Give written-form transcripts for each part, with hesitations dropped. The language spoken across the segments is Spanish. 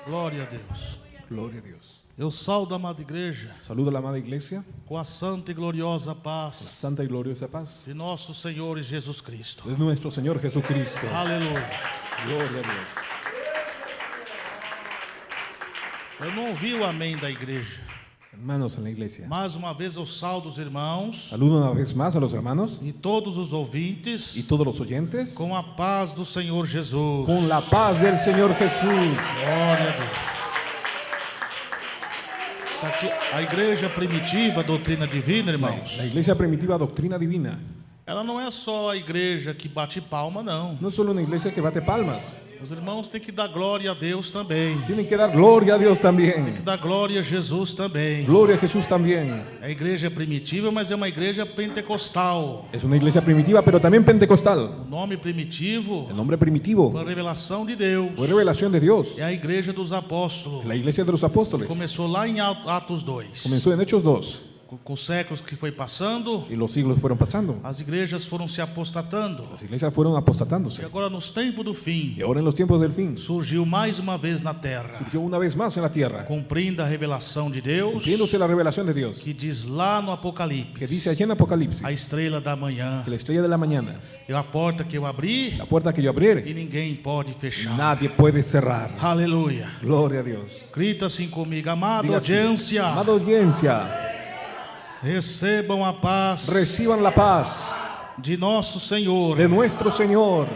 Glória a Deus. Gloria a Dios. Eu saúdo a amada igreja Saludo a la amada iglesia, com a santa e gloriosa la paz santa y gloriosa paz de nosso Senhor Jesus Cristo. de nuestro Señor Jesucristo. Aleluia. Gloria a Dios. Eu não ouvi o amém da igreja. Hermanos en la iglesia, Mais uma vez eu saúdo os irmãos saludo una vez más a los hermanos e todos os ouvintes y todos los oyentes com a paz do Senhor Jesus. con la paz del Señor Jesús. Glória a Deus. Isso aqui, a igreja primitiva, a doutrina divina, irmãos, La iglesia primitiva Doctrina Divina ela não é só a igreja que bate palma, não. no es solo una iglesia que bate palmas, Os irmãos têm que dar glória a Deus também. tienen que dar gloria a Dios Tem que también, dar glória a Jesus também. gloria a Jesús también. A igreja é primitiva, mas é uma igreja pentecostal. Es una iglesia primitiva, pero también pentecostal. O nome primitivo El nombre primitivo foi a revelação de Deus. fue revelación de Dios. É a igreja dos apóstolos. La iglesia de los apóstoles Começou lá em Atos 2. comenzó en Hechos 2 Com os séculos que foi passando, y los siglos fueron pasando. as igrejas foram se apostatando. Las iglesias fueron E apostatándose. agora, nos tempos do fim, Y ahora en los tiempos del fin surgiu mais uma vez na terra, surgió una vez más en la tierra, cumprindo a revelação de Deus, cumpliéndose la revelación de Dios, que diz lá no que Apocalipse, dice allí en Apocalipsis, a estrela da manhã, que la estrella de la mañana, é a porta que eu abri la puerta que yo abriere, e ninguém pode fechar. nadie puede cerrar. Aleluia. Gloria a Dios. Grita assim comigo, amada Diga así, audiência, amada audiencia, recebam a paz reciban la paz de nosso Senhor de nuestro Señor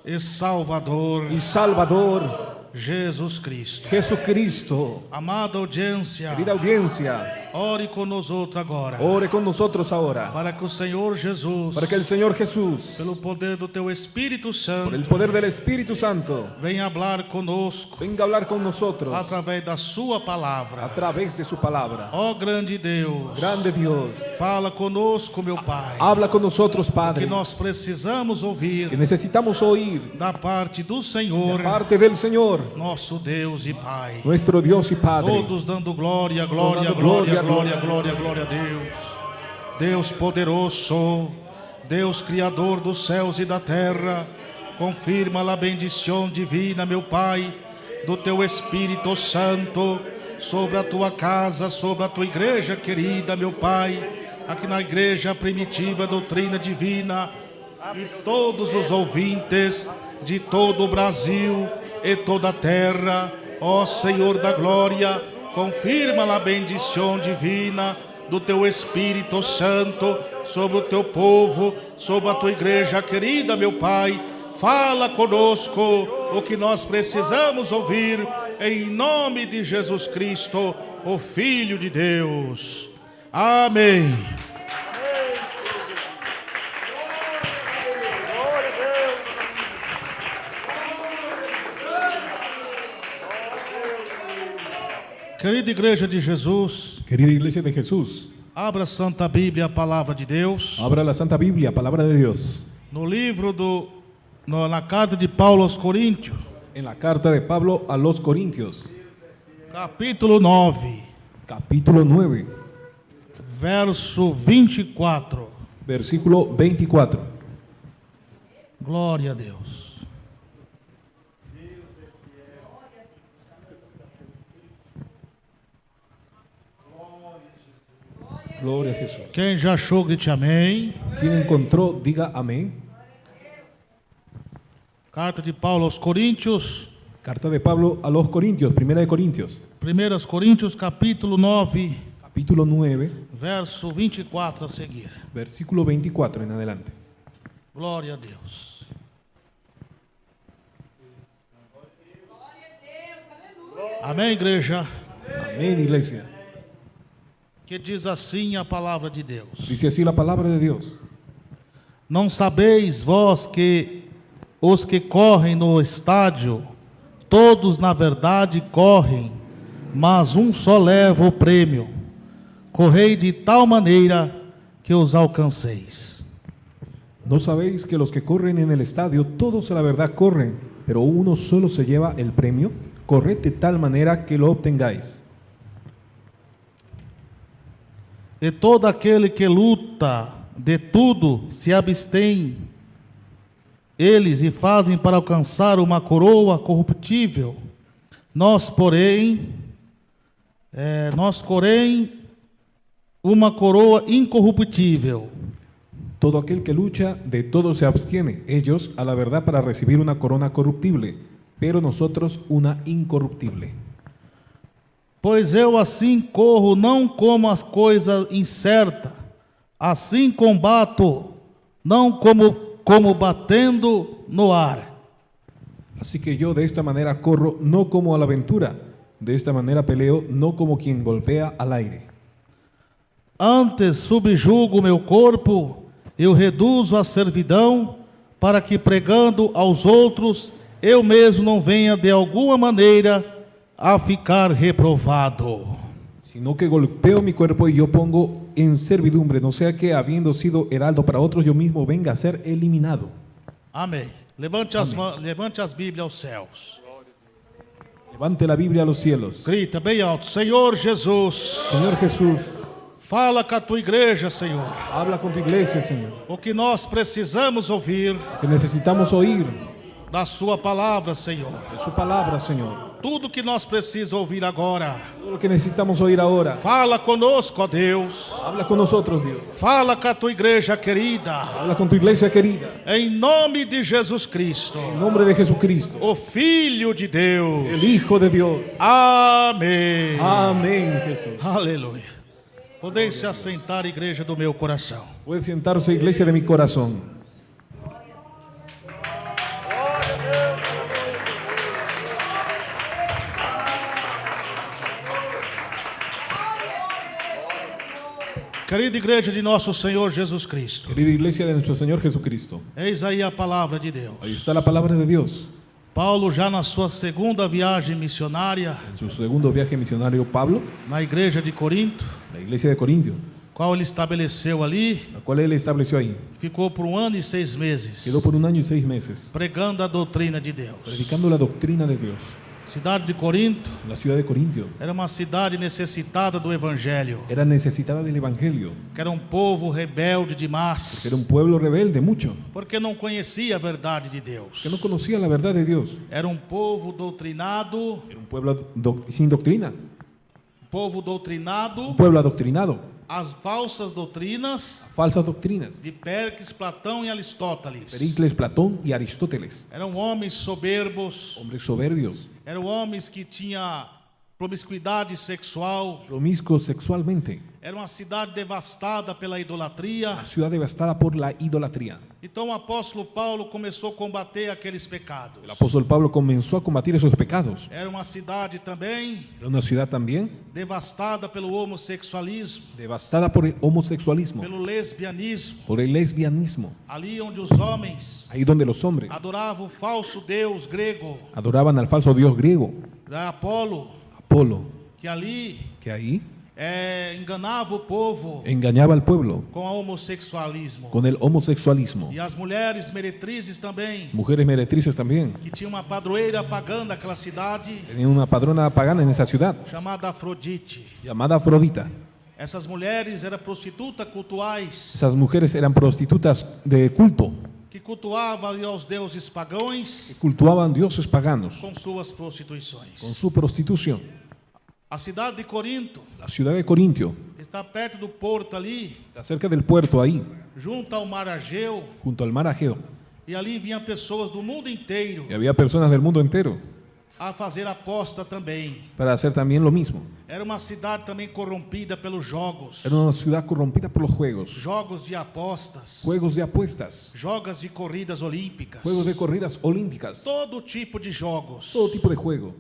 e Salvador y Salvador Jesus Cristo. Jesucristo. Amada audiência, Querida audiencia, ore conosco agora, ore con nosotros ahora, para que o Senhor Jesus, para que el Señor Jesús, pelo poder do teu Espírito por Santo, el poder del Espíritu Santo, venha falar conosco venga a hablar con nosotros através da sua a palavra. través de su palabra. Ó grande Deus, Grande Dios, fala conosco, meu Pai, habla con nosotros, que Padre, nós precisamos que ouvir necesitamos oír da parte do de Senhor, parte del Señor, nosso Deus e Pai. nuestro Dios y Padre. Todos dando glória, glória, dando glória, glória, glória, glória, glória a Deus. Deus poderoso, Deus criador dos céus e da terra, confirma a bendição divina, meu Pai, do teu Espírito Santo sobre a tua casa, sobre a tua igreja querida, meu Pai, aqui na igreja primitiva doutrina divina, e todos os ouvintes de todo o Brasil e toda a terra. Ó Senhor da glória, confirma a bendição divina do teu Espírito Santo sobre o teu povo, sobre a tua igreja querida, meu Pai. Fala conosco o que nós precisamos ouvir, em nome de Jesus Cristo, o Filho de Deus. Amém. Querida igreja de Jesus, Querida iglesia de Jesús, abra a Santa Bíblia, a palavra de Deus, abra la Santa Biblia, palabra de Dios, no livro na carta de Paulo aos Coríntios, en la carta de Pablo a los Corintios, capítulo 9, capítulo 9, verso 24. versículo 24. Glória a Deus. Gloria a Jesús. Quem já achou, grite amém. Quien encontró, diga amén. Carta de Paulo aos Coríntios, Carta de Pablo a los Corintios, primera de Corintios, 1 Coríntios, capítulo 9, capítulo 9, verso 24 a seguir. versículo 24 en adelante. Glória a Deus. Amém, igreja? Amén, iglesia. Que diz assim a palavra de Deus. Dice así la palabra de Dios. Não sabeis vós que os que correm no estádio, todos na verdade correm, mas um só leva o prêmio. Correi de tal maneira que os alcanceis. ¿No sabéis que los que corren en el estadio, todos a la verdad corren, pero uno solo se lleva el premio? Corred de tal manera que lo obtengáis. E todo aquele que luta de tudo se abstém eles e fazem para alcançar uma coroa corruptível, Nós, porém, uma coroa incorruptível. Todo aquel que lucha, de todo se abstiene. Ellos a la verdad para recibir una corona corruptible, pero nosotros una incorruptible. Pois eu assim corro, não como as coisas incertas, assim combato, não como batendo no ar. Así que yo de esta manera corro, no como a la aventura. De esta manera peleo, no como quien golpea al aire. Antes subjugo meu corpo, eu reduzo a servidão, para que pregando aos outros, eu mesmo não venha de alguma maneira a ficar reprovado. Sino que golpeo mi cuerpo y yo pongo en servidumbre, no sea que habiendo sido heraldo para otros, yo mismo venga a ser eliminado. Amém. Levante as Bíblias aos céus. Levante la Biblia a los cielos. Grita bem alto: Senhor Jesus, Señor Jesús, fala com a tua igreja, Senhor. habla con tu iglesia, Señor. O que nós precisamos ouvir Que necesitamos oír da sua palavra, Senhor. de su palabra, Señor. Tudo que nós precisamos ouvir agora. Todo lo que necesitamos oír ahora. Fala conosco, ó Deus. Habla con nosotros, Dios. Fala com a tua igreja querida. Habla con tu iglesia querida. Em nome de Jesus Cristo, En nombre de Jesucristo, o Filho de Deus. el Hijo de Dios. Amém. Amén, Jesús. Aleluia. Podeis se assentar, igreja do meu coração. Puede sentarse, iglesia de mi corazón. Querida igreja de nosso Senhor Jesus Cristo, Querida iglesia de nuestro Señor Jesucristo. eis aí a palavra de Deus. Ahí está la palabra de Dios. Paulo, já na sua segunda viagem missionária En su segundo viaje misionario, Pablo, na igreja de Corinto, la iglesia de Corintio, qual ele estabeleceu ali, la cual él estableció ahí, ficou por 1 ano e 6 meses quedó por 1 año y 6 meses pregando a doutrina de Deus. predicando la doctrina de Dios. Cidade de Corinto La ciudad de Corintio era uma cidade necessitada do evangelho, era necesitada del evangelio, que era um povo rebelde porque demais, era un pueblo rebelde mucho, porque não conhecia a verdade de Deus. que no conocía la verdad de Dios. Era um povo doutrinado, Era un pueblo sin doctrina, un pueblo adoctrinado, às falsas doutrinas falsas doctrinas. de Péricles, Platão e Aristóteles. Pericles, Platón y Aristóteles, Eram homens soberbos, hombres soberbios, eram homens que tinham promiscuidade sexual. promiscuos sexualmente, Era uma cidade devastada pela idolatria. la ciudad devastada por la idolatría. Então o apóstolo Paulo começou a combater aqueles pecados. El apóstol Pablo comenzó a combatir esos pecados. Era uma cidade também Era una ciudad también devastada pelo homossexualismo, devastada por el homosexualismo, pelo lesbianismo. por el lesbianismo, Ali onde os homens ahí donde los hombres adoravam o falso deus grego, adoraban al falso dios griego, Apolo, Apolo, que ali que ahí enganava o povo engañaba al pueblo com o homossexualismo. con el homosexualismo. E as mulheres meretrizes também, Mujeres meretrices también. que tinha uma padroeira pagã daquela cidade Tenían una padrona pagana en esa ciudad chamada Afrodite. llamada Afrodita. Essas mulheres eram prostitutas cultuais, Esas mujeres eran prostitutas de culto, que cultuavam ali aos deuses pagãos que cultuaban dioses paganos com suas prostituições. con su prostitución. A cidade de Corinto La ciudad de Corintio está perto do porto ali, está cerca del puerto ahí, junto ao mar Egeu, junto al mar Egeo, e ali vinham pessoas do mundo inteiro y había personas del mundo entero a fazer aposta também. para hacer también lo mismo. Era uma cidade também corrompida pelos jogos, Era una ciudad corrompida por los juegos, jogos de apostas, juegos de apuestas, jogos de corridas olímpicas, juegos de corridas olímpicas, todo tipo de jogos. todo tipo de juego.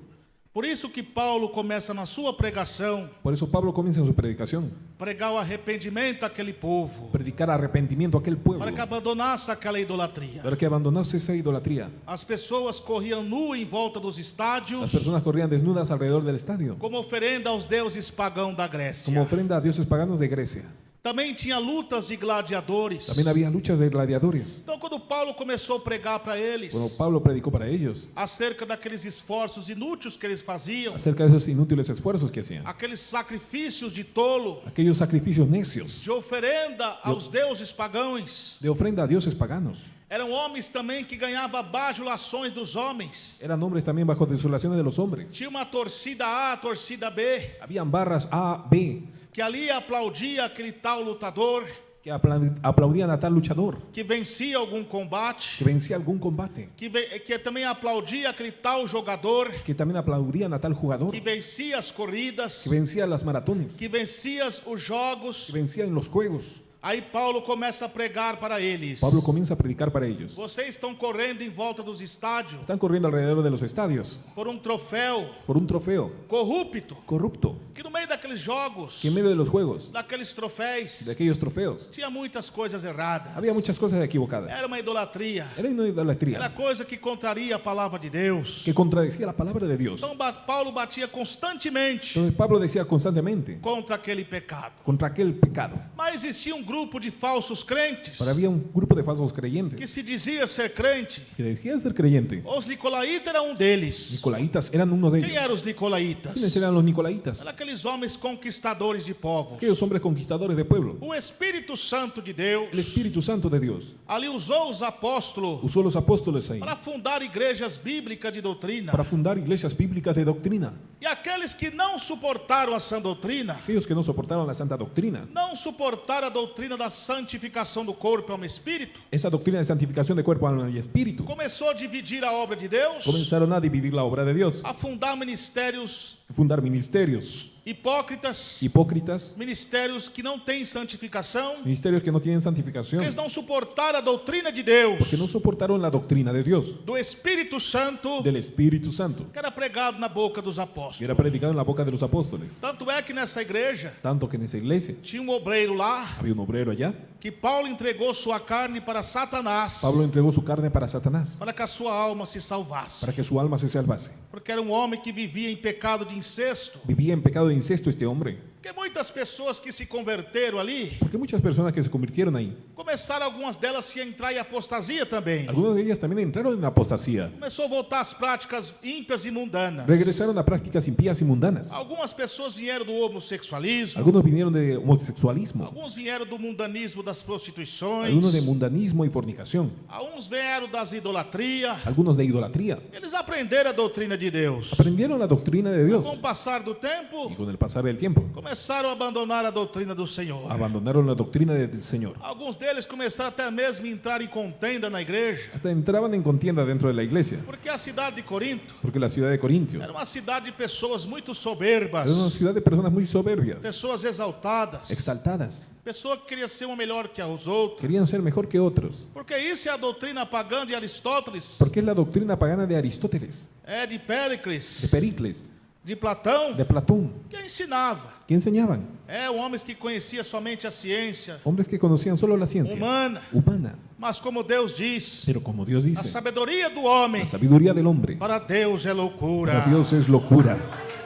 Por isso que Paulo começa na sua pregação Por eso Pablo comienza en su predicación, pregar o arrependimento àquele povo, predicar arrepentimiento a aquel pueblo, para que abandonasse aquela idolatria. para que abandonase esa idolatría. As pessoas corriam nuas em volta dos Las estádios personas corrían desnudas alrededor del estadio, como oferenda aos deuses pagãos da Grécia. como ofrenda a dioses paganos de Grecia. Também tinha lutas de gladiadores. También había luchas de gladiadores. Então, quando Paulo começou a pregar para eles Bueno, Pablo predicó para ellos acerca daqueles esforços inúteis que eles faziam, acerca de esos inútiles esfuerzos que hacían, aqueles sacrifícios de tolo, aquellos sacrificios necios de oferenda aos deuses pagãos, de ofrenda a dioses paganos. Eram homens também que ganhavam bajulações dos homens. Eran hombres también bajo desolaciones de los hombres. Tinha uma torcida A, torcida B, Habían barras A, B, que ali aplaudia aquele tal lutador que aplaudían a tal luchador, que vencia algum combate, que vencía algún combate, que também aplaudia aquele tal jogador que también aplaudían a tal jugador, que vencia as corridas, que vencía las maratones, que vencia os jogos. que vencía en los juegos. Aí Paulo começa a pregar para eles. Pablo comienza a predicar para ellos. Vocês estão correndo em volta dos estádios Están corriendo alrededor de los estadios por um troféu por un trofeo corrupto, corrupto, que no meio daqueles jogos, que en medio de los juegos, daqueles troféus, de aquellos trofeos, tinha muitas coisas erradas. había muchas cosas equivocadas. Era uma idolatria. Era una Era idolatría coisa que contraria a palavra de Deus. que contradecía la palabra de Dios. Então Paulo batia constantemente Entonces Pablo decía constantemente contra aquele pecado. contra aquel pecado. Mas existia um grupo de falsos crentes Pero había un grupo de falsos que creyentes se dizia ser crente. que decían ser creyente. Os nicolaítas eram um deles. Nicolaitas eran uno de Quem eram ellos. os nicolaítas? ¿Quiénes eran los nicolaitas? Eram aqueles homens conquistadores de povos. Aquellos hombres conquistadores de pueblo. O Espírito Santo de Deus El Espíritu Santo de Dios ali usou os apóstolos usó los apóstoles ahí para fundar igrejas bíblicas de doutrina. para fundar iglesias bíblicas de doctrina. E aqueles que não suportaram a sã doutrina, Aquellos que no soportaron la santa doctrina, não suportaram a doutrina da santificação do corpo e alma e espírito, esa doctrina de santificación de cuerpo, alma y espíritu, começou a dividir a obra de Deus, comenzaron a dividir la obra de Dios, a fundar ministérios fundar ministerios hipócritas, hipócritas, ministérios que não têm santificação, ministerios que no tienen porque santificación, eles não suportaram a doutrina de Deus, porque no soportaron la doctrina de Dios, do Espírito Santo, del Espíritu Santo, que era pregado na boca dos que apóstolos. era predicado en la boca de los apóstoles. Tanto é que nessa igreja Tanto que en esa iglesia tinha um obreiro lá había un obrero allá. que Paulo entregou sua carne para Satanás, Pablo entregó su carne para Satanás, para que a sua alma se salvasse, para que su alma se salvase. porque era um homem que vivia em pecado de incesto. Vivía en pecado de incesto este hombre, Porque muitas pessoas que se converteram ali, porque muchas personas que se convirtieron ahí, começaram algumas delas a entrar em apostasia também. algunas de ellas también entraron en apostasía, Começou a voltar às práticas ímpias e mundanas. regresaron a prácticas impías y mundanas. Algumas pessoas vieram do homossexualismo, Algunos vinieron de homosexualismo, alguns vieram do mundanismo das prostituições, algunos de mundanismo y fornicación, alguns vieram das idolatrias. algunos de idolatría. Eles aprenderam a doutrina de Deus. Aprendieron la doctrina de Dios Com o passar do tempo, y con el pasar del tiempo começaram a abandonar a doutrina do Senhor. abandonaron la doctrina del Señor. Alguns deles começaram até mesmo a entrar em contenda na igreja, Hasta entraban en contienda dentro de la iglesia, porque a cidade de Corinto porque la ciudad de Corintio era uma cidade de pessoas muito soberbas, era una ciudad de personas muy soberbias, pessoas exaltadas, exaltadas, pessoa que queria ser uma melhor que os outros. querían ser mejor que otros, Porque isso é a doutrina pagã de Aristóteles, porque es la doctrina pagana de Aristóteles, é de de Péricles, Pericles, de Platão, de Platón, que ensinava. que enseñaban, Homens que conheciam somente a ciência hombres que conocían solo la ciencia humana, humana, mas como Deus diz, pero como Dios a dice, sabedoria do homem la sabiduría del hombre para Deus é loucura. para Dios es locura.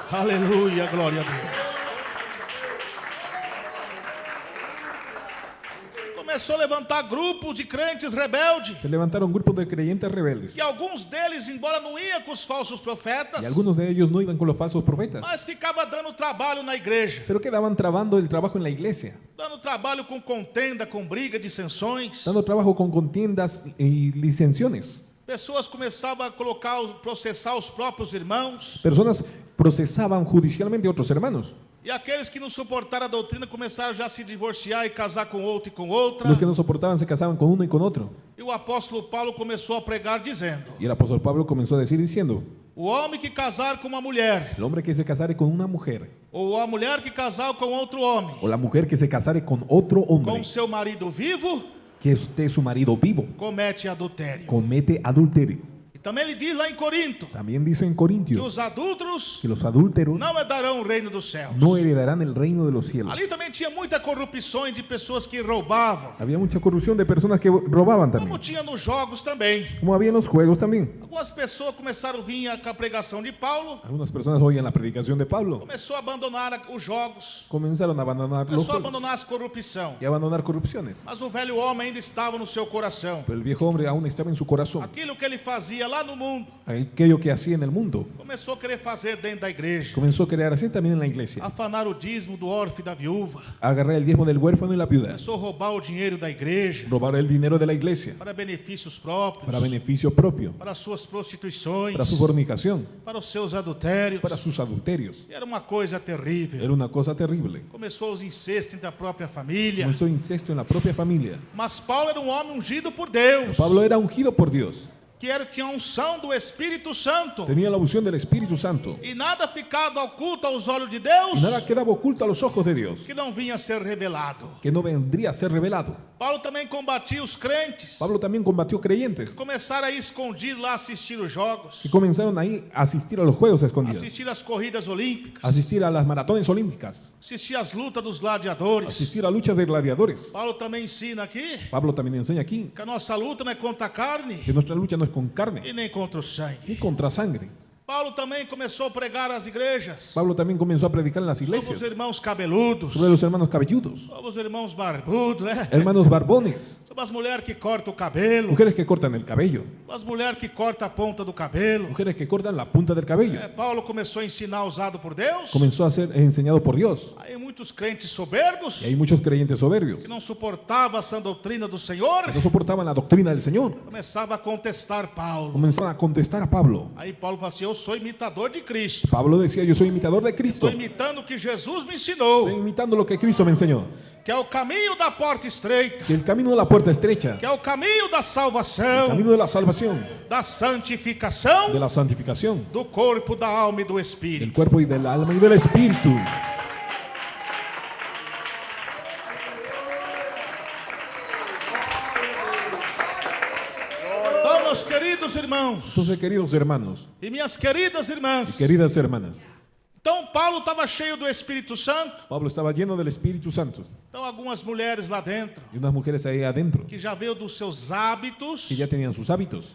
Aleluia, glória a Deus. Começou a levantar grupos de crentes rebeldes. Se levantaron grupos de creyentes rebeldes E alguns deles, embora não iam com os falsos profetas, y algunos de ellos no iban con los falsos profetas, mas ficava dando trabalho na igreja, pero quedaban trabando el trabajo en la iglesia, dando trabalho com contenda, com briga, dissensões. dando trabajo con contiendas y licenciaciones. Pessoas começavam a processar os próprios irmãos. Personas procesaban judicialmente a otros hermanos. E aqueles que não suportaram a doutrina começaram já a se divorciar e casar com outro e com outra. Los que no soportaban se casaban con uno y con otro. E o apóstolo Paulo começou a pregar dizendo: Y el apóstol Pablo comenzó a decir diciendo, o homem que casar com uma mulher, el hombre que se casare con una mujer, ou a mulher que casar com outro homem, o la mujer que se casare con otro com hombre, seu marido vivo, que esté su marido vivo, comete adultério. comete adulterio. E também ele diz lá em Corinto También dice en que Corintios os adúlteros que los adúlteros não herdarão o reino dos céus. no heredarán el reino de los cielos. Ali também tinha muita corrupção de pessoas que roubavam, Había mucha corrupción de personas que robaban como también, tinha nos jogos também. como había en los juegos también. Algumas pessoas começaram a vir com a pregação de Paulo, Algunas personas oían la predicación de Pablo, começou a abandonar os jogos, comenzaron a abandonar los começou a juegos abandonar as corrupção. y a abandonar corrupciones. Mas o velho homem ainda estava no seu coração. Pero el viejo hombre aún estaba en su corazón. Aquilo que ele fazia lá lá no mundo, aquello que hacía en el mundo, começou a querer fazer dentro da igreja. comenzó a querer hacer también en la iglesia. Afanar o dízimo do órfão e da viúva. Agarrar el diezmo del huérfano y la viuda. Começou a roubar o dinheiro da igreja Robar el dinero de la iglesia para benefícios próprios, para beneficio propio, para suas prostituições, para su fornicación, para os seus adultérios. para sus adulterios. E era uma coisa terrível. Era una cosa terrible. Começou os incestos entre a própria família. Comenzó incesto en la propia familia. Mas Paulo era um homem ungido por Deus, Pablo era ungido por Dios. tinha a unção do Espírito Santo. Tenía la unción del Espíritu Santo. E nada ficado oculto aos olhos de Y Deus nada quedaba oculto a los ojos de Dios, que não vinha a ser revelado. que no vendría a ser revelado. Paulo também combatia os crentes. Pablo también combatió creyentes Começaram a ir escondidos lá assistir os jogos, que comenzaron ahí a asistir a los Juegos Escondidos, assistir às corridas olímpicas, asistir a las maratones olímpicas, assistir às lutas dos gladiadores. asistir a luchas de gladiadores. Paulo também ensina aqui Pablo también enseña aquí que a nossa luta não é contra a carne que nuestra lucha no es con e carne nem contra o sangue. ni contra sangre. Paulo também começou a pregar às igrejas Pablo también comenzó a predicar en las sobre os iglesias irmãos cabeludos, sobre los hermanos cabelludos, sobre os irmãos barbudos, né? hermanos barbones, Sobre as mulheres que cortam o cabelo, mujeres que cortan el cabello, as mulheres que cortam a ponta do cabelo. mujeres que cortan la punta del cabello. Paulo começou a ensinar usado por Deus. Comenzó a ser enseñado por Dios. Aí muitos crentes soberbos Y hay muchos creyentes soberbios que não suportavam essa doutrina do Senhor que no soportaban la doctrina del Señor. começavam a contestar Paulo. Comenzaron a contestar a Pablo. Aí Paulo falou assim: eu sou imitador de Cristo. Pablo decía, yo soy imitador de Cristo. Estou imitando o que Jesus me ensinou, Estoy imitando lo que Cristo me enseñó. que é o caminho da porta estreita, Que el camino de la puerta estrecha, que é o caminho da el salvação, camino de la salvación, da santificação, de la santificación, do corpo, da alma e do del espírito. cuerpo y del alma y del espíritu. Então, meus queridos irmãos Entonces, queridos hermanos e minhas queridas irmãs, y queridas hermanas, então Paulo estava cheio do Espírito Santo. Pablo estaba lleno del Espíritu Santo Então, algumas mulheres lá dentro, y unas mujeres ahí adentro que já veio dos seus hábitos, que ya tenían sus hábitos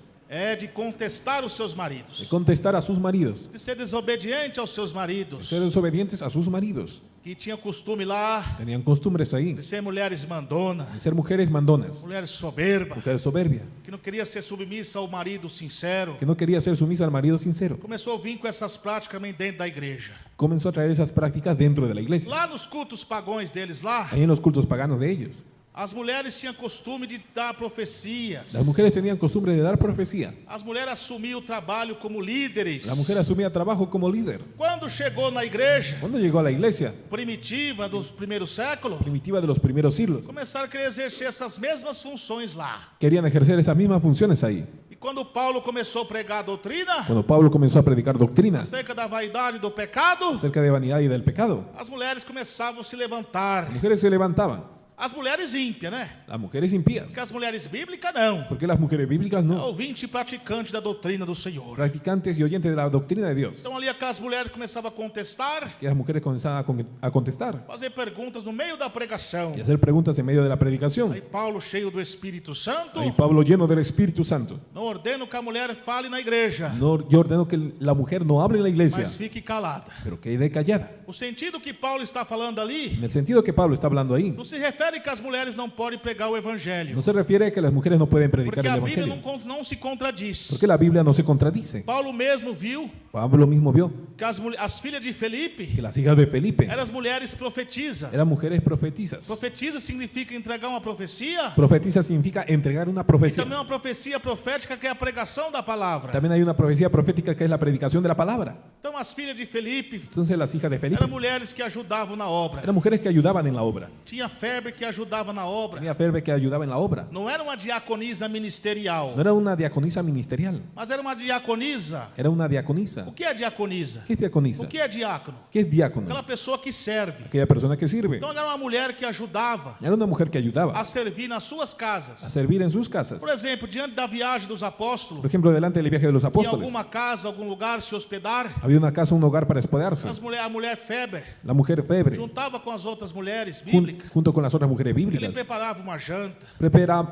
de contestar os seus de maridos, contestar a sus maridos, de ser desobediente aos seus de maridos, ser desobedientes a sus maridos. que tinha costume lá Tenían costumbres ahí de ser mulheres mandonas, de ser mujeres mandonas, mulheres soberbas, mujeres soberbias, que não queria ser submissa ao marido sincero. que no quería ser sumisa al marido sincero. Começou a vir com essas práticas também dentro da igreja. Comenzó a traer esas prácticas dentro de la iglesia, Lá nos cultos pagões deles lá, ahí en los cultos paganos de ellos. as mulheres tinham costume de dar profecias. Las mujeres tenían costumbre de dar profecía. As mulheres assumiam o trabalho como líderes. La mujer asumía trabajo como líder. Quando chegou na igreja Cuando llegó a la iglesia primitiva dos primeiros séculos, primitiva de los primeros siglos, começaram a querer exercer essas mesmas funções lá. querían ejercer esas mismas funciones ahí. E quando Paulo começou a pregar a doutrina Cuando Pablo comenzó a predicar doctrina acerca da vaidade e do pecado, acerca de vanidad y del pecado, as mulheres começavam a se las levantar. mujeres se levantaban. As mulheres ímpias, né? Las mujeres impías. Porque as mulheres bíblicas não. Porque las mujeres bíblicas no. Ouvinte e praticante da doutrina do Senhor. Practicantes y oyentes de la doctrina de Dios. Então ali aquelas mulheres começavam a contestar, Que las mujeres comenzaban a contestar fazer perguntas no meio da pregação. y hacer preguntas en medio de la predicación. Aí Paulo, cheio do Espírito Santo, Ahí Pablo, lleno del Espíritu Santo, não ordeno que a mulher fale na igreja, no, yo ordeno que la mujer no hable en la iglesia, mas fique calada. pero quede callada. O sentido que Paulo está falando ali En el sentido que Pablo está hablando ahí, não se refere que as mulheres não podem pregar o evangelho, no se refiere a que las mujeres no pueden predicar porque el a Bíblia evangelio, não se contradiz. porque la Biblia no se contradice. Paulo mesmo viu Pablo mismo vio que as filhas de Felipe que las hijas de Felipe eram as mulheres profetizas. eran mujeres profetizas. Profetiza significa entregar uma profecia, Profetiza significa entregar una e profecía. também uma profecia profética que é a pregação da palavra. También hay una profecía profética que es la predicación de la palabra. Então as filhas de Felipe Entonces las hijas de Felipe eram mulheres que ajudavam na obra. eran mujeres que ayudaban en la obra. Tinha febre que ajudava na obra. Tenía Ferbe que ayudaba en la obra. Não era uma diaconisa ministerial, No era una diaconisa ministerial, mas era uma diaconisa. era una diaconisa. O que é diaconisa? ¿Qué es diaconisa? O que é diácono? ¿Qué es diácono? Aquela pessoa que serve. Aquella persona que sirve. Então era uma mulher que ajudava Era una mujer que ayudaba a servir nas suas a casas. servir en sus casas. Por exemplo, diante da viagem dos Por apóstolos, ejemplo, delante del viaje de los em apóstoles, alguma casa, algum lugar se hospedar, había una casa, un hogar para hospedarse. a mulher febre La mujer febre, juntava com as outras mulheres bíblicas. junto con las otras mujeres Ele bíblicas, preparava uma janta,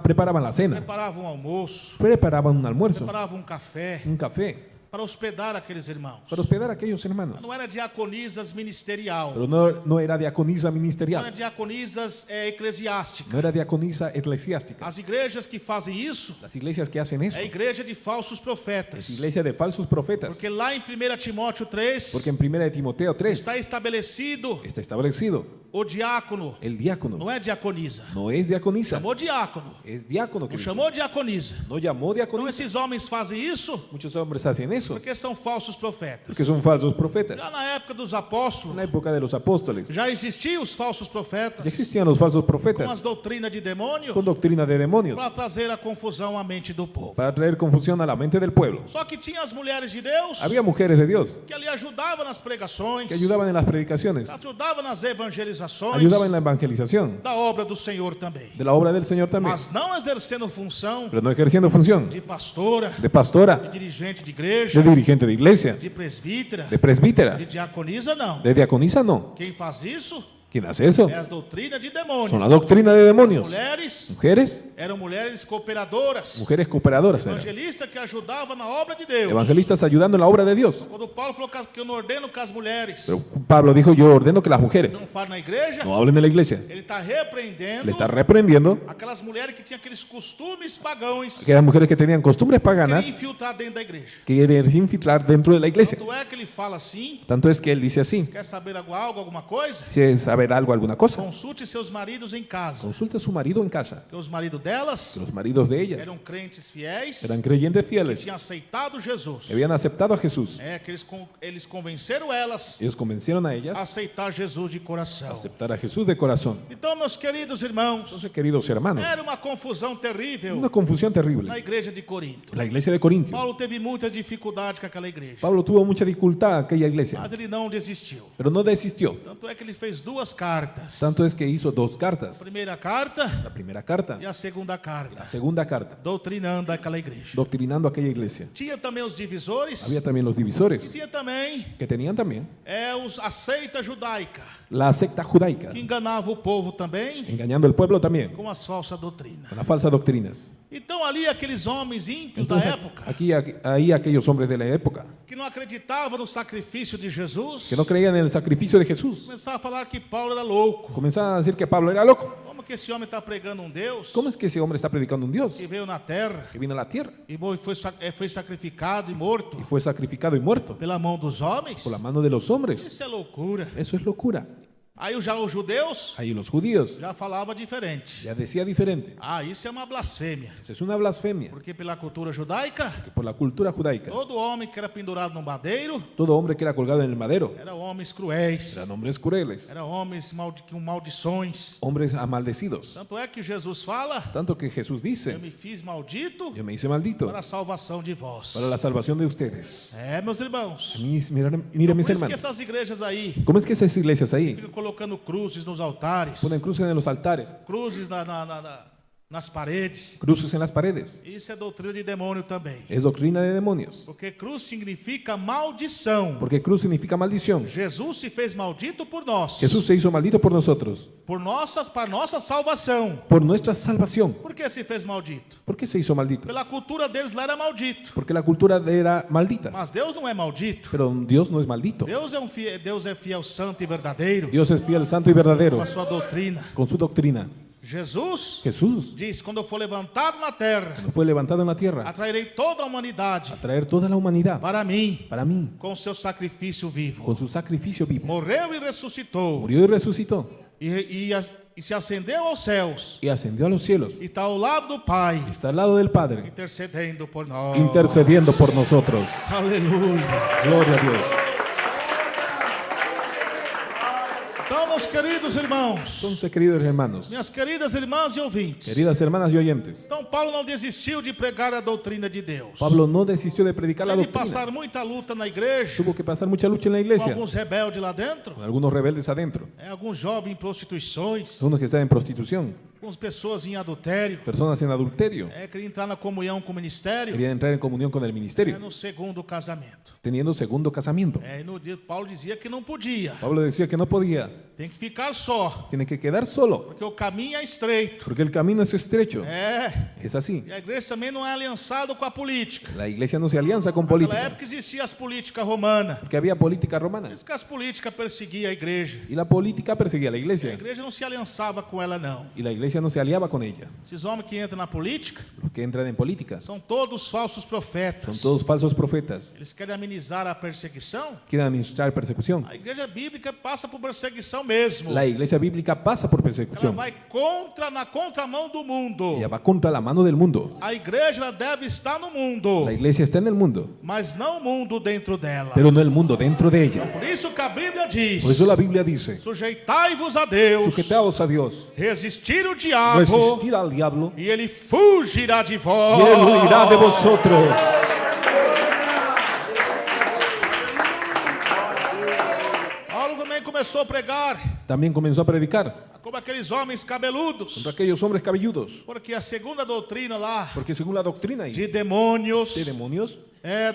preparaban la cena, preparava um almoço, preparaban un almuerzo, preparava um café. un café. para hospedar aqueles irmãos. para hospedar a aquellos hermanos. Não era diaconisas ministerial, Pero no era diaconisa não era ministerial, diaconisas eclesiástica. no era diaconisa eclesiástica. As igrejas que fazem isso Las iglesias que hacen eso é a igreja de falsos es profetas. iglesia de falsos profetas. Porque lá em 1 Timóteo 3 Porque en 1 de Timoteo 3 está estabelecido está establecido o diácono, el diácono. não é diaconisa. No es diaconisa, Chamou diácono, es diácono que não chamou diaconisa. no llamó Então diaconisa. esses homens fazem isso Muchos hombres hacen eso porque são falsos profetas. porque son falsos profetas. Já na época dos En apóstolos, la época de los apóstoles já existiam os falsos profetas ya existían los falsos com as profetas doutrinas de demônio con doctrina de demonios para trazer a confusão à mente do povo. para traer confusión a la mente del pueblo. Só que tinha as mulheres de Deus Había mujeres de Dios que ali ajudavam nas pregações, que ayudaban en las predicaciones, ajudavam nas evangelizações ayudaban en la evangelización da obra do Senhor também. de la obra del Señor también, Mas não exercendo função pero no ejerciendo función de pastora, de pastora, de dirigente de igreja, de dirigente de iglesia, de presbítera, de presbítera, de diaconisa, não. de diaconisa no. Quem faz isso ¿Quién hace eso? é as doutrinas de Son demônio. la doctrina de demonios. Mulheres Mujeres, eram mulheres cooperadoras, mujeres cooperadoras eran. evangelistas que ajudavam na obra de Deus. Evangelistas ayudando en la obra de Dios. Quando Paulo falou que eu não ordeno que as mulheres Pero Pablo dijo, yo ordeno que las mujeres não falem na igreja, no hablen de la iglesia. ele está repreendendo Le está reprendiendo aquelas mulheres que tinham aqueles costumes pagãos, aquellas mujeres que tenían costumbres paganas queriam infiltrar dentro da igreja. que quieren infiltrar dentro de la iglesia. Tanto é que ele fala assim: Tanto es que él dice así, quer saber algo, alguma coisa? si es saber algo, alguna cosa, Consulte seus maridos em casa. consulte a su marido en casa. Porque os maridos delas Que los maridos de ellas eram crentes fiéis, eran creyentes fieles, tinham aceitado Jesus. que habían aceptado a Jesús. É que eles convenceram elas Ellos convencieron a a ellas aceitar Jesus de a coração. aceptar a Jesús de corazón. Então, meus queridos irmãos, Entonces, queridos hermanos, era uma confusão terrível una confusión terrible. na igreja de Corinto. La iglesia de Corintio. Paulo teve muita dificuldade com aquela igreja, Pablo tuvo mucha dificultad en aquella iglesia, mas ele não desistiu. pero no desistió. Tanto é que ele fez duas cartas. Tanto es que hizo dos A cartas. primeira carta La primera carta e a segunda y la carta, segunda carta, doutrinando aquela igreja. doctrinando aquella iglesia. Tinha também os divisores Había también los e divisores, tinha também que tenían también a seita judaica, la secta judaica, que enganava o povo também engañando al pueblo también com as falsas doutrinas. con las falsas doctrinas. Então ali aqueles homens ímpios da Entonces, época, ahí aquellos hombres de la época que não acreditavam no sacrifício de Jesus, que no creían en el sacrificio de Jesús, começaram a falar que Paulo era louco. comenzaban a decir que Pablo era loco. Como que esse homem está pregando um Deus ¿Cómo es que esse hombre está predicando un Dios que veio na terra que vino a la tierra e foi sacrificado e morto y fue sacrificado y muerto pela mão dos homens? por la mano de los hombres? Isso é loucura. Eso es locura. Aí já os judeus Ahí los judíos já falavam diferente. ya decía diferente. Ah, isso é uma blasfêmia. Esa es una blasfemia, Porque pela cultura judaica, que por la cultura judaica, todo homem que era pendurado no madeiro todo hombre que era colgado en el madero eram homens cruéis, eran hombres crueles, eram homens com maldições. hombres maldecidos. Tanto é que Jesus fala: Tanto que Jesús eu dice, me fiz maldito yo me hice maldito para a salvação de vós. para la salvación de ustedes. É, meus irmãos. Mira, Então, mis por isso que hermanos, essas igrejas aí ¿cómo es que esas iglesias ahí ficam colocando cruzes nos altares, ponen cruces en los altares, cruzes nas paredes? cruces en las paredes? Isso é doutrina de demônio também. Es doctrina de demonios, Porque cruz significa maldição. porque cruz significa maldición. Jesus se fez maldito por nós, Jesús se hizo maldito por nosotros, para nossa salvação. por nuestra salvación. Por que se fez maldito? ¿Por qué se hizo maldito? Pela cultura deles lá era maldito. Porque la cultura era maldita. Mas Deus não é maldito. Pero Dios no es maldito. Deus é fiel, santo e verdadeiro Dios es fiel, santo y verdadero com a sua doutrina. con su doctrina. Jesus Jesús, diz: quando eu for levantado na terra, cuando fue levantado en la tierra, atrairei toda a humanidade a traer toda la humanidad para mim para mí, com seu sacrifício vivo. con su sacrificio vivo. Morreu e ressuscitou Murió y resucitó e se ascendeu aos céus y ascendió a los cielos. e está ao lado do Pai, Y está al lado del Padre, intercedendo por nós. intercediendo por nosotros. Aleluia. Gloria a Dios. Então, meus queridos irmãos, Entonces, queridos hermanos, minhas queridas irmãs e ouvintes, queridas hermanas y oyentes, então Paulo não desistiu de pregar a doutrina de Deus. Pablo no desistió de predicar la Teve que doctrina. passar muita luta na igreja, Tuvo que pasar mucha lucha en la com iglesia, alguns rebeldes lá dentro, con algunos rebeldes adentro, alguns jovens em prostituições, unos que están en prostitución, Algumas pessoas em adultério. personas en adulterio, Queria entrar na comunhão com o ministério. querían entrar en comunión con el ministerio, No segundo casamento. teniendo segundo casamiento. E no dia Paulo dizia que não podia. Pablo decía que no podía, Tem que ficar só. tiene que quedar solo, Porque o caminho é estreito. porque el camino es estrecho. Es así. E a igreja também não é aliançada com a política. La iglesia no se alianza con Naquela política, época existia as políticas romanas. porque había política romana. Porque as políticas perseguiam a igreja. Y la política perseguía a la A iglesia, igreja não se aliançava com ela, não. y la iglesia no se aliaba con ella. Esses homens que entram na política Los que entran en política são todos falsos profetas. son todos falsos profetas, Eles querem amenizar a perseguição. quieren administrar persecución. A igreja bíblica passa por perseguição mesmo. La iglesia bíblica pasa por Ela persecución. vai na contramão do mundo. Ella va contra la mano del mundo. A igreja ela deve estar no mundo, La iglesia está en el mundo, mas não o mundo dentro dela. pero no el mundo dentro de ella. Por isso que a Bíblia diz: Por eso la Biblia dice, sujeitai-vos a Deus, sujetaos a Dios, resistir o diabo, resistir al diablo, e ele fugirá de vós. y él huirá de vosotros. Paulo também começou a pregar También comenzó a predicar como aqueles homens cabeludos, contra aquellos hombres cabelludos, porque a segunda doutrina lá porque según la doctrina ahí, de demônios, de demonios,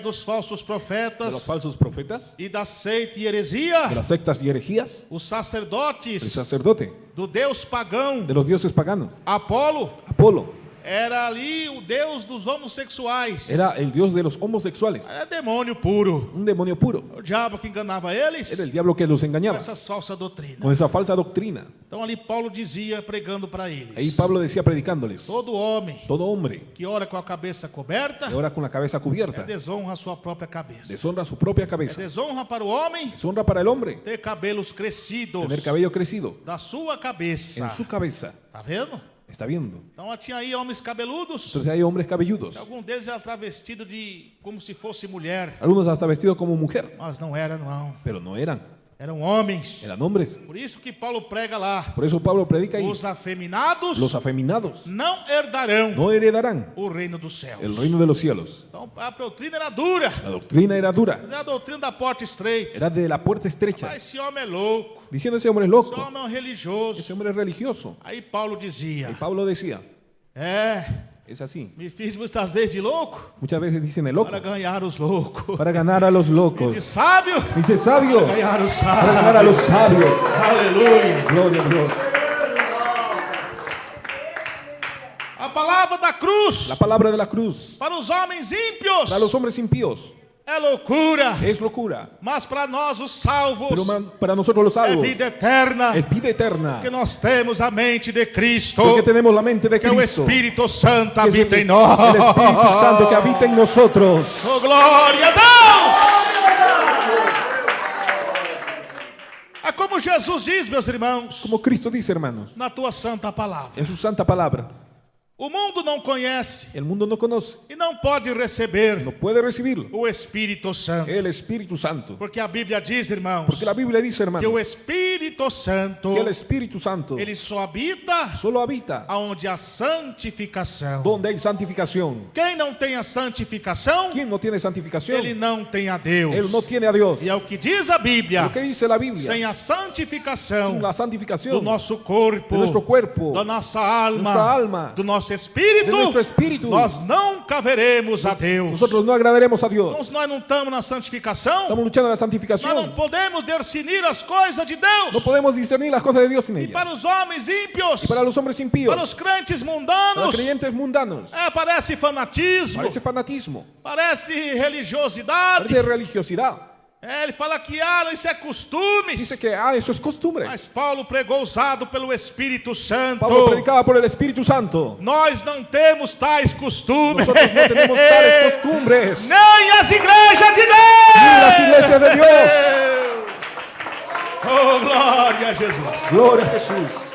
dos falsos de los profetas falsos profetas, e da seita e heresia, de las sectas y herejías, os el sacerdotes sacerdote, do Deus pagão, de los dioses paganos, Apolo, Apolo, era ali o Deus dos homossexuais. era el dios de los homosexuales, Era demônio puro. un demonio puro. O diabo que enganava eles Era el diablo que los com engañaba essas falsas doutrinas. con esa falsa doctrina. Então ali Paulo dizia, pregando para eles: Ahí Pablo decía predicándoles, todo homem todo hombre que ora com a cabeça coberta que ora con la cabeza cubierta desonra a sua própria cabeça. deshonra su propia É cabeza. desonra para o homem Deshonra para el hombre ter cabelos crescidos tener cabello crecido da sua cabeça. en su cabeza. Tá vendo? ¿Está viendo? Então tinha aí homens cabeludos. Entonces hay hombres cabelludos, Algum deles era travestido de como se fosse mulher, algunos hasta vestidos como mujer, mas não era, não. pero no eran, Eram homens. eran hombres. Por isso que Paulo prega lá: Por eso Pablo predica ahí, os afeminados los afeminados não herdarão no heredarán o reino dos céus. el reino de los cielos. Então a doutrina era dura. La doctrina era dura, Era a doutrina da porta estreita. era de la puerta estrecha, Mas esse homem é louco. diciendo ese hombre es Esse loco, homem é um religioso. ese hombre es religioso. Aí Paulo dizia: Y Pablo decía, es así, me fiz muitas vezes de louco muchas veces dicen el loco, para ganhar os loucos. para ganar a los De locos. sábio, Dice sabio, ganhar os para ganar a sábios. los sabios. Aleluia. Gloria a Dios. A palavra da cruz La palabra de la cruz para os homens ímpios para los hombres impíos é loucura, es locura, mas para nós os salvos pero para nosotros los é salvos vida eterna, es vida eterna, porque nós temos a mente de Cristo, porque tenemos la mente de que o Cristo, Espírito Santo que es habita em el nós. Espíritu Santo que habita en nosotros. Oh, glória a Deus! É como Jesus diz, meus irmãos, Como Cristo dice, hermanos, na tua santa palavra: en su santa palabra, o mundo não conhece el mundo no conoce, e não pode receber no puede recibirlo, o Espírito Santo, el Espíritu Santo, porque a Bíblia diz, irmãos, porque la Biblia dice, que o hermanos, Espírito Santo que el Espíritu Santo ele só habita solo habita aonde há santificação. donde hay santificación. Quem não tem a santificação, ¿Quién no tiene santificación? ele não tem a Deus. Él no tiene a Dios. E é o que diz a Bíblia: Lo que dice la Biblia, sem a santificação sin la do santificación nosso corpo, de nuestro cuerpo, da nossa alma, nuestra alma, do nosso de espírito, nuestro espíritu, nós nunca veremos a Deus. nosotros no agradaremos a Então, Dios. se nós não estamos na santificação, Estamos luchando en la nós não santificación. podemos discernir as coisas de Deus. No podemos discernir las cosas de Dios sin E ella. para os homens ímpios, Y para los hombres para impíos, os crentes para los mundanos, creyentes mundanos, parece fanatismo, parece fanatismo, parece religiosidade. parece religiosidad. Ele fala que isso é costumes. Dice que, eso es costumbre. Mas Paulo pregou usado pelo Espírito Santo. Pablo predicaba por el Espíritu Santo. Nós não temos tais costumes. Nosotros no tenemos tales costumbres. Nem as igrejas de Deus. Ni las iglesias de Dios. Oh, glória a Jesus. Gloria a Jesús.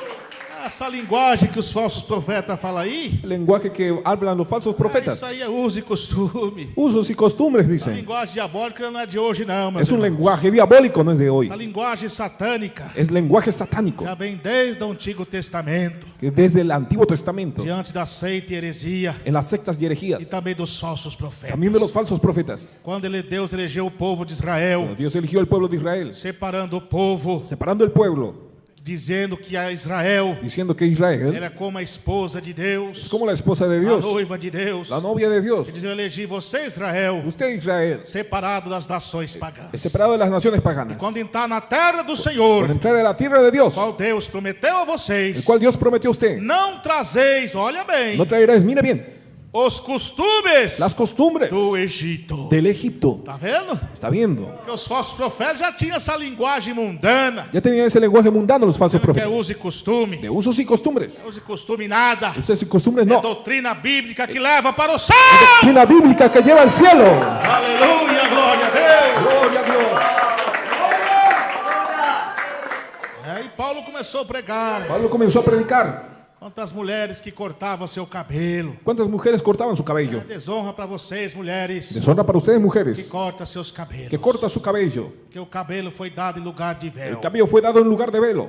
Essa linguagem que os falsos profetas falam aí, El lenguaje que hablan los falsos profetas. isso aí é uso e costume. Usos y costumbres, A dicen. linguagem diabólica não é de hoje, não. meus Es un irmãos. lenguaje diabólico, no es de hoy. Essa linguagem satânica Es lenguaje satánico, já vem desde o Antigo Testamento, que desde el Antiguo Testamento, diante da seita e heresia en las sectas y herejías, e também dos falsos profetas. también de los falsos profetas. Quando Deus elegeu o povo de Cuando Israel, Dios eligió el pueblo de Israel, separando o povo separando el pueblo, dizendo que a Israel diciendo que Israel era como a esposa de Deus, es como la esposa de a Dios, noiva de Deus. la novia de Dios. Ele diz: eu elegi você, Israel, Usted, Israel, separado das nações pagãs. es separado de las naciones paganas. Quando entrar na terra do Por Senhor, entrar a la tierra de Dios, qual Deus prometeu a el vocês, cual Dios prometió a usted, não trazeis, olha bem, no traerás, mira bien, os costumes las costumbres do Egito. del Egipto. Tá vendo? ¿Está viendo? Porque os falsos profetas já tinham essa linguagem mundana, Ya tenían ese lenguaje mundano los falsos que é profetas. uso e costume. De usos y costumbres. Uso e costume nada. Usos y costumbres É no. doutrina bíblica que leva para o céu. Doctrina bíblica que lleva al cielo. Aleluia, glória a Deus. Gloria a Dios. Aí Paulo começou a pregar. Pablo comenzó a predicar. Quantas mulheres que cortavam seu cabelo. ¿Cuántas mujeres cortaban su cabello? Desonra para vocês, mulheres, Deshonra para ustedes, que mujeres, cortam seus cabelos. que corta su cabello. Porque o cabelo foi dado em lugar de El véu. cabello fue dado en lugar de velo.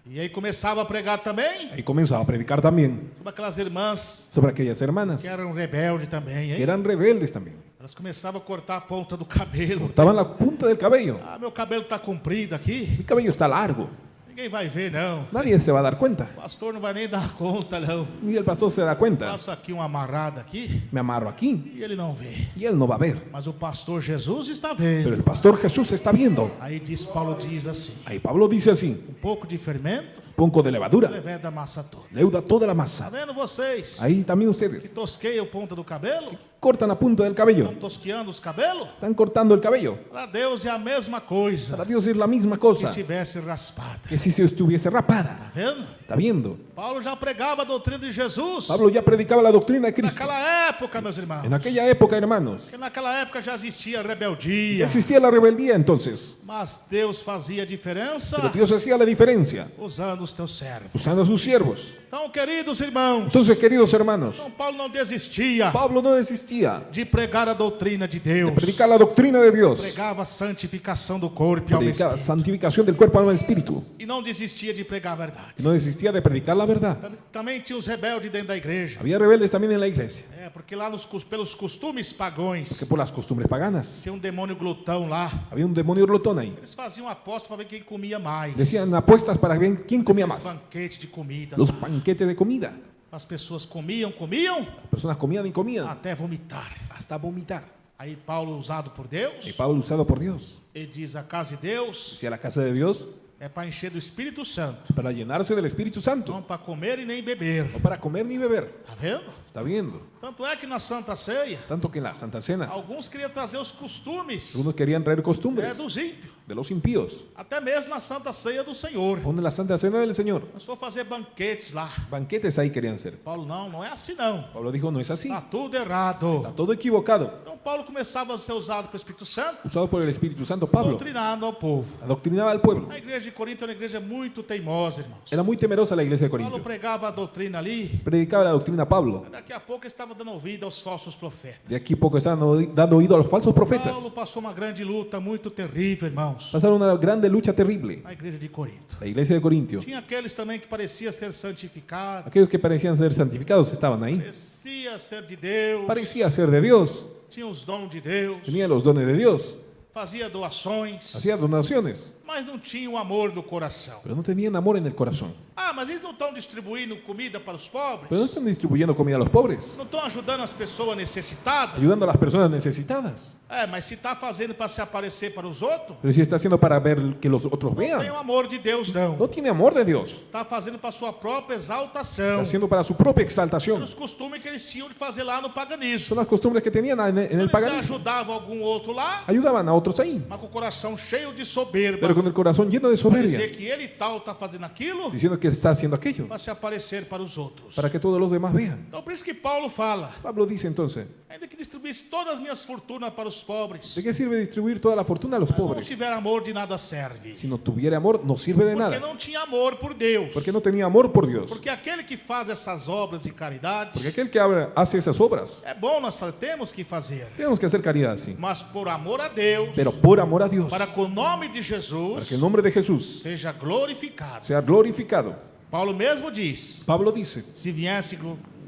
E aí começava a pregar também Ahí comenzaba a predicar también sobre aquelas irmãs sobre aquellas hermanas que eram rebeldes também, que hein? eran rebeldes también. Elas começavam a cortar a ponta do cabelo. Cortaban la punta del cabello. Ah, meu cabelo tá comprido aqui. Mi cabello está largo. Ninguém vai ver, não. Nadie se va a dar cuenta. O pastor não vai nem dar conta, não. Ni el pastor se da cuenta. Faço aqui uma amarrada aqui Me amarro aquí e ele não vê. y él no va a ver. Mas o pastor Jesus está Pero vendo. el pastor Jesús está viendo. Aí Paulo diz assim: Ahí Pablo dice así: um pouco de fermento un poco de levadura leveda a massa toda. leuda toda la Tá masa. vendo vocês? Ahí también Que ustedes tosqueia a ponta do cabelo? cortan la punta del cabello. Estão tosqueando os cabelos? Están cortando el cabello. Para Deus é a mesma coisa Para Dios es la misma que cosa estivesse raspada. que si se estuviese rapada. Tá vendo? ¿Está viendo? Paulo já pregava a doutrina de Jesus. Pablo ya predicaba la doctrina de Cristo. Naquela época, meus irmãos. En aquella época, hermanos, Porque naquela época já existia ya rebeldia. existía la rebeldía entonces. Mas Deus fazia diferença Pero Dios hacía la diferencia usando os teus servos. usando a sus siervos. Então, queridos irmãos, Entonces, queridos hermanos, então Paulo não desistia Pablo no desistía de pregar a doutrina de Deus. de predicar la doctrina de Dios. Pregava a santificação do corpo e alma e Predicaba espírito. santificación del cuerpo, alma y espíritu. E não desistia de pregar a verdade. Y no desistía de predicar la verdad. Também tinha os rebeldes dentro da igreja. Había rebeldes también en la iglesia, É, porque lá pelos costumes pagões, que por las costumbres paganas tinha um demônio glutão lá. había un demonio glotón ahí. Eles faziam aposta para ver quem comia mais. Decían apuestas para ver quién comía Os más. banquetes de comida. Los banquetes de comida. As pessoas comiam Las personas comían y comían até vomitar. hasta vomitar. Aí Paulo, usado por Deus, Y Pablo, usado por Dios, ele diz: a casa de Deus decía: la casa de Dios é para encher do Espírito Santo, para llenarse del Espíritu Santo, não para comer e nem beber. no para comer ni beber. Tá vendo? ¿Está viendo? Tanto é que na Santa Ceia, Tanto que en la Santa Cena alguns queriam trazer os costumes algunos querían traer costumbres dos ímpios, de los impíos. até mesmo na Santa Ceia do Senhor. Aún en la Santa Cena del Señor, Começou a fazer banquetes lá. banquetes ahí querían hacer. Paulo, não é assim não. Pablo dijo: no es así, Está tudo errado. está todo equivocado. Então Paulo começava a ser usado pelo Espírito Santo, Usado por el Espíritu Santo, Pablo doutrinando ao povo. adoctrinaba al pueblo. A igreja de Corinto era uma igreja muito teimosa, irmãos. Era muy temerosa la iglesia de Paulo Corinto. pregava a doutrina ali, Predicaba la doctrina a Pablo. daqui a pouco estava dando ouvido aos falsos profetas. De aquí poco estaban dando oído a los falsos profetas. Paulo passou uma grande luta muito terrível, irmãos, Pasaron una grande lucha terrible. na igreja de Corinto. La iglesia de Corintio. Tinha aqueles também que parecia ser santificados, Aquellos que parecían ser santificados estaban ahí. parecia ser de Deus, Parecía ser de Dios. tinha os dons de Deus, Tenía los dones de Dios. fazia doações, Hacía donaciones. mas não tinha o amor no coração. Pero no tenían amor en el corazón. Ah, mas eles não estão distribuindo comida para os pobres? Pero no están distribuyendo comida a los pobres. Não estão ajudando as pessoas necessitadas? Ayudando a las personas necesitadas. É, mas se está fazendo para se aparecer para os outros, Pero si está haciendo para ver que los otros não tem o vean. amor de Deus, não. No tiene amor de Dios. Está fazendo para sua própria Está exaltação. haciendo para su propia exaltación. Os costumes que eles tinham de fazer lá no paganismo. Son las costumbres que tenían en el Eles paganismo. ajudavam algum outro lá, Ayudaban a otros ahí. mas com o coração cheio de soberba. Pero con el corazón lleno de Para dizer soberbia. que ele e tal está fazendo aquilo Diciendo que está haciendo aquello. para se aparecer para os outros. Para que todos los demás vean. Então por isso que Paulo fala, Pablo dice entonces: ainda que distribuísse todas as minhas fortunas para os pobres, ¿de qué sirve distribuir toda la fortuna a los se não pobres? tiver amor de nada serve. Si no tuviera amor, no sirve de Porque nada. não tinha amor por Deus. Porque no tenía amor por Dios. Porque aquele que faz essas obras de caridade, Porque aquel que hace esas obras, é bom, nós temos que fazer. tenemos que hacer caridad así. Mas por amor a Deus, Pero por amor a Dios. para que o nome de Para Jesus que el nombre de Jesús seja glorificado. sea glorificado. Paulo mesmo diz, Pablo dice: se viesse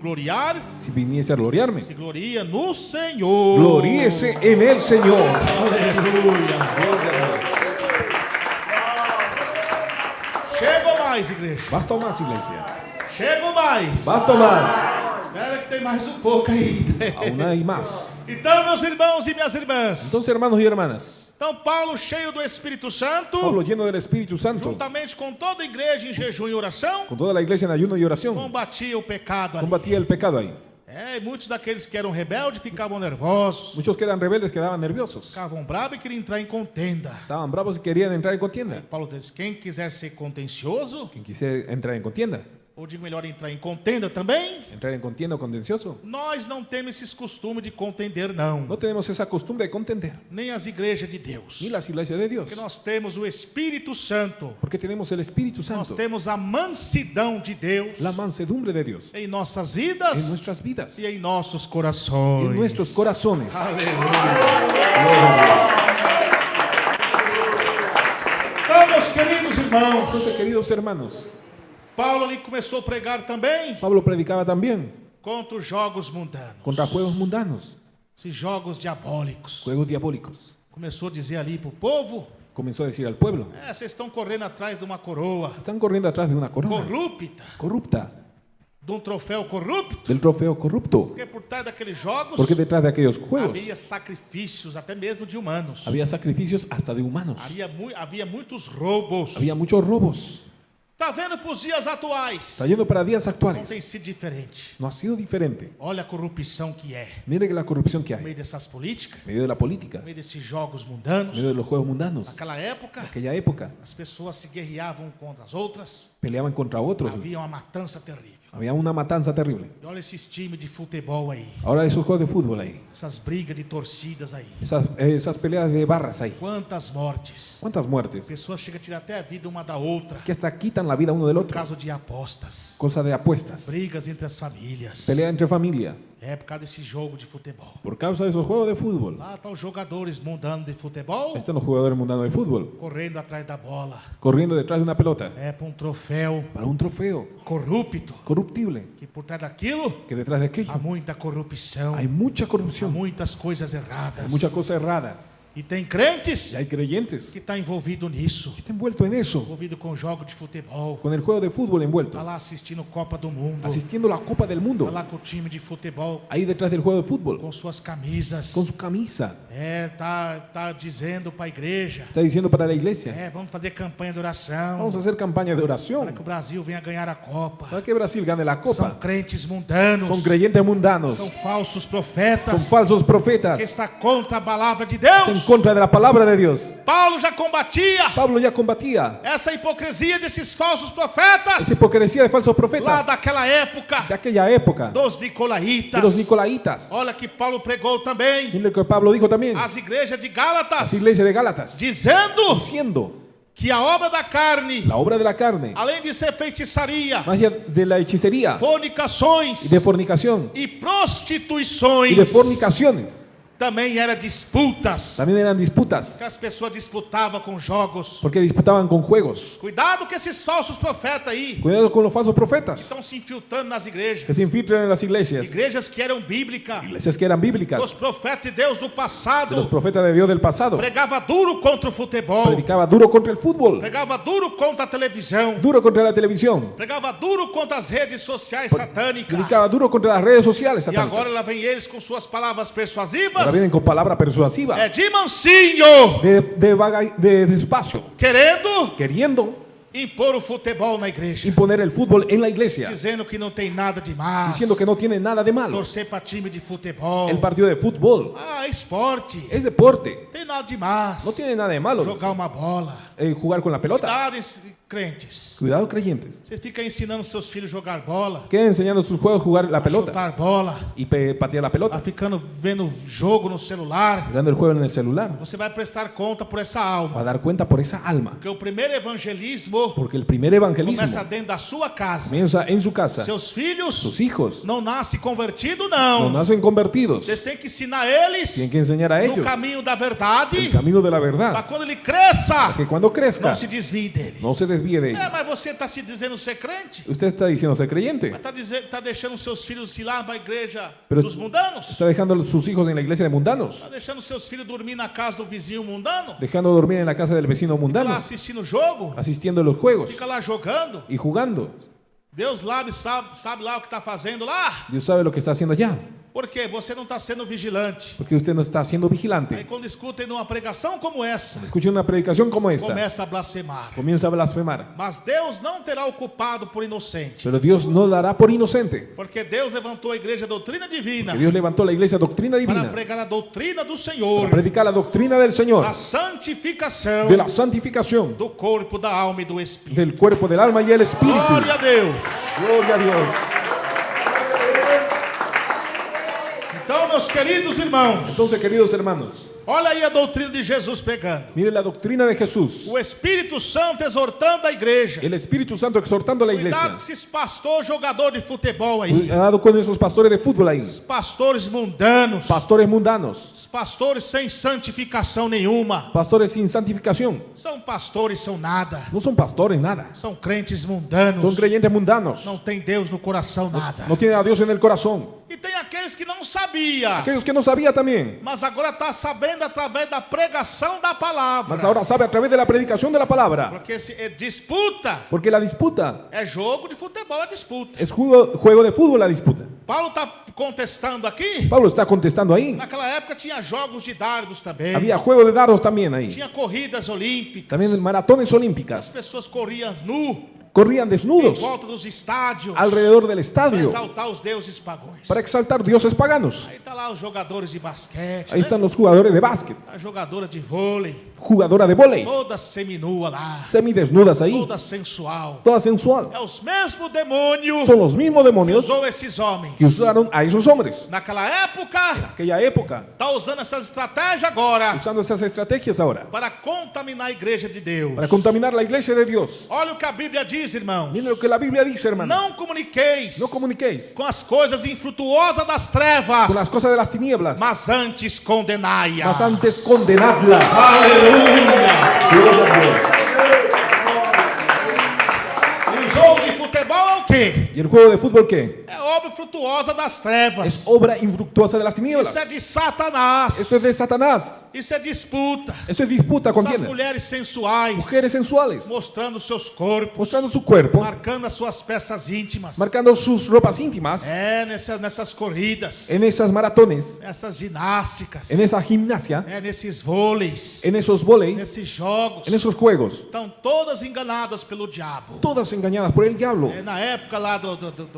gloriar, si viniese a gloriarme, se gloria no Senhor. gloríese en el Señor. Aleluia. Gloria a Dios. Chega o mais, igreja? Basta o más, iglesia. Chego mais. Basta o más. Espera que tem mais um pouco ainda. Aún hay más. Então, meus irmãos e minhas irmãs. Entonces, hermanos y hermanas, Então, Paulo, cheio do Espírito Santo, Pablo, lleno del Espíritu Santo, juntamente com toda a igreja em jejum e oração, con toda la iglesia en ayuno y oración, combatia o pecado ali. combatía el pecado ahí. E muitos daqueles que eram rebeldes ficavam nervosos, Muchos que eran rebeldes quedaban nerviosos. ficavam bravos e queriam entrar em contenda. Estaban bravos y querían entrar en contienda. Paulo diz: quem quiser ser contencioso, Quien quisiera entrar en contienda, ou digo melhor, entrar em contenda também, entrar en contienda o contencioso, nós não temos esse costume de contender, não. no tenemos esa costumbre de contender, Nem as igrejas de Deus. ni las iglesias de Dios, Porque nós temos o Espírito Santo, porque tenemos el Espíritu nós Santo, temos a mansidão de Deus la mansedumbre de Dios em nossas en vidas nuestras vidas, e em nossos corações. en nuestros corazones. Então, meus queridos irmãos, Entonces, queridos hermanos, Paulo ali começou a pregar também Pablo predicaba también contra os jogos mundanos, contra juegos mundanos, esses jogos diabólicos. juegos diabólicos. Começou a dizer ali para o povo: Comenzó a decir al pueblo, vocês estão correndo atrás de uma coroa están corriendo atrás de una corona corrupta, corrupta, de um troféu corrupto, del trofeo corrupto, porque por trás daqueles jogos porque detrás de aquellos juegos havia sacrifícios até mesmo de humanos. había sacrificios hasta de humanos, Havia muitos roubos. había muchos robos. Está vendo para os dias atuais? Trayendo para días Não tem actuales, sido diferente. no ha sido diferente. Olha a corrupção que é. Mire que la corrupción que No hay meio dessas políticas, en medio de la política, no meio desses jogos en mundanos. medio de los juegos mundanos. Naquela época, En aquella época as pessoas se guerreavam contra as outras. peleaban contra otros, Havia uma matança terrível. había una matanza terrible. E olha esses times de futebol aí. Ahora esos juegos de fútbol ahí, Essas brigas de torcidas aí. esas peleas de barras ahí, Quantas mortes. ¿cuántas muertes? Pessoas chegam a tirar até a vida uma da outra. Que hasta quitan la vida uno del Por otro. causa de apostas. Cosa de apuestas, Brigas entre as famílias. pelea entre familia, É por causa desse jogo de futebol. por causa de esos juegos de fútbol. Lá estão os jogadores mundanos de futebol Están los jugadores mundanos de fútbol correndo atrás da bola. corriendo detrás de una pelota É para um troféu para un trofeo corrupto. corruptible, Que por trás daquilo que detrás de há aquello muita corrupção. hay mucha Há corrupción, muitas coisas erradas. hay mucha cosa errada. E tem crentes Y hay creyentes que estão envolvidos nisso. que están envueltos en eso, Envolvido com jogo de futebol. con el juego de fútbol envuelto, Está lá assistindo Copa do Mundo. asistiendo a la Copa del Está Mundo, lá com o time de futebol. ahí detrás del juego de fútbol, Com suas camisas. con su camisa. Tá dizendo para a igreja. Está diciendo para la iglesia, Vamos fazer campanha de oração. vamos a hacer campaña de Para oración que o Brasil venha ganhar a Copa. para que Brasil gane la São Copa. crentes mundanos. Son creyentes mundanos, São falsos profetas. son falsos Que profetas, está contra a palavra de está en Deus. contra de la palabra de Dios. Paulo já combatia Pablo ya combatía essa hipocrisia desses falsos profetas esa hipocresía de falsos lá profetas daquela época de aquella época, dos de nicolaítas. los nicolaitas. Olha que Paulo pregou também Mire lo que Pablo dijo también, às igrejas de las Gálatas, iglesias de Gálatas, dizendo diciendo que a obra da carne, la obra de la carne, além de ser feitiçaria, más allá de la hechicería fornicações y de fornicación e prostituições, y de fornicaciones, também era disputas, también eran disputas, que as pessoas disputavam com jogos. porque disputaban con juegos. Cuidado com esses falsos profetas aí, Cuidado con los falsos profetas estão se infiltrando nas igrejas. que se infiltran en las iglesias, Igrejas que eram bíblicas. iglesias que eran bíblicas, Os profetas de Deus do de los passado profetas de Dios del pasado. pregava duro contra o futebol, Predicaba duro contra el fútbol, pregava duro contra a televisão, duro contra la televisión, pregava duro contra as redes sociais satânicas. predicaba duro contra las redes sociales E agora satánicas. lá vem eles com suas palavras persuasivas, Ahora vienen con palabra persuasiva, de mansinho, de despacio, querendo queriendo impor o futebol na igreja, imponer el fútbol en la iglesia, dizendo que não tem nada de mais, diciendo que no tiene nada de malo. torcer para time de futebol. El partido de fútbol É esporte, es deporte, não tem nada de mais. no tiene nada de malo. Jogar uma bola. Jugar con la pelota. Cuidado, crentes. Cuidado, creyentes. Você fica ensinando seus filhos a jogar bola, Queden enseñando a sus juegos a jugar la a pelota chutar bola, y patear la tá pelota, ficando vendo jogo no celular. jugando el juego en el celular. Você vai prestar conta por essa Va a alma. dar cuenta por esa alma, Porque o primeiro evangelismo porque el primer evangelismo começa dentro da sua casa. comienza en su casa. Seus filhos Sus hijos não nascem convertidos, no não. nacen convertidos. Vocês têm que ensinar eles Tienen que enseñar a no ellos caminho da el verdade, camino de la para verdad, quando ele cresça, que cuando crezca não se desvie dele. no se desvíe de ello. Mas você está se dizendo ser crente? Usted está diciendo ser creyente, Mas está deixando seus filhos ir lá para a igreja Pero- dos mundanos? está dejando a sus hijos en la iglesia de mundanos, Está deixando seus filhos dormir na casa do vizinho mundano? dejando dormir en la casa del vecino Lá mundano, assistindo o jogo? asistiendo a los juegos fica lá jogando. y jugando. Deus lá sabe lá o que está fazendo lá. Dios sabe lo que está haciendo allá, Porque você não está sendo vigilante. porque usted no está siendo Aí vigilante. quando escutem numa pregação como essa, Escuche una predicación como esta, começa a blasfemar. comienza a blasfemar. Mas Deus não terá o culpado por inocente. Pero Dios no dará por inocente, Porque Deus levantou a igreja doutrina divina que Dios levantó la iglesia doctrina para divina pregar a doutrina do para Senhor, predicar la doctrina del Señor, a santificação de la santificación do corpo, da alma e do espírito. del cuerpo, del alma y el espíritu. Glória a Deus. Gloria a Dios. Então, meus queridos irmãos, Entonces, queridos hermanos, olha aí a doutrina de Jesus pregando. miren la doctrina de Jesús. O Espírito Santo exortando a igreja. El Espíritu Santo exhortando a la Cuidado iglesia. com esses pastores jogadores de futebol aí. Cuidado con esos pastores de fútbol ahí. Pastores mundanos. Pastores mundanos. Pastores sem santificação nenhuma. Pastores sin santificación. São pastores, são nada. No son pastores, nada. São crentes mundanos. Son creyentes mundanos. Não tem Deus no coração, nada. No tienen a Dios en el corazón. E tem aqueles que não sabia, Aquellos que no sabían también, mas agora está sabendo através da pregação da palavra. mas ahora sabe a través de la predicación de la palabra. Porque se é disputa, Porque la disputa é jogo de futebol, é disputa. es juego de fútbol, la disputa. Paulo está contestando aqui. Pablo está contestando ahí. Naquela época tinha jogos de dardos também. Había juego de dardos también ahí. Tinha corridas olímpicas. También maratones As olímpicas. pessoas corriam nu Corrían em desnudos volta dos estádios alrededor del para estadio exaltar os deuses pagões. para exaltar dioses paganos. Aí tá lá os jogadores de basquete, Ahí né? están los jugadores de básquet, A jogadora de vôlei, jugadora de vóley, toda seminua lá, semidesnudas ahí, toda sensual. toda sensual. É os mesmos demônios Son los mismos que demonios usou esses homens. que usaron a esos hombres. Naquela época, Aquella época, tá usando essas estratégias agora usando esas estrategias ahora para contaminar a igreja de Deus. para contaminar la iglesia de Dios. Olha o que a Bíblia diz, irmãos. Miren lo que la Biblia dice, hermanos. Não comuniqueis No comuniquéis com as coisas infrutuosas das trevas, con las cosas de las tinieblas, mas antes condenai-as. mas antes condenadlas. Aleluia! Gloria a Dios. E o jogo de futebol é o quê? ¿Y el juego de fútbol qué? É obra frutuosa das trevas. Es obra infructuosa de las tinieblas. Isso é de Satanás. Eso es de Satanás. Isso é disputa. Eso es disputa, Essas contienda. mulheres sensuais Mujeres sensuales, mostrando seus corpos, mostrando su cuerpo, marcando as suas peças íntimas. marcando sus ropas íntimas É nessas corridas, en esas maratones, nessas ginásticas, en esa gimnasia, nesses vôleis, en esos vóley, nesses jogos. en esos juegos. Estão todas enganadas pelo diabo. Todas engañadas por el diablo. É, na época lá do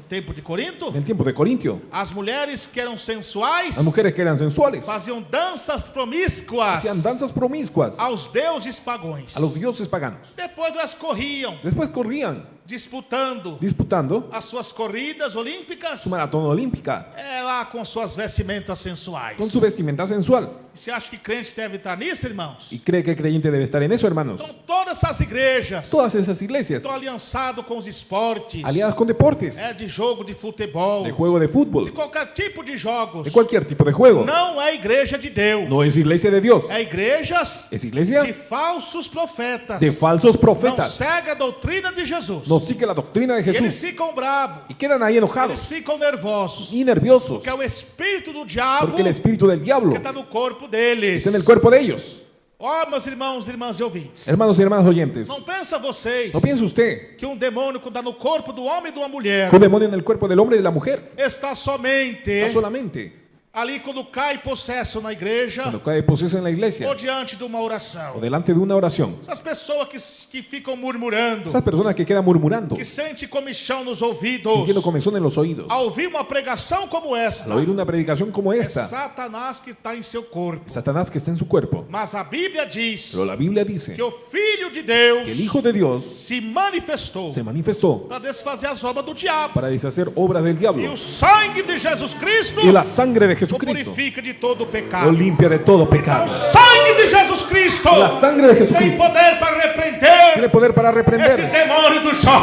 tempo de Corinto, En el tiempo de Corintio, as mulheres que eram sensuais las mujeres que eran sensuales faziam danças promíscuas hacían danzas promiscuas aos deuses pagões. a los dioses paganos. Depois elas corriam, Después corrían disputando disputando as suas corridas olímpicas, su maratón olímpica lá com suas vestimentas sensuais. con su vestimenta sensual. Você acha que crente deve estar nisso, irmãos? ¿Y cree que el creyente debe estar en eso, hermanos? Então todas essas igrejas Todas esas iglesias estão aliançadas com os esportes, aliadas con deportes, de jogo de futebol, de juego de de fútbol, qualquer tipo de jogos. de cualquier tipo de juego. Não é igreja de Deus. No es iglesia de Dios, É igrejas es iglesia de falsos profetas. de falsos Não profetas. segue a doutrina de Jesus. No sigue la doctrina de E eles Jesús ficam bravos. y quedan ahí Eles enojados ficam nervosos. y nerviosos Que é o espírito do diabo porque el espíritu del diablo que está no corpo deles. está en el cuerpo de ellos. Ó, meus irmãos, irmãs e ouvintes. Hermanos y hermanas oyentes, Não pensa vocês no piense usted que um demônio que está no corpo do homem e de uma mulher que un demonio en el cuerpo del hombre y de la mujer está somente está solamente ali quando cai possesso na igreja cuando cae poseso en la iglesia ou diante de uma o oração. delante de una oración. Essas pessoas que ficam murmurando, Esas personas que quedan murmurando, que sentem comichão nos ouvidos, sintiendo comezón en los oídos, ao ouvir uma pregação como esta, al oír una predicación como é esta, Satanás que está em seu corpo. Satanás que está en su cuerpo. Mas a Bíblia diz Pero la Biblia dice que o Filho de Deus que el Hijo de Dios se manifestou se manifestó para desfazer as obras do diabo. para deshacer obras del E diablo. o sangue de Jesus Cristo Y la sangre de o Jesucristo purifica de todo o lo pecado. limpia de todo O pecado. sangue de Jesus Cristo La sangre de tem Jesucristo poder para tiene repreender poder para reprender esses demônios do chão.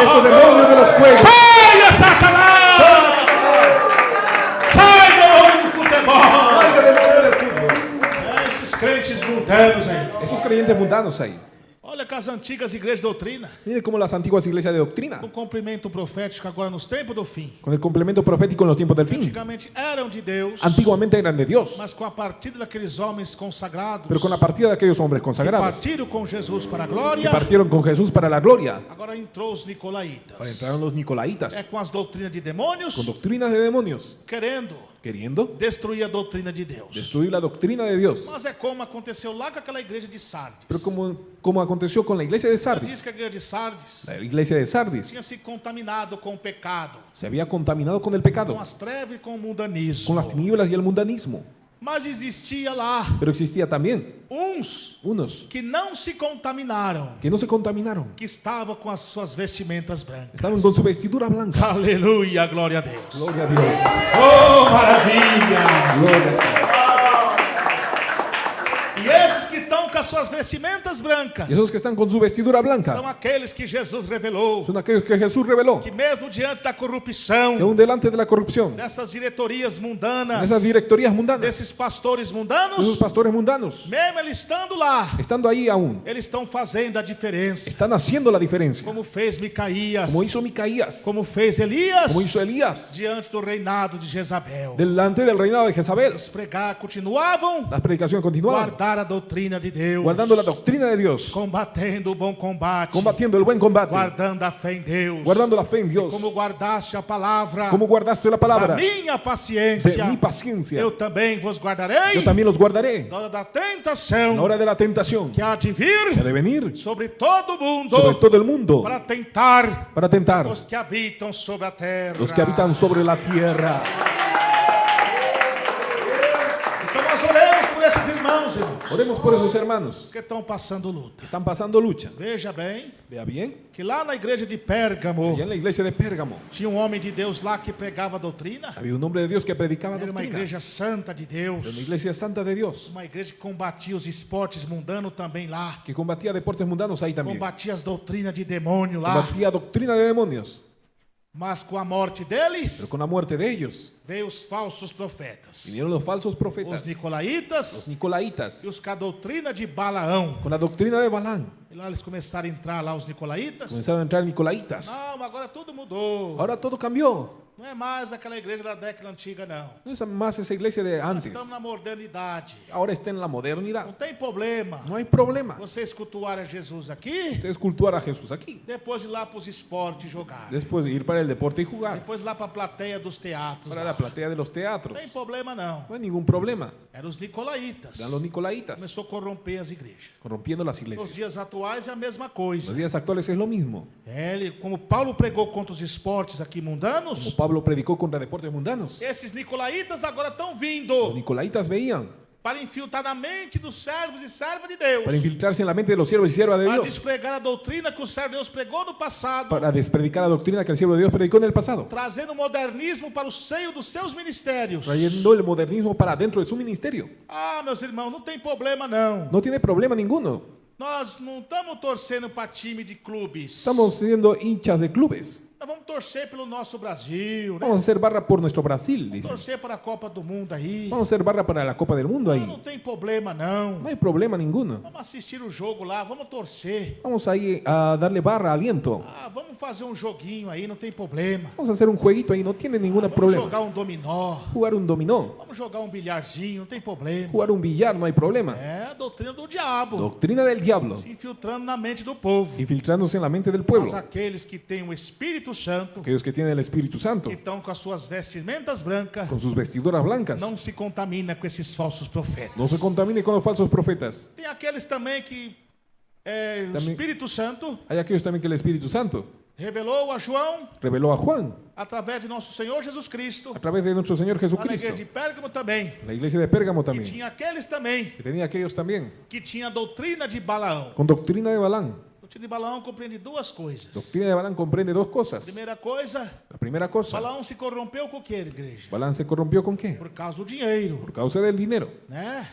esos demonios de los juegos. Saia, Satanás! Sai, demônio do futebol! Esses crentes mundanos aí. Esos creyentes mundanos ahí. Olha que as antigas igrejas de doutrina, Mire como las antiguas iglesias de doctrina, com cumprimento profético agora nos tempos do fim, con el complemento profético en los tiempos del fin, antigamente eram de Deus, antiguamente eran de Dios, mas com a partida daqueles homens consagrados, pero con la partida de aquellos hombres que consagrados, partiram com Jesus para a que glória, partieron con Jesús para la gloria, agora entrou os nicolaítas. ahora entraron los nicolaitas, É com as doutrinas de demônios, con doctrinas de demonios, querendo queriendo destruir a doutrina de Deus. destruir la doctrina de Dios. Mas é como aconteceu lá com aquela igreja de Sardes. Pero como aconteció con la iglesia de Diz Sardis, que a igreja de Sardes la iglesia de Sardis tinha se contaminado com o pecado, se había contaminado con el pecado, com as trevas e com o mundanismo. con las tinieblas y el mundanismo, Mas existia lá pero existía también uns que não se contaminaram, que no se contaminaron, que estavam com as suas vestimentas brancas. estaban con su vestidura blanca. Aleluia, glória a Deus. Gloria a Dios, Oh, maravilha! gloria a Dios. E esses que estão com as suas vestimentas brancas Y esos que están con su vestidura são blanca aqueles que Jesus revelou, son aquellos que Jesús reveló, que mesmo diante da corrupção, que aún delante de la corrupción, dessas diretorias en mundanas, esas directorías mundanas, desses pastores esos mundanos, pastores mundanos, mesmo eles estando lá, estando ahí aún, eles estão fazendo a diferença, están haciendo la diferencia, como fez Micaías, como hizo Micaías, como fez Elias, como hizo Elías, diante do reinado de Jezabel. delante del reinado de Jezabel. Eles continuavam Las predicaciones continuaban, guardar a doutrina de Deus, guardando la doctrina de Dios, combatendo o bom combate, combatiendo el buen combate, guardando a fé em Deus, guardando la fe en Dios. como guardaste a palavra Como guardaste la da palabra minha de paciência, mi paciencia, eu também vos guardarei yo también los guardaré na hora da en la tentação hora de la tentación que há de que ha vir de venir sobre todo mundo sobre todo el mundo para tentar os os que habitam sobre a terra. que habitan sobre la tierra. Então nós oremos por esses irmãos Oremos por esos hermanos que estão passando luta. que están pasando lucha. Veja bem Vea bien, que lá na igreja de Pérgamo allá en la iglesia de Pérgamo tinha um homem de Deus lá que pregava a doutrina. había un hombre de Dios que predicaba Era uma doctrina. igreja santa de Deus, Era una iglesia santa de Dios uma igreja que combatia os esportes mundanos também lá, que combatía deportes mundanos ahí también. combatia as doutrinas de demônio lá. Combatía doctrina de demonios. Mas com a morte deles, Pero con la muerte de ellos veio os falsos profetas, vinieron los falsos profetas, os nicolaítas los nicolaitas, e os com a doutrina de Balaão. con la doctrina de Balaam. E lá eles começaram a entrar lá os nicolaítas. Comenzaron a entrar nicolaitas. Não, agora tudo mudou. Ahora todo cambió. Não é mais aquela igreja da década antiga, não. No es más esa iglesia de Nós antes. estamos na modernidade. Ahora está en la Não modernidad. tem problema. No hay problema. Vocês cultuarem a Jesus aqui, Ustedes cultuar a Jesús aquí. depois ir lá para os esportes jogar. Después ir para el deporte y jugar. Depois lá para a plateia dos teatros. Para lá. la platea de los Não teatros. tem problema, não. No hay ningún problema. Eram os nicolaítas. Eran los nicolaitas. Começou a corromper as igrejas. Corrompiendo las Nos iglesias. dias atuais é a mesma En coisa. los días actuales es lo mismo. Como Paulo pregou contra os esportes aqui Como mundanos, Pablo predicó contra deportes mundanos. esses nicolaítas agora estão Los vindo nicolaitas veían para infiltrar na mente dos servos e servas de Deus, para infiltrarse en la mente de los siervos y siervas de para Dios. despregar a doutrina que o servo de Deus pregou no passado, Para despredicar la doctrina que el siervo de Dios predicó en el pasado. trazendo o modernismo para o seio dos seus ministérios. Trayendo el modernismo para dentro de su ministerio. Ah, meus irmãos, não tem problema não. No tiene problema ninguno. Nós não estamos torcendo para time de clubes. Estamos siendo hinchas de clubes. Nós vamos torcer pelo nosso Brasil, né? Vamos a hacer barra por nuestro Brasil, dicen. Torcer para a Copa do Mundo aí. Vamos a hacer barra para la Copa del Mundo Não, não ahí. tem problema não. No hay problema ninguno. Vamos assistir o jogo lá, vamos torcer. Vamos ahí a darle barra, aliento. Ah, vamos fazer um joguinho aí, não tem problema. Vamos a hacer un jueguito ahí, no tiene ningún Vamos problema. jogar um dominó. Jugar un dominó, Vamos jogar um bilharzinho, não tem problema. jugar un billar, no hay problema. É a doutrina do diabo. Doctrina del diablo, Se infiltrando na mente do povo. infiltrándose en la mente del Mas pueblo. aqueles que têm o Espírito Santo, Aquellos que tienen el Espíritu Santo, que estão com as suas vestimentas brancas, con sus vestiduras blancas, não se contamina com esses falsos profetas. no se contamine con los falsos profetas. Tem aqueles também que o Também- Espírito Santo Hay aquellos también que el Espíritu Santo revelou a João, reveló a Juan através de nosso Senhor Jesus Cristo, a través de nuestro Señor lá na Jesucristo. igreja de Pérgamo também, La iglesia de Pérgamo que también, tinha aqueles também que tenía aquellos también, que tinha a doutrina de Balaão. con doctrina de Balaam. A doutrina de Balaão compreende duas coisas. Doctrina de Balaam comprende dos cosas. Primeira coisa, La primera cosa, Balaão se corrompeu com o que, igreja? Balaam se corrompió con qué? Por causa do dinheiro, Por causa del dinero. né?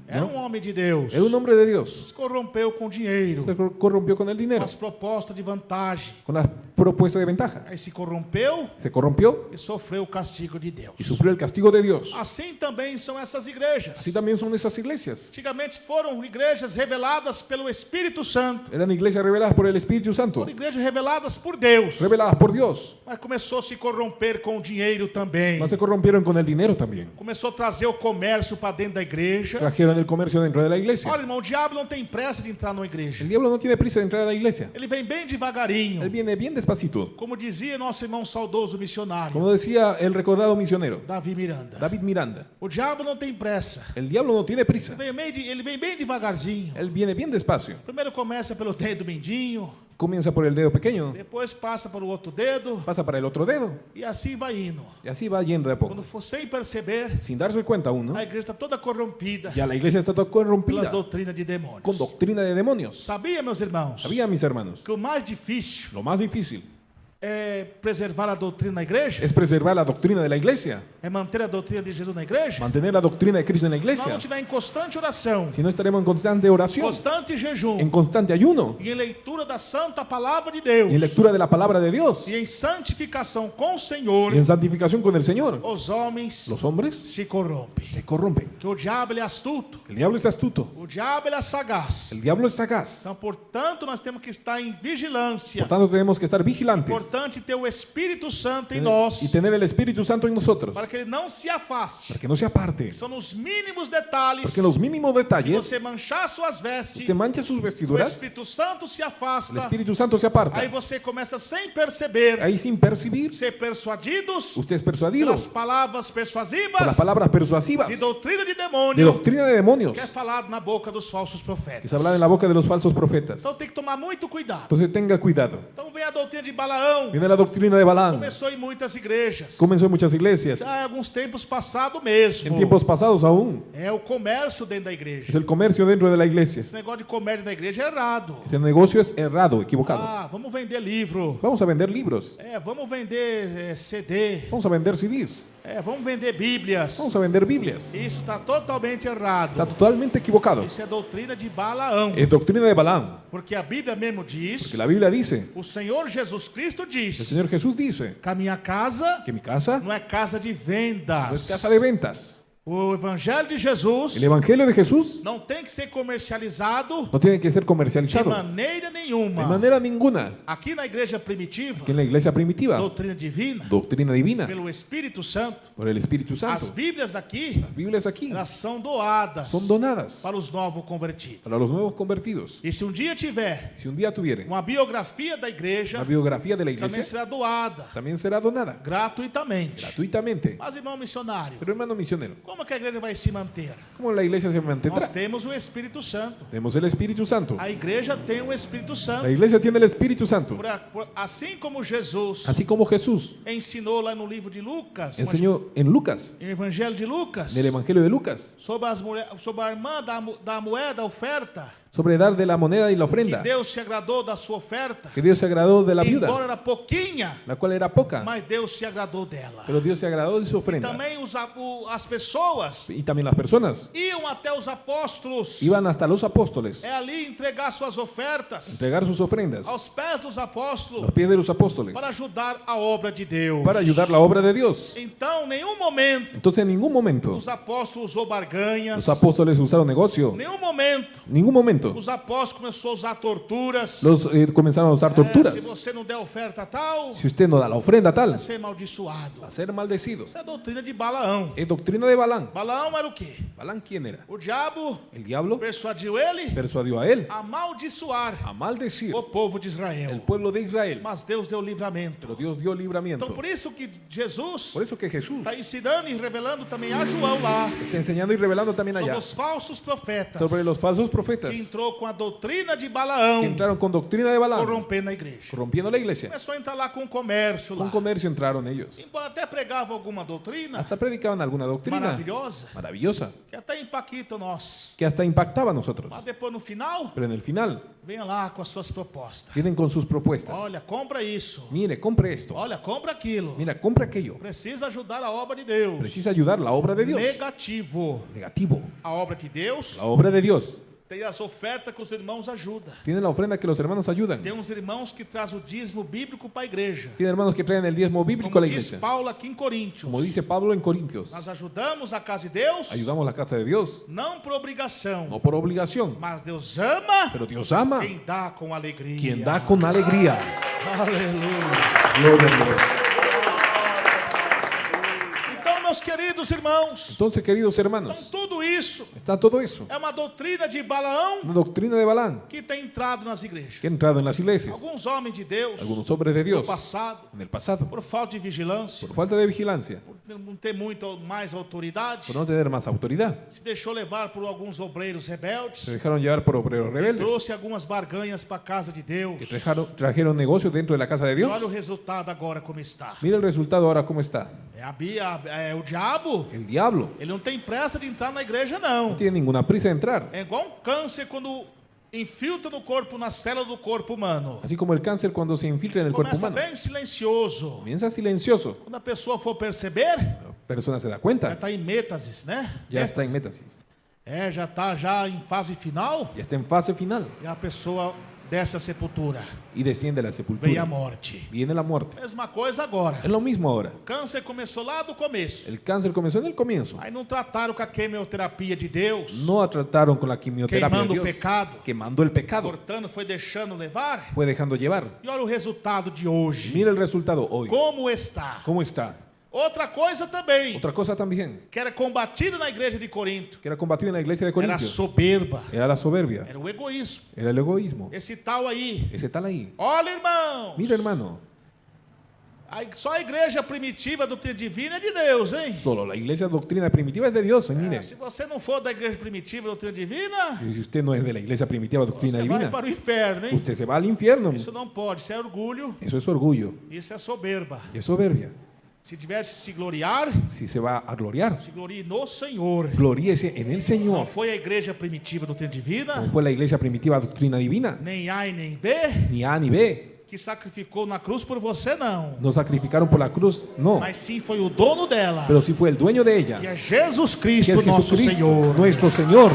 Era um homem de Deus. Era un hombre de Dios. Se corrompeu com dinheiro, Se corrompió con el com dinero, as propostas de vantagem. con las propuestas de ventaja. Aí se corrompeu Se corrompió e sofreu o castigo de Deus. y sufrió el castigo de Dios. Assim também são essas igrejas. Así también son esas iglesias. Antigamente foram igrejas reveladas pelo Espírito Santo. Eran iglesias reveladas por el Espíritu Santo, Foram igrejas reveladas por Deus. reveladas por Dios. Mas começou a se corromper com o dinheiro também. Mas se corrompieron con el dinero también. Começou a trazer o comércio para dentro da igreja. Trajeron el comercio dentro de la iglesia. Olha, irmão, o diabo não tem pressa de entrar numa igreja. El diablo no tiene prisa de entrar a la iglesia. Ele vem bem devagarinho. Él viene bien despacito. Como dizia nosso irmão saudoso missionário, Como decía el recordado misionero, Davi Miranda. David Miranda, O diabo não tem pressa. el diablo no tiene prisa. Ele vem bem devagarzinho. Él viene bien despacio. Primeiro começa pelo dedo mindinho, Comienza por el dedo pequeño, depois passa para o outro dedo pasa para el otro dedo e assim vai indo. y así va yendo de a Quando poco. for sem perceber, Sin darse cuenta uno, a igreja está toda corrompida ya la iglesia está toda pelas corrompida doutrinas de demônios. con doctrina de demonios. Sabia, meus irmãos, Sabía, mis hermanos, que o mais difícil lo más difícil é preservar a doutrina na igreja? es preservar la doctrina de la iglesia, É manter a doutrina de Jesus na igreja? mantener la doctrina de Cristo en la Se nós não iglesia. estiver em constante oração, Si no estaremos en constante oración, constante jejum, en constante ayuno e em leitura da santa palavra de y Deus, en lectura de la palabra de Dios e em santificação com o Senhor, y en santificación con el Señor, os homens los hombres se corrompem. se corrompen. Que o diabo ele é astuto, El diablo es astuto, o diabo ele é sagaz. el diablo es sagaz. Então, portanto, nós temos que estar em vigilância. Por tanto, tenemos que estar vigilantes Importante ter o Espírito Santo em nós, y tener el Espíritu Santo en nosotros, para que ele não se afaste. para que no se aparte. São nos mínimos detalhes Porque en los mínimos que detalles, você manchar suas vestes, usted mancha sus o vestiduras, Espírito Santo se el afasta, Espíritu Santo se aparta. aí você começa sem perceber, Ahí sin percibir, ser persuadidos usted es persuadido pelas palavras por persuasivas las palabras persuasivas de doutrina de de demônio doctrina de demonios que é falado na boca dos falsos que profetas. se habla en la boca de los falsos profetas. Então tem que tomar muito cuidado. Entonces tenga cuidado. Então vem a doutrina de Balaão, Viene la doctrina de Balaam. começou em muitas igrejas, Comenzó en muchas iglesias. já há alguns tempos passado mesmo. En tiempos pasados aún. É o comércio dentro da igreja. Es el comercio dentro de la iglesia. Esse negócio de comércio na igreja é errado. Ese negocio es errado, equivocado. Ah, vamos vender livro. Vamos a vender libros. Vamos vender CD. Vamos a vender CDs. Vamos vender Bíblias. Vamos a vender Biblias. Isso está totalmente errado. Está totalmente equivocado. Isso é doutrina de Balaão. Es doctrina de Balaam. Porque a Bíblia mesmo diz, Porque la Biblia dice, o Senhor Jesus Cristo el diz, Señor Jesús dice, que a minha casa que mi casa não é casa de no es vendas. casa de ventas. O Evangelho de Jesus El Evangelio de Jesús não tem que ser comercializado no tiene que ser de comercializado maneira de nenhuma. manera ninguna. Aqui na igreja primitiva, Que en la iglesia primitiva, doutrina divina, doctrina divina, pelo Espírito Santo, por el Espíritu as Santo, Bíblias aqui, las Biblias aquí elas são doadas son donadas para os novos convertidos. para los nuevos convertidos. E se um dia tiver Si un día tuviere uma biografia da igreja, la biografía de la também iglesia, será doada también será donada gratuitamente. gratuitamente. Mas, irmão missionário, Pero hermano misionero, como que a igreja vai se manter? ¿cómo la iglesia se Nós mantendrá? temos o Espírito Santo. Tenemos el Espíritu Santo. A igreja tem o Espírito Santo. La iglesia tiene el Espíritu Santo. Assim como Jesus Así como Jesús ensinou lá no livro de Lucas, enseñó en Lucas, no Evangelho de Lucas, en el Evangelio de Lucas, sobre a irmã da moeda, oferta, sobre dar de la moneda y la que ofrenda, Deus se agradou da sua oferta, que Dios se agradó de la embora viuda, era pouquinha, la cual era poca, mas Deus se agradou dela. pero Dios se agradó de su ofrenda. Também as pessoas Y también las personas iam até os apóstolos, iban hasta los apóstoles ali entregar suas ofertas entregar sus ofrendas a aos pés dos apóstolos los pies de los apóstoles para ajudar a obra de Deus. para ayudar la obra de Dios. Então, em nenhum momento Entonces en ningún momento os apóstolos usou barganhas, los apóstoles usaron negocio, em nenhum momento en ningún momento os apóstolos começaram a usar torturas. comenzaron a usar Se torturas. você não der oferta tal, Si usted no da la ofrenda tal, vai ser amaldiçoado. va a ser maldecido. Isso é a doutrina de Balaão. Es doctrina de Balaam. Balaão era o quê? ¿Balaam quién era? O diabo El diablo persuadiu ele persuadió a él a amaldiçoar a maldecir o povo de el Israel. pueblo de Israel. Mas Deus deu livramento. Pero Dios dio libramiento. Então, por isso que Jesus Por eso que Jesús está ensinando e revelando também a João lá está enseñando y revelando también sobre allá os falsos profetas sobre los falsos profetas que entrou com a doutrina de que Balaão, entraron con doctrina de Balaam, corrompendo a igreja. corrompiendo la iglesia. Começou a entrar lá com comércio lá. Con comercio entraron ellos. Embora até pregava alguma doutrina Hasta predicaban alguna doctrina maravilhosa, maravillosa que até impacta nós. que hasta impactaba a nosotros. Mas depois no final, Pero en el final venha lá com as suas propostas. vienen con sus propuestas. Olha, compra isso. Mire, compre esto. Olha, compra aquilo. Mira, compre aquello. Precisa ajudar a obra de Deus. Precisa ayudar la obra de Dios. Negativo. Negativo. A obra que Deus La obra de Dios. tem as ofertas que os irmãos ajudam. Tiene la ofrenda que los hermanos ayudan. Tem uns irmãos que trazem o dízimo bíblico para a igreja. Tiene hermanos que traen el diezmo bíblico a Como la diz iglesia. Paulo aqui em Coríntios. Como dice Pablo en Corintios. Nós ajudamos a casa de Deus, Ayudamos la casa de Dios. não por obrigação, No por obligación. mas Deus ama Pero Dios ama quem dá com alegria. quien da con alegría. Aleluia. Gloria a Dios. Então, meus queridos irmãos, Entonces, queridos então, hermanos, tudo isso está todo eso. é uma doutrina de Balaão Una doctrina de Balaam que tem entrado nas igrejas. que ha entrado en las iglesias. Alguns homens de Deus, Algunos hombres de no Dios passado, en el pasado, por falta de vigilância, por falta de vigilancia, por não ter muito mais autoridade, por no tener más autoridad, se deixou levar por alguns obreiros rebeldes, se dejaron llevar por obreros rebeldes trouxe algumas barganhas para a casa de Deus. que trajeron negocios dentro de la casa de E Dios. olha o resultado agora como está. Mira el resultado ahora cómo está. É o diabo, El diablo ele não tem pressa de entrar na igreja, no não. tiene ninguna prisa de entrar. É igual um câncer quando infiltra no corpo, na célula do corpo humano. Así como el cáncer cuando se infiltra en el cuerpo Começa humano. bem silencioso. Comienza silencioso. Quando a pessoa for perceber, La persona se da já cuenta. está em métases, né? Ya está en métasis. É, já está já em fase final Ya está en fase final. e a pessoa desce a sepultura. Y desciende la Vem a sepultura. morte. Viene la muerte. Mesma coisa agora. Es lo mismo ahora. O câncer começou lá do começo. El cáncer comenzó en el comienzo. Aí não trataram com a quimioterapia de Deus. No trataron con la quimioterapia Queimando de o Dios. pecado. Quemando el pecado. Cortando, foi deixando levar. Fue dejando llevar. E olha o resultado de hoje. Mira el resultado hoy. Como está? ¿Cómo está? Outra coisa também, Otra cosa también, que era combatida na igreja de Corinto, que era combatido en la iglesia de era a Corintios, soberba, era la soberbia, era o egoísmo. era el egoísmo. Esse tal aí. Ese tal ahí. Olha, irmão. Mira, hermano, Só a igreja primitiva do ter divino é de Deus, hein? solo la iglesia doctrina primitiva es de Dios. Mire, Se você não for da igreja primitiva da doutrina divina, si usted no es de la iglesia primitiva doctrina você vai divina, para o inferno, hein? usted se va al infierno. Isso não pode, isso é orgulho, Eso es orgullo isso é soberba. y es soberbia. Se tivesse se gloriar, Si se va a gloriar, se glorie no Senhor. gloríese en el Não Señor. foi a igreja primitiva da doutrina divina, No fue la iglesia primitiva doctrina divina, nem A e nem B, ni A ni B. que sacrificou na cruz por você, não. No sacrificaron por la cruz, no. Mas sim foi o dono dela, Pero sí fue el dueño de ella, que é Jesus que Cristo, es nosso Jesucristo, Senhor. nuestro Señor.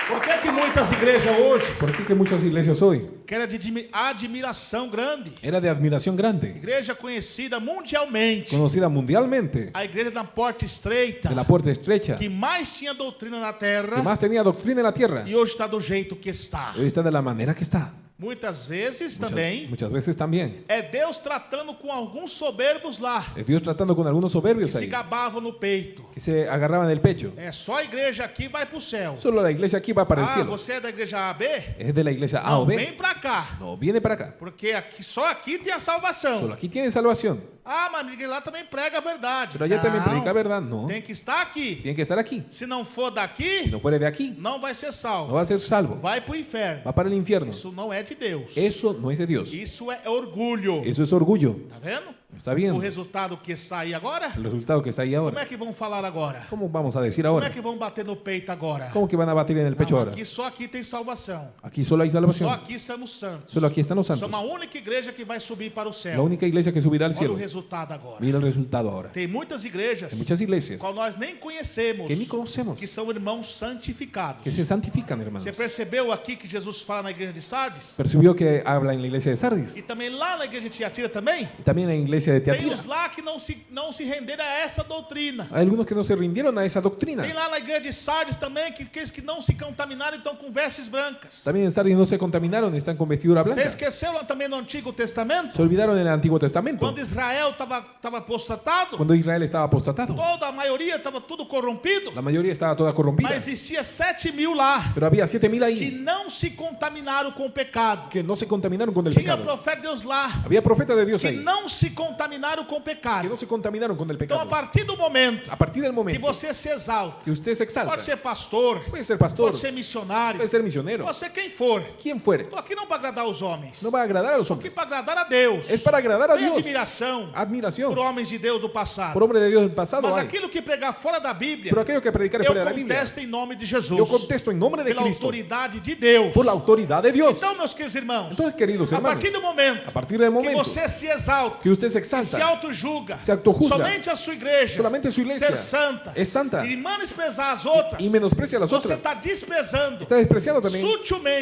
Por que muitas igrejas hoje ¿Por qué que muchas iglesias hoy querem de admiração grande? era de admiración grande, Igreja conhecida mundialmente, conocida mundialmente, a igreja da porta estreita, de la puerta estrecha, que mais tinha doutrina na que terra más tenía doctrina en la tierra, e hoje está do jeito que está. hoy está de la manera que está. Muitas vezes também Muchas veces también. é Deus tratando com alguns soberbos lá, Es Dios tratando con algunos que soberbios se ahí, gabavam no peito. que se agarraban el pecho. É só a igreja aqui vai para o céu. Solo la iglesia aquí va para el Ah, cielo. você é da igreja AB? Es de la iglesia A Não, o B. vem para cá, No, viene para acá. porque aqui, só aqui tem a salvação. Solo aquí tiene salvación. Ah, mas a igreja lá também prega a verdade. Pero allá también Não, predica verdad. No, tem que estar aqui. tiene que estar aquí. Se não for daqui, Si no fuere de aquí, não vai ser no salvo. va a ser salvo. Vai para o inferno. Va para el infierno. Isso não é de Deus. Eso no es de Dios. Isso é orgulho. Eso es orgullo. Tá vendo? ¿Está bien? O resultado que está aí agora? El resultado que está ahí Como ahora. é que vão falar agora? ¿Cómo vamos a decir Como ahora? é que vão bater no peito agora? ¿Cómo que van a batir en el pecho Não, ahora? aqui, só aqui tem salvação. Aquí solo hay Só salvación. aqui somos santos. Solo aquí están los santos. Somos a única igreja que vai subir para o La céu. única iglesia que subirá al Olha o cielo. resultado agora. Mira el resultado ahora. Tem muitas igrejas Hay muchas iglesias qual nós nem conhecemos, que ni conocemos, que são irmãos santificados. que se santifican, hermanos. Você percebeu aqui que Jesus fala na igreja de Sardes? Percibió que habla en la iglesia de Sardis E também lá na igreja de Tiatira também? y también en la iglesia de Tem Teatira. os lá que não se renderam a essa doutrina. Hay algunos que no se rindieron a esa doctrina. Tem lá na igreja de Sardes também que aqueles que não se contaminaram estão com vestes brancas. También en Sardis no se contaminaron, están con vestidura Você blanca. esqueceu lá também no Antigo Testamento? Se olvidaron en el Antiguo Testamento. Quando Israel estava apostatado, Cuando Israel estaba apostatado, toda a maioria estava tudo corrompido, la mayoría estaba toda corrompida. mas existia 7.000 lá Pero había 7.000 que ahí não se contaminaram com o pecado. que no se contaminaron con el Tinha pecado. profeta de Deus lá Había profetas de Dios que ahí não se contaminaram com o que pecado. no se contaminaron con el Então, a pecado. partir do momento A partir del que momento você se exalta, que usted se exalta, pode ser pastor, puede ser pastor, pode ser missionário, puede ser misionero, pode ser quem for. quien fuere, Estou aqui não para agradar os homens, no va a agradar a los aqui hombres, para agradar a Deus. es para agradar a Tem Dios. admiração Admiración por homens de Deus do passado. por hombre de Dios del pasado Mas hay, aquilo que pregar fora da Bíblia, pero aquello que predicar eu fuera de la Biblia, contesto em nome de Jesus, yo contesto en nombre de pela Cristo, autoridade de Deus. por la autoridad de Dios. Então, meus queridos irmãos, Entonces, queridos a hermanos, partir do momento a partir del que momento você se exalta, que usted se se exalta, autojulga, se autojuzga, somente a sua igreja, solamente su iglesia ser santa, es santa e menosprezar as outras, y menosprecia a las você otras, está desprezando está despreciando también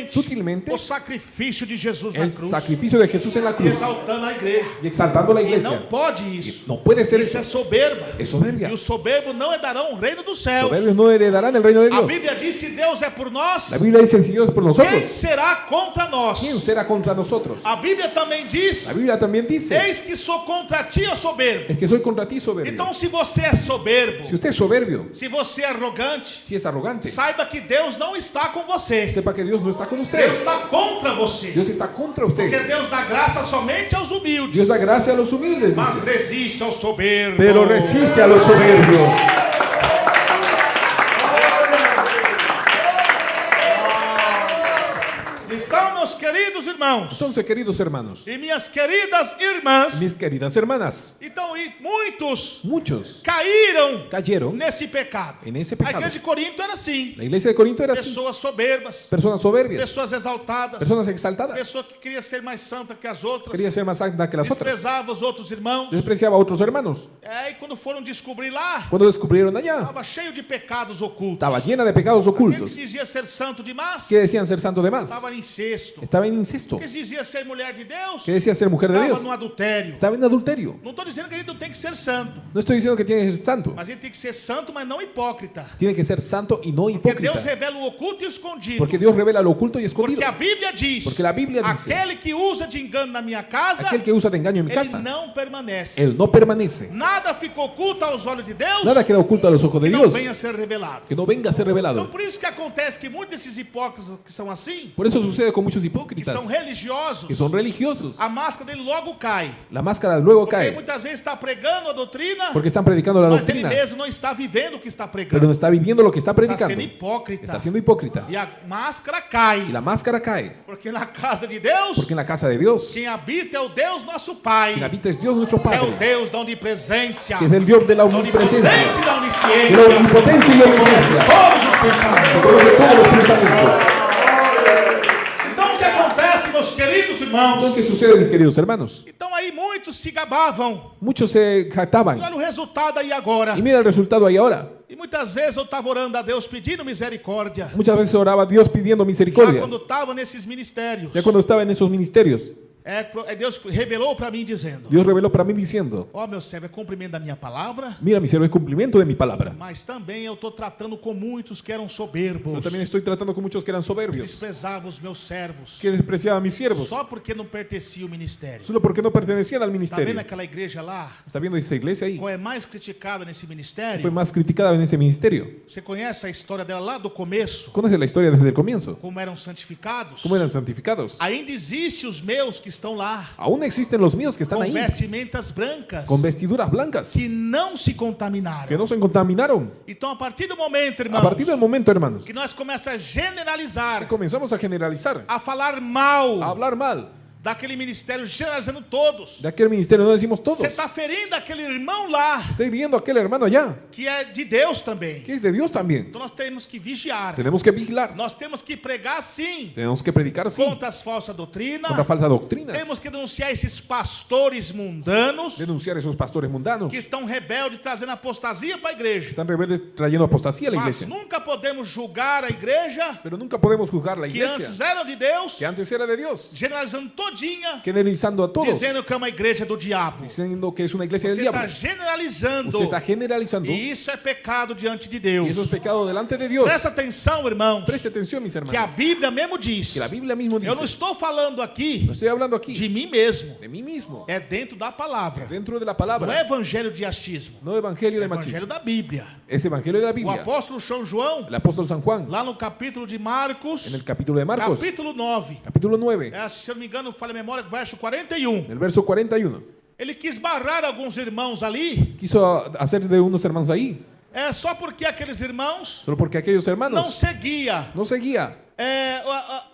sutilmente o sacrifício de Jesus na el cruz, sacrificio de Jesús en la cruz exaltando a igreja. y exaltando la E iglesia. não pode isso. No puede ser Isso eso. é soberba. Es soberbia. E os soberbos não herdarão o reino dos céus. Soberbios no heredarán el reino de A Dios. Bíblia diz: se Deus é por nós, La Biblia dice, si Dios es por quem nosotros, será contra nós? ¿quién será contra nosotros? A Bíblia também diz: La Biblia también dice, eis que sou contra ti, ó soberbo. es que soy contra ti soberbio. Então, se você é soberbo, Si usted es soberbio, se você é arrogante, si es arrogante, saiba que Deus não está com você. sepa que Dios no está con Deus usted. está contra você. Dios está contra Porque usted. Deus dá graça somente aos humildes, Dios da gracia a los humildes, mas dice, resiste ao soberbo. pero resiste a los soberbios. Então, meus queridos irmãos Entonces, queridos hermanos, e minhas queridas irmãs, mis queridas hermanas, então, e muitos muchos caíram cayeron nesse pecado. en ese A pecado. igreja de Corinto era assim: La iglesia de Corinto era así. pessoas soberbas, Personas soberbias, pessoas exaltadas, personas exaltadas, pessoa que queria ser mais santa que as outras, quería ser más santa que las otras, desprezava os outros irmãos. despreciaba a otros hermanos. E quando foram descobrir lá, Cuando descubrieron allá, estava cheio de pecados ocultos. estaba llena de pecados Aquele ocultos, que dizia ser santo demais, que decían ser santo de más, estava em incesto. estaba en incesto, Que dizia ser mulher de Deus, que decía ser mujer de estava Dios, no adultério. estaba en adulterio. Não estou dizendo que a gente não tem que ser santo, No estoy diciendo que tiene que ser santo, mas a gente tem que ser santo, mas não hipócrita. tiene que ser santo y no Porque Deus hipócrita, revela o oculto e o escondido. porque Dios revela lo oculto y escondido. Porque a Bíblia diz: Porque la Biblia dice, aquele que usa de engano na minha casa, aquel que usa de engaño en mi ele casa, não permanece. él no permanece. Nada ficou oculto aos olhos de Deus, Nada queda oculto a los ojos de que não Dios, venha a ser revelado. que no venga a ser Então, revelado. por isso que acontece que muitos desses hipócritas que são assim, Por eso sucede con muchos que hipócritas, são religiosos, que son religiosos. a máscara dele logo cai. La máscara luego Porque cae, muitas vezes está pregando a doutrina, porque están predicando la mas ele doctrina, mesmo não está vivendo o que está pero no pregando. está viviendo lo que está Está predicando. sendo hipócrita. Está siendo hipócrita. E a máscara Y cai. la máscara cae, Porque na casa de Deus, porque en la casa de Dios, quem habita é o Deus nosso Pai. quien habita es Dios nuestro É o Padre, Deus da onipresença, que es el Dios de la da onipotência omnipresencia, e da de onisciência, la omnipotencia y la omnisciencia, todos os pensamentos. que conoce todos los pensamientos. Então, o que acontece, meus queridos irmãos? Entonces, ¿qué sucede, mis queridos hermanos? Então, aí muitos se gabavam. Muchos se E jactaban. olha o resultado aí agora. Y mira el resultado ahí ahora. E muitas vezes eu estava orando a Deus pedindo misericórdia. Muchas veces oraba a Dios pidiendo Já misericordia. quando estava nesses ministérios. Ya cuando estaba en esos ministerios, Deus revelou para mim dizendo: Dios reveló para mí diciendo, ó, meu servo, é cumprimento da minha palavra, mira, mi siervo, es cumplimiento de mi palabra. mas também eu estou tratando com muitos que eram Pero soberbos, también estoy tratando con muchos que eran soberbios, desprezavam os meus servos, que despreciaban a mis siervos, só porque não pertencia ao ministério. solo porque no pertenecían al Está vendo ministerio. aquela igreja lá? ¿Está viendo esa iglesia ahí? Qual é mais criticada nesse Fue ministério? más criticada en ese ministerio. Você conhece a história dela lá do começo? ¿Conoce la historia desde el comienzo? Como eram santificados? ¿Cómo eran santificados? Ainda existe os meus que estão lá, Aún existen los míos que están com ahí, vestimentas brancas, con vestiduras blancas, que não se que contaminaram. no se contaminaron. Então, a partir do momento, A irmãos, partir del momento, hermanos, que nós começamos a generalizar, comenzamos a generalizar, a falar mal a hablar mal daquele ministério, generalizando todos. de aquel ministerio, no decimos todos. Você está ferindo aquele irmão lá, Estoy viendo a aquel hermano allá, que é de Deus também. que es de Dios también. Então nós temos que vigiar. Tenemos que vigilar, Nós temos que pregar sim tenemos que predicar así, contra as falsas doutrinas. contra falsas doctrinas, Temos que denunciar esses pastores mundanos denunciar a esos pastores mundanos que que estão rebeldes, trazendo apostasia para a igreja. están rebeldes trayendo apostasía a la Mas iglesia. nunca podemos julgar a igreja Pero nunca podemos juzgar la que antes iglesia, era de Deus, que antes era de Dios, generalizando todinha, generalizando a todos, dizendo que é uma igreja do diabo. diciendo que es una iglesia del Você está diablo. generalizando. Usted está generalizando, E isso é pecado diante de y Deus. eso es pecado delante de Dios. Presta atenção, irmãos, Preste atención, mis que a hermanos, Bíblia mesmo diz. que la Biblia mismo Eu não dice, estou falando aqui no estoy hablando aquí de mim mesmo. de mí mismo, É dentro da palavra. dentro de la Não é palabra, evangelho de achismo. no evangelio É de evangelho machismo, da Bíblia. es evangelio de la O Biblia. apóstolo São João, El apóstol San Juan, lá no capítulo de Marcos, en el capítulo de Marcos, capítulo 9, capítulo 9, se eu não me engano, falha a memória, verso 41. en el verso 41, Ele quis barrar alguns irmãos ali, quiso hacer de unos hermanos ahí, só porque aqueles irmãos solo porque aquellos não hermanos seguiam no seguían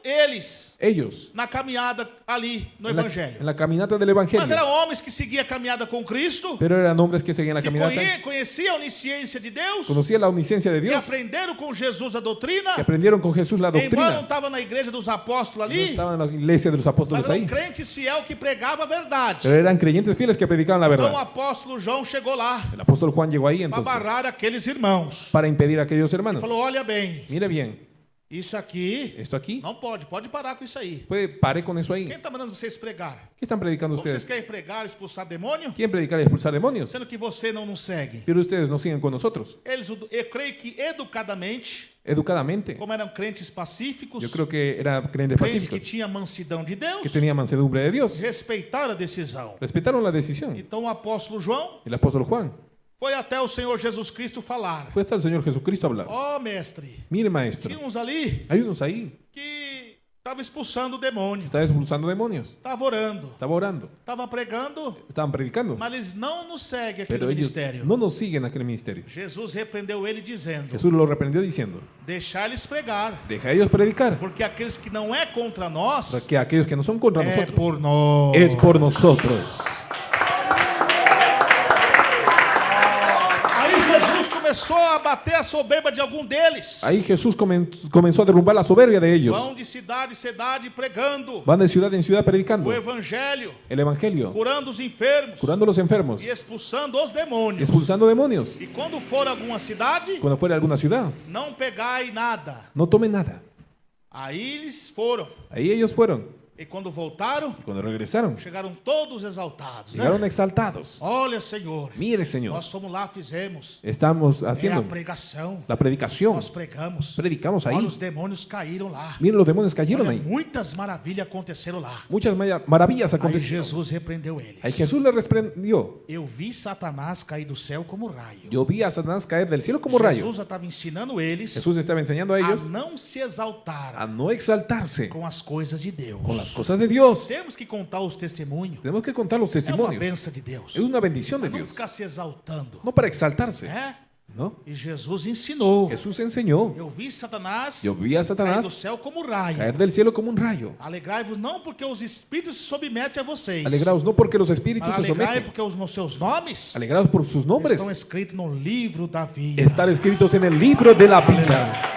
eles ellos na caminhada ali no en Evangelho. la caminata del Mas Evangelio. eram homens que seguiam a caminhada com Cristo, Pero eran hombres que seguían la que caminata, conheciam a onisciência de Deus, conocían la omnisciencia de que Dios, aprenderam com Jesus a doutrina, que aprendieron con Jesús la embora não doctrina. estavam na igreja dos apóstolos No ali, estaban en la iglesia de los mas apóstoles eram ahí, crentes fiel que pregava a verdade. pero eran creyentes fieles que predicaban la Então o verdad. apóstolo João chegou lá El apóstol Juan llegó ahí para entonces barrar aqueles irmãos. para impedir a aquellos hermanos. Falou: olha bem, Mire bien, isso aqui esto aquí, não pode parar com isso aí. pare con eso ahí. Quem está mandando vocês pregar? ¿Qué están predicando Vocês ustedes? querem pregar, expulsar demônio? ¿Quieren predicar y expulsar demonios? Sendo que você não nos segue. Pero ustedes no siguen con nosotros. Eu creio que educadamente, Educadamente, como eram crentes pacíficos, yo creo que eran creyentes crentes que pacíficos, tinham mansidão de Deus, que tenían mansedumbre de Dios, respeitaram a decisão. respetaron la decisión. Então o apóstolo João El apóstol Juan foi até o Senhor Jesus Cristo falar: fue hasta el Señor Jesucristo a hablar. ó mestre, Mire, maestro, tinha uns ali hay unos ahí que estavam expulsando o demônio, que estaban expulsando demonios, estavam orando, estaban orando, estavam pregando, estaban predicando, mas eles não nos seguem aqui pero no ellos ministério. no nos siguen en aquel ministerio. Jesus repreendeu ele dizendo: Jesús lo reprendió diciendo, deixar eles pregar, deja a ellos predicar, porque aqueles que não é contra nós porque aquellos que no son contra é nosotros, por nós. es por nosotros. Aí Jesus começou a bater a soberba de algum deles. Ahí Jesús comenzó a derrumbar la soberbia de ellos. Vão de cidade em cidade pregando Van de ciudad en ciudad predicando o evangelho, el evangelio, curando os enfermos curando a los enfermos, e expulsando os demônios. expulsando demonios. E quando for a alguma cidade, Cuando fuera a alguna ciudad, não pegai nada. no tomen nada. Aí eles foram. Ahí ellos fueron. E quando voltaram, Y cuando regresaron, chegaram todos exaltados. Né? llegaron exaltados. Olha, Senhor, Mire, Señor, nós fomos lá, fizemos. estamos É a haciendo pregação. la predicación. Nós pregamos. Predicamos Olha, ahí. os demônios caíram lá. Miren, los demonios cayeron Olha, ahí. muitas maravilhas aconteceram lá. Muchas maravillas Aí acontecieron. Jesus repreendeu eles. Ahí Jesús les reprendió. Eu vi Satanás cair do céu como raio. Yo vi a Satanás caer del cielo como rayo. Jesus estava ensinando eles Jesús estaba enseñando a a ellos não se exaltar a no exaltarse com as coisas de Deus. con las cosas de Dios. Temos que contar os testemunhos. Tenemos que contar los É uma testimonios. benção de Deus. Es una bendición de Não Dios. ficar se exaltando. No para exaltarse, É? ¿no? E Jesus ensinou. Jesús enseñó. Eu vi Satanás Yo vi a cair do Satanás céu como raio. caer del cielo como un rayo. Alegrai-vos não porque os espíritos se submetem a vocês. Alegraos no porque los espíritus Mas se alegrai someten. porque os seus nomes Alegraos por sus nombres. estão escritos no livro da vida. Están escritos en el libro de la vida.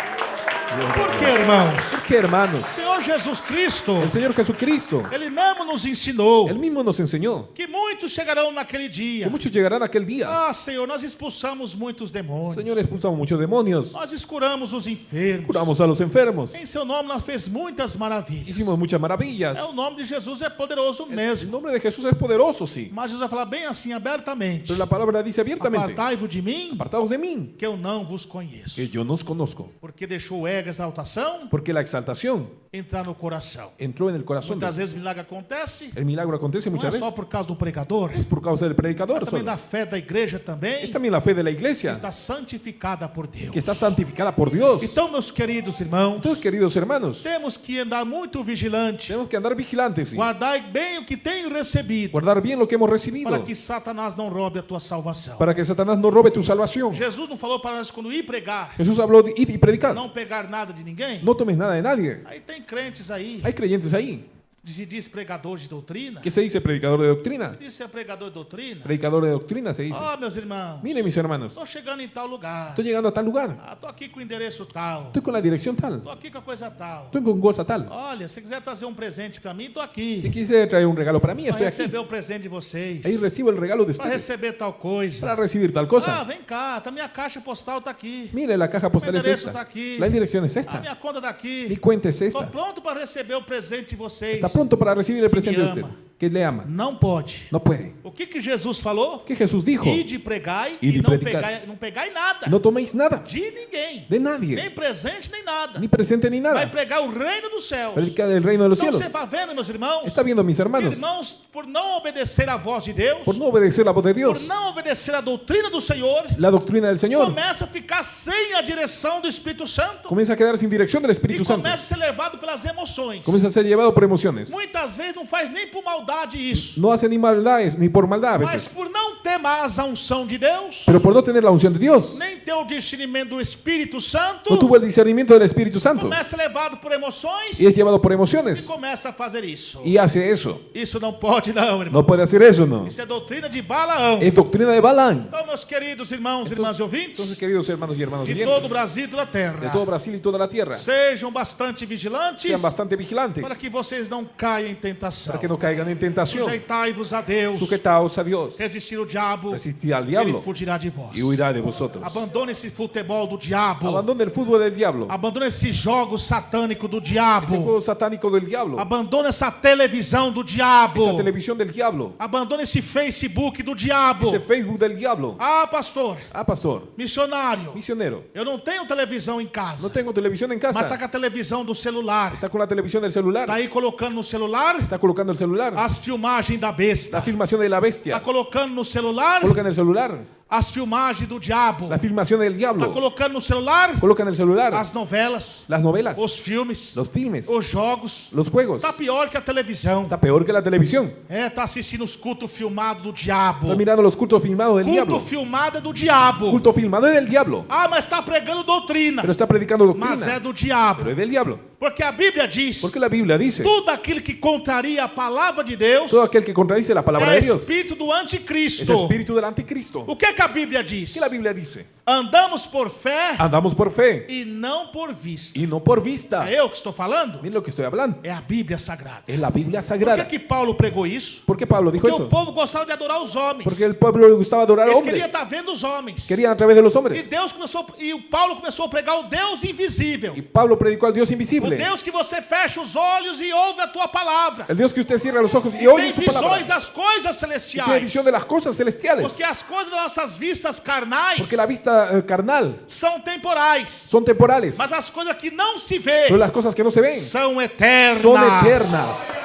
Por que, irmãos? ¿Por qué, hermanos? O Senhor Jesus Cristo, El Señor Jesucristo, Ele mesmo nos ensinou Él mismo nos enseñó que muitos chegarão naquele dia. que muchos llegarán aquel día. Ah, Senhor, nós expulsamos muitos demônios. Señor, expulsamos muchos demonios. Nós curamos os enfermos. Curamos a los enfermos. Em seu nome nós fez muitas maravilhas. Hicimos muchas maravillas. O nome de Jesus é poderoso El mesmo. nombre de Jesús es poderoso, sí. Mas Jesus vai falar bem assim, abertamente. Pero la palabra dice abiertamente: Apartai-vos de mim, apartaos de mí, que eu não vos conheço. que yo no os conozco. Porque deixou o ego, a exaltação, Porque la exaltación entrar no coração. entró en el corazón. Muitas vezes o milagre acontece, El milagro acontece não muchas é veces. só por causa do pregador, Es por causa del predicador também solo. da fé da igreja também, Es también la fe de la iglesia, está santificada por Deus. que está santificada por Dios. Então, meus queridos irmãos, Entonces, queridos hermanos, temos que andar muito vigilante, tenemos que andar vigilantes, sí. guardar bem o que tenho recebido, Guardar bien lo que hemos recibido, para que Satanás não roube a tua salvação. para que Satanás no robe tu salvación. Jesus não falou para nós quando ir pregar, Jesús habló de ir y predicar. não pegar nada de ninguém? No tomes nada de nadie. Aí tem crentes aí, Hay creyentes ahí. se diz pregador de doutrina, ¿Qué se dice? Predicador de doctrina. diz ser pregador de doutrina. Predicador de doctrina se dice. Ó, meus irmãos, Miren, mis hermanos, estou chegando em tal lugar. estoy llegando a tal lugar. Estou aqui com o endereço tal. Estoy con la dirección tal. Estou aqui com a coisa tal. Estoy con cosa tal. Olha, se quiser trazer um presente para mim, estou Si aqui. quise traer un regalo para mí, Para estoy aquí. receber o presente de vocês. Ahí recibo el regalo de Para ustedes. receber tal coisa. Para recibir tal Ah, cosa. vem cá, tá minha caixa postal tá aqui. Mire, la caja postal es endereço esta. tá aqui. La dirección es A esta. minha conta daqui. Mi cuenta es Estou esta. pronto para receber o presente de vocês. Está pronto para recibir el presente de ama. ustedes. Que le ama. Não pode. No puede. O que Jesus falou? ¿Qué Jesús dijo? Ide e pregai Ide e e não predicai. pegai nada. No toméis nada De ninguém. de Nem nadie. presente, nem nada. Ni presente ni Vai nada. pregar o reino dos céus. Predica del reino de los Então cielos. você está vendo, meus irmãos? Está viendo, mis hermanos, Irmãos, por não obedecer à voz de Deus, por no obedecer la voz de por Dios, não obedecer à doutrina do Senhor, la doctrina del Señor, começa a ficar sem a direção do Espírito Santo comienza a quedar sin dirección del e Espíritu Santo. começa a ser levado pelas emoções. Comienza a ser llevado por emociones. hombres. Muitas vezes não faz nem por maldade isso, No hacen ni maldades, ni por maldad a mas veces. por não ter mais a unção de Deus, Pero por no tener la unción de Dios, nem ter o discernimento do Espírito Santo, no tuvo el discernimiento del Espíritu Santo. começa levado por emoções Y es llevado por e emociones. começa a fazer isso. Y hace eso. Isso não pode não, irmão. No puede hacer eso, no. Isso é doutrina de Balaão. Es doctrina de Balaam. Então, meus queridos irmãos e irmãs ouvintes, Entonces, queridos hermanos y hermanas de oyentes, todo o Brasil e toda a de terra, todo Brasil y toda la tierra, sejam bastante vigilantes sean bastante vigilantes para que vocês não caiam em tentação. para que no caigan en tentación. Sujeitai-vos a Deus, Sujetaos a Dios, resistir o diabo, resistid al ele diablo fugirá de vós. y huirá de vosotros. Abandone esse futebol do diabo, Abandone el fútbol del diablo, abandone esse jogo satânico do ese diabo, juego satánico del diablo, abandone essa televisão do diabo, esa televisión del diablo, abandone esse Facebook do diabo. ese Facebook del diablo. Ah, pastor, Ah, pastor, missionário, misionero, eu não tenho televisão em no casa, tengo televisión en mas tá casa. com a televisão do celular, Está con la televisión del tá celular, aí colocando no celular está colocando el celular, as filmagens da besta, la filmación de la tá bestia, colocando no celular coloca en el celular, as filmagens do diabo, la filmación del tá diablo, colocando no celular coloca en el celular as novelas, las novelas, os filmes, los filmes, os jogos. los juegos. Tá pior que a televisão. Está peor que la televisión. É, tá assistindo os cultos filmados do diabo. Está mirando los cultos filmados del Culto diablo. filmado é do diabo. Culto filmado es del diablo, Ah, mas está pregando doutrina. pero está predicando Mas é doctrina, do diabo. pero es del diablo. Porque a Bíblia diz: Porque la Biblia dice, tudo aquilo que contraria a palavra de Deus todo aquel que contradice la palabra é de Dios espírito do es anticristo. espíritu del anticristo. O que a Bíblia diz? ¿Qué la Biblia dice? Andamos por fé Andamos por fe e não por vista. y no por vista. É eu que estou falando? Miren lo que estoy hablando. É a Bíblia Sagrada. Es la Biblia Por sagrada. que Paulo pregou isso? ¿Por qué Pablo dijo Porque o eso? povo gostava de adorar os homens. Porque el pueblo le gustaba adorar a Eles queriam hombres. estar vendo os homens. Querían a través de los E hombres. o Paulo começou a pregar o Deus invisível. Y Pablo predicó al Dios O invisible. Deus que você fecha os olhos e ouve a tua palavra. El Dios que usted cierra los ojos y Tem oye su visões palabra. das coisas Y tiene celestiais. visión de las cosas celestiales. Porque as coisas das nossas vistas carnais Porque la vista carnal são temporais. son temporales. Mas as coisas que não se vê Pero las cosas que no se ven são eternas. son eternas.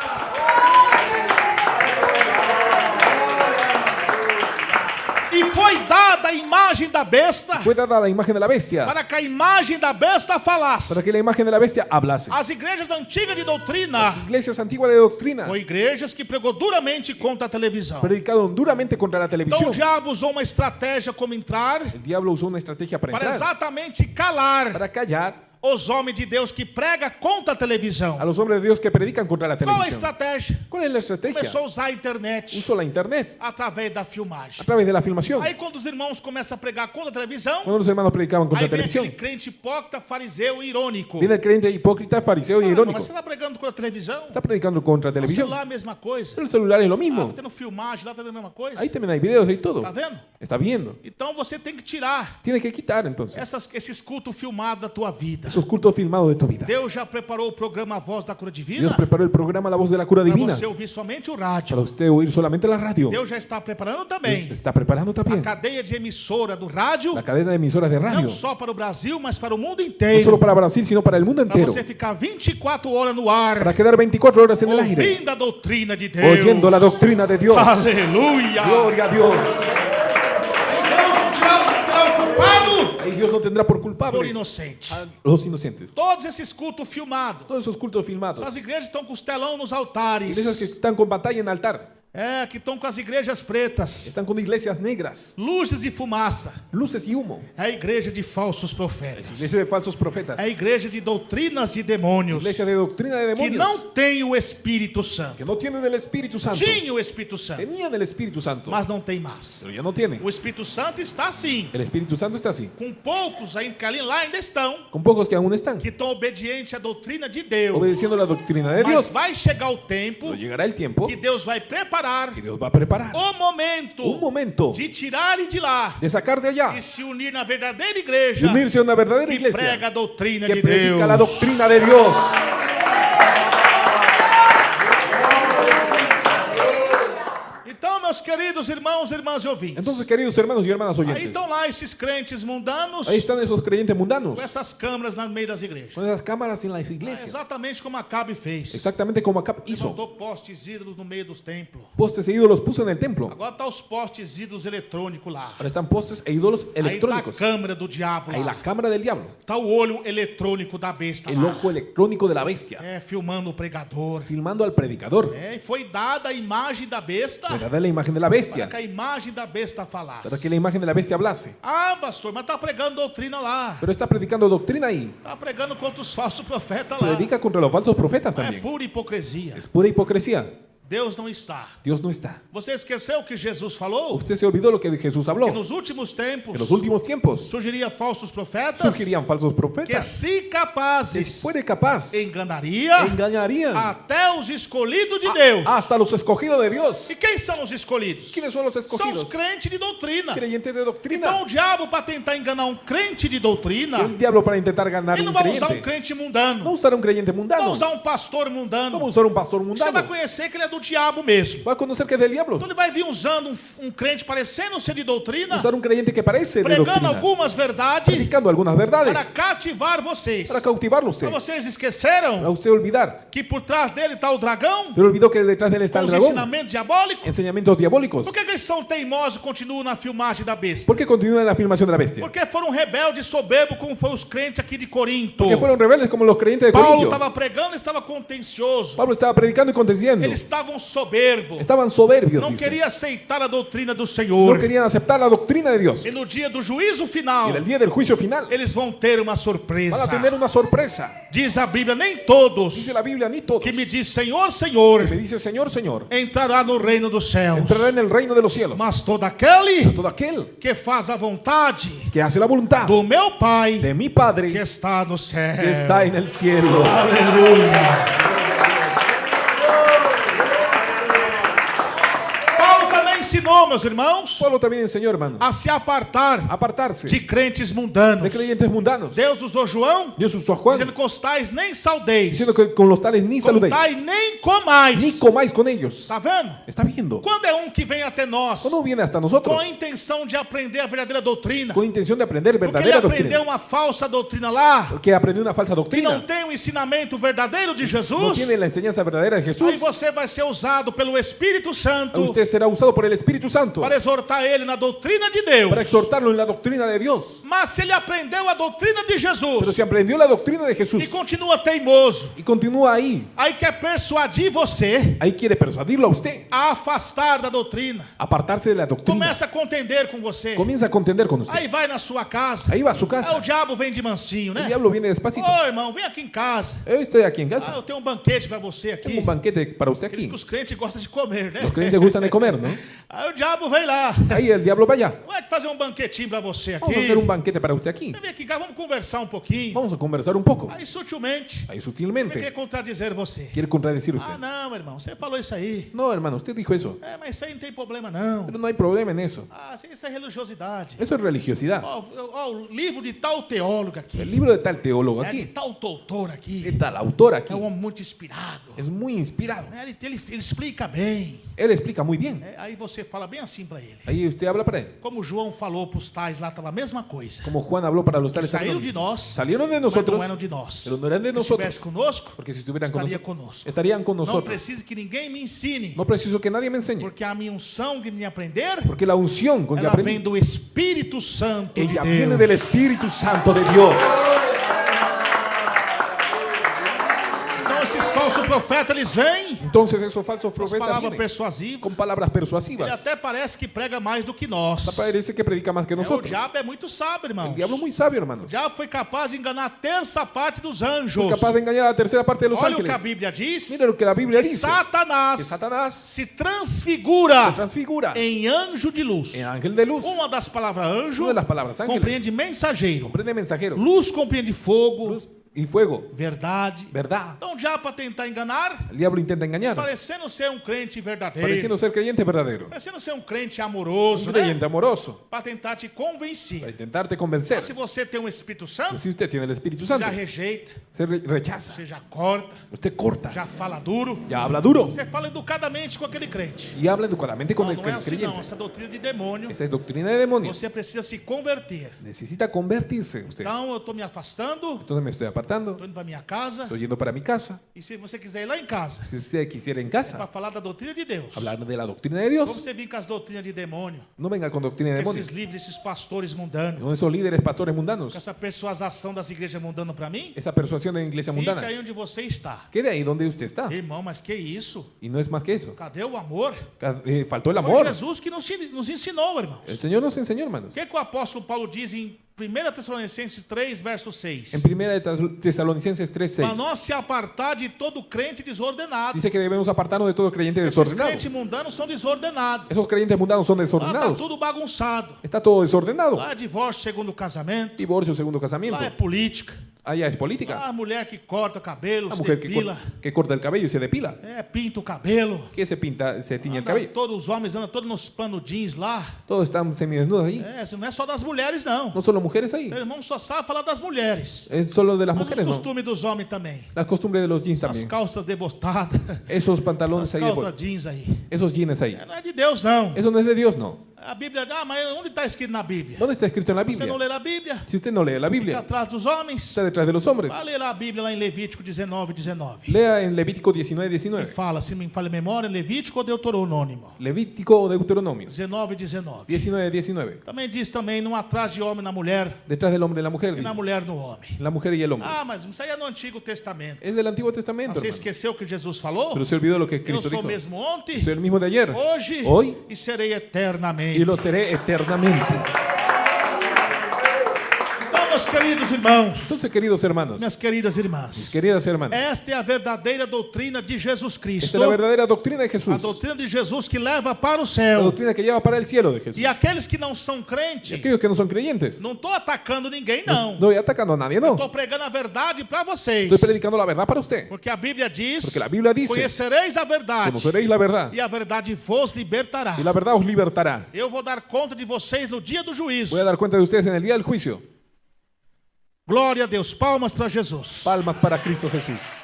E foi dada a imagem da besta Fue dada la imagen de la bestia para que a imagem da besta falasse. para que la imagen de la bestia hablase. As igrejas antigas de doutrina Iglesias antiguas de doctrina foram igrejas que pregou duramente contra a televisão. predicaron duramente contra la Então televisión. o diabo usou uma estratégia como entrar El diablo usó una estrategia para para entrar, exatamente calar para callar os homens de Deus que pregam contra a televisão. a los hombres de Dios que predican contra la Qual a televisión. estratégia? ¿Cuál es la estrategia? Começou a usar a internet Usó la internet através da a filmagem. través de la filmación. Aí quando os irmãos começam a pregar contra a televisão, Cuando los hermanos predicaban contra aí la vem televisión, aquele crente hipócrita, fariseu e irônico. viene el creyente hipócrita, fariseo y Ah, não, irónico. mas você está pregando contra a televisão? Está predicando contra la O televisión. celular é a mesma coisa. Pero el celular es lo Ah, mismo. tá tendo filmagem lá, tá vendo a mesma coisa? Ahí también hay videos y todo. Tá vendo? Está viendo. Então você tem que tirar Tiene que quitar entonces esses cultos filmados da tua vida. esos cultos filmados de tu vida. Deus já preparou o programa A Voz da Cura Divina Dios preparó el programa La Voz de la Cura para Divina você ouvir somente o para rádio. usted oír solamente la radio. Deus já está preparando também Está preparando a también cadeia de emissora do rádio, la cadena de emisoras de radio. não só para o Brasil, mas para o mundo No inteiro. solo para Brasil, sino para el mundo Para entero. você ficar 24 horas no ar, Para quedar 24 horas en el aire, ouvindo a doutrina de Deus. oyendo la doctrina de Dios. Aleluia! Gloria a Dios. Deus não terá culpado Y Dios no tendrá por por culpable inocente. a los inocentes. Todos esses cultos filmados. Todos esos cultos filmados. Essas igrejas estão com os telão nos altares. Iglesias que están con pantalla en altar. É, que estão com as igrejas pretas. Están con iglesias negras, Luzes e fumaça. luces y humo. É a igreja de falsos profetas. Iglesia de falsos profetas. É a igreja de doutrinas de demônios. Iglesia de doctrina de Que demonios. não tem o Espírito Santo. Que no tienen el Espíritu Santo. Tinha o Espírito Santo, Tenían el Espíritu Santo, mas não tem mais. pero ya no tienen. O Espírito Santo está sim. El Espíritu Santo está así. Com poucos ainda que ali lá ainda estão. Con pocos que aún están Que estão obedientes à doutrina de Deus. obedeciendo la doctrina de Mas Dios. vai chegar o tempo Pero llegará el tiempo que Deus vai preparar que Dios va a preparar o momento un momento de tirar de lá de sacar de allá e se unir na verdadeira y igreja unirse a una verdadera que iglesia prega a doutrina que de predica Deus. la doctrina de Dios. Então, meus meus queridos irmãos e irmãs e ouvintes, Entonces, queridos hermanos y hermanas aí oyentes, estão lá esses crentes mundanos ahí están esos creyentes mundanos com essas câmeras no meio das igrejas. con esas cámaras en las É iglesias. exatamente como Acabe fez. Exactamente como Acab hizo. Levantou postes ídolos no meio dos templos. Postes e ídolos puso en el templo. Agora tá os postes ídolos eletrônicos lá. Ahora están postes e ídolos Aí tá a electrónicos. câmera do diabo Ahí la lá. cámara del diablo. Tá o olho eletrônico da besta El lá. ojo electrónico de la bestia. É, filmando o pregador. Filmando al predicador. É, e foi dada a imagem da besta Le da la imagen de la para bestia. que a imagem da besta falasse. Para que la imagen de la bestia hablase. Ah, pastor, mas tá pregando doutrina lá. Pero está predicando doctrina ahí. Tá pregando contra os falsos profetas lá. Predica contra los falsos profetas É también. pura hipocrisia. Es pura hipocresía. Deus não está. Dios no está. Você esqueceu o que Jesus falou? Usted se olvidó lo que Jesús habló. Que nos últimos tempos En los últimos tiempos surgiria falsos profetas surgirían falsos que, profetas. se Si capazes, fuere capaz, enganaria engañarían até os escolhidos de Deus. hasta los escogidos de Dios. E quem são os escolhidos? ¿Quiénes son los São os escogidos? crentes de doutrina. Creyentes de Então doctrina. o diabo, para tentar enganar um crente de doutrina, El diablo para intentar ganar ele não un vai usar um creyente. crente mundano. No usar un creyente Não vai mundano. usar um pastor No va mundano. a usar un pastor Você mundano. vai conhecer que ele é do diabo mesmo. Va a conocer que es del Então diablo. ele vai vir usando um crente parecendo ser de doutrina, Usar un creyente que parece de pregando doctrina. algumas verdades Predicando algunas para verdades. cativar vocês. Para cautivarlo Mas usted. vocês Para esqueceram usted olvidar. que por trás dele está o dragão Pero olvidó que detrás de él está com el os dragón. ensinamentos diabólicos? Enseñamientos diabólicos. Por que eles são teimosos e continuam na filmagem da besta? ¿Por qué continúan la filmación de la bestia? Porque foram rebeldes e soberbos como foram os crentes aqui de Corinto. Porque fueron rebeldes como los creyentes de Paulo Corintio. estava pregando e estava contencioso. Pablo estaba predicando y conteciendo. Eles estavam soberbos. Estaban soberbios. Não dice. queria aceitar a doutrina do No Senhor. querían aceptar la doctrina de Dios. E no dia do juízo Y final, en el día del juicio final eles vão ter uma surpresa. van a tener una sorpresa. Diz a Bíblia, nem todos Dice la Biblia, ni todos. que me diz Senhor, Senhor, Que me dice Señor, Señor, entrará no reino dos céus. entrará en el reino de los cielos. Mas todo aquele Todo aquel que faz a vontade que hace la voluntad do meu Pai de mi que Padre está no céu. que está en el cielo. Aleluia. Paulo também ensinou, meus irmãos, Pablo también enseñó, hermanos, a se apartar apartarse de crentes de mundanos. creyentes mundanos. Deus usou João, Dios usó a Juan dizendo: costais nem saudeis, diciendo que con los tales ni saludéis, contai nem comais. ni comáis con ellos. Está vendo? ¿Está viendo? Quando é um que vem até nós Cuando viene hasta com nosotros a intenção de aprender a verdadeira doutrina, con intención de aprender porque ele verdadera aprendeu doctrina, uma falsa doutrina lá, porque aprendió una falsa que não doctrina, tem o ensinamento verdadeiro de no Jesus, tiene la enseñanza verdadera de aí Jesús, você vai ser usado pelo Espírito Santo usted será usado por el Espíritu Santo para exortar ele na doutrina de Deus. para exhortarlo en la doctrina de Dios. Mas se ele aprendeu a doutrina de Pero Jesus si aprendió la doctrina de Jesús e continua teimoso, y continúa ahí, aí quer persuadir você ahí quiere persuadirlo a usted, a afastar da doutrina, apartarse de la doctrina, começa a contender com você, comienza a contender con aí usted. vai na sua casa, Ahí va a su aí o casa, diabo vem de mansinho, el né? diablo viene despacito. Ô irmão, vem aqui em casa. Yo estoy aquí en Ah, casa, eu tenho um banquete para você tengo aqui. un banquete para usted Aqueles aquí. que os crentes gostam de comer, né? Los creyentes gustan de comer, ¿no? Aí o diabo vem lá. Ahí el diablo vaya. Vai fazer um banquetinho para você aqui. Vamos a hacer un banquete para usted aquí. Vem aqui, cá, vamos conversar um pouquinho. Vamos a conversar un poco. Aí sutilmente, Ahí vai querer sutilmente contradizer você. quiere contradecir Ah, usted. não, irmão, você falou isso aí. No, hermano, usted dijo eso. É, mas isso aí não tem problema, não. Pero no hay problema en eso. Ah, isso é religiosidade. Eso es religiosidad. Ó, o livro de tal teólogo aqui. El libro de tal teólogo É de aquí, tal doutor de aqui. tal autor aquí, É um homem muito inspirado. es muy inspirado. É, ele explica bem. Él explica muy bien. É, aí você fala bem assim para ele. Ahí usted habla para él. Como João falou para os tais lá, estava a mesma coisa. Como Juan habló para los tales Saíram también. de nós, Salieron de mas nosotros, não eram de nós. pero no eran de Se nosotros. estivesse conosco, Porque si estuvieran con estaria nosotros, conosco. estarían con Não nosotros. precisa que ninguém me ensine, No preciso que nadie me enseñe. porque a minha unção de me aprender, Porque la unción con que ela vem aprendí, do Espírito Santo de ella Deus. viene del Espíritu Santo de Dios. Então esses falsos profetas, eles vêm Entonces esos falsos com profetas palavras vienen persuasivas. con palabras Ele persuasivas. até parece que prega mais do que nós. Parece que predica más que O nosotros. diabo é muito sábio, irmão. El diablo muy sabio, O hermanos. diabo foi capaz de enganar a terça parte dos Fue anjos. capaz de engañar a la tercera parte de los Olha o que a ángeles. Bíblia diz. Mira lo que la Biblia Que dice. Satanás Que Satanás se transfigura se transfigura em anjo de luz. en ángel de luz. Uma das palavras anjo Una de las palabras ángeles compreende mensageiro. comprende mensajero. Luz compreende fogo. Luz y fuego. verdade. Verdad. Então, já para tentar enganar, El diablo intenta engañar, parecendo ser um crente verdadeiro, pareciendo ser creyente verdadero. parecendo ser um crente amoroso, Un né? creyente amoroso, Para tentar te para convencer. intentarte convencer. Mas se você tem um Espírito Santo, Pero si usted tiene el Espíritu você Santo, já rejeita, se rechaza, você já corta, usted corta, já fala duro, ya habla duro você fala educadamente com aquele crente. y habla educadamente con Não, el não é assim não, creyente. essa doutrina de demônio, Esa es doctrina de demonios. você precisa se converter. Necesita convertirse usted. Então eu estou me afastando, Entonces me estoy apartando, estou indo para minha casa, estoy yendo para mi casa. e se você quiser ir lá em casa, Si usted quisiera en para casa falar da doutrina de Deus, hablar de la doctrina de como Dios, você vir com as doutrinas de demônio, no venga con doctrina de esses demonios. livros, esses pastores mundanos, Con esos líderes pastores com mundanos, essa persuasão das igrejas mundanas para mim, esa persuasión de la iglesia fique mundana. aí onde você está. Quede ahí donde usted está. Irmão, mas que isso? Y no es más que eso. Cadê o amor? Faltó el Foi amor. Jesus que nos ensinou, irmãos. El Señor nos enseñó, hermanos. O que, que o apóstolo Paulo diz em 1 Tessalonicenses 3, verso 6? En 1 Tesalonicenses 3:6 Para nós se apartar de todo crente desordenado. dice que debemos apartarnos de todo creyente Esses desordenado. crentes mundanos são desordenados. Esos creyentes mundanos son Lá está desordenados. tudo bagunçado. Está todo desordenado. Lá é divórcio segundo o casamento. Divorcio, segundo casamiento. Lá é política. Allá es Lá política. a mulher que corta cabelo, La se mujer depila. que corta el cabello y se depila. Pinta o cabelo. Que se pinta, se tiñe el Anda, cabello. todos os homens andam todos nos pano jeans lá. Todos están semidesnudos ahí. Isso não é só das mulheres, não. No solo mujeres ahí. Meu irmão só sabe falar das mulheres. Es solo de las Mas mujeres, os no. costumes dos homens também. Las costumbres de los jeans As también. calças debotadas. Esos pantalones Essas ahí, calças jeans aí. esos jeans ahí. Não é de Deus, não. Eso no es de Dios, no. A Bíblia, mas onde está escrito na Bíblia? ¿Dónde está escrito en la Você não Biblia? lê a Bíblia? Si usted no lee la Fica Biblia, atrás dos homens. está detrás de los hombres. Vai ler a Bíblia lá em Levítico 19, 19. Lea en Levítico Me 19:19. fala, se me falha a memória, Levítico ou Deuteronômio? Levítico o Deuteronomio 19, 19. 19:19. Também diz também, não atrás de homem na mulher, Detrás del hombre y la mujer, e na dice. mulher no homem. La mujer y el hombre. Ah, mas isso aí é no Antigo Testamento. Es del Antiguo Testamento, Você hermano. esqueceu o que Jesus falou? Pero se olvidó lo que Eu Cristo sou dijo. mesmo ontem, Soy el mismo de ayer, hoje hoy e serei eternamente. y lo seré eternamente. Então, meus queridos irmãos, Entonces, queridos hermanos, minhas queridas irmãs, queridas hermanas, esta é a verdadeira doutrina de Jesus Cristo. esta es la verdadera doctrina de A Jesús. doutrina de Jesus que leva para o La céu. doctrina que lleva para el cielo de Jesús. E aqueles que não são Y crentes, aquellos que no son creyentes, não estou atacando ninguém, não. no estoy atacando a nadie, no. Estou pregando a verdade para vocês. Estoy predicando la verdad para usted. Porque a Bíblia diz: Porque la Biblia dice, conhecereis a verdade, conoceréis la verdad e a verdade vos libertará. y la verdad os libertará. Eu vou dar conta de vocês no dia do juízo. Voy a dar cuenta de ustedes en el día del juicio. Glória a Deus. Palmas para Jesus. Palmas para Cristo Jesús.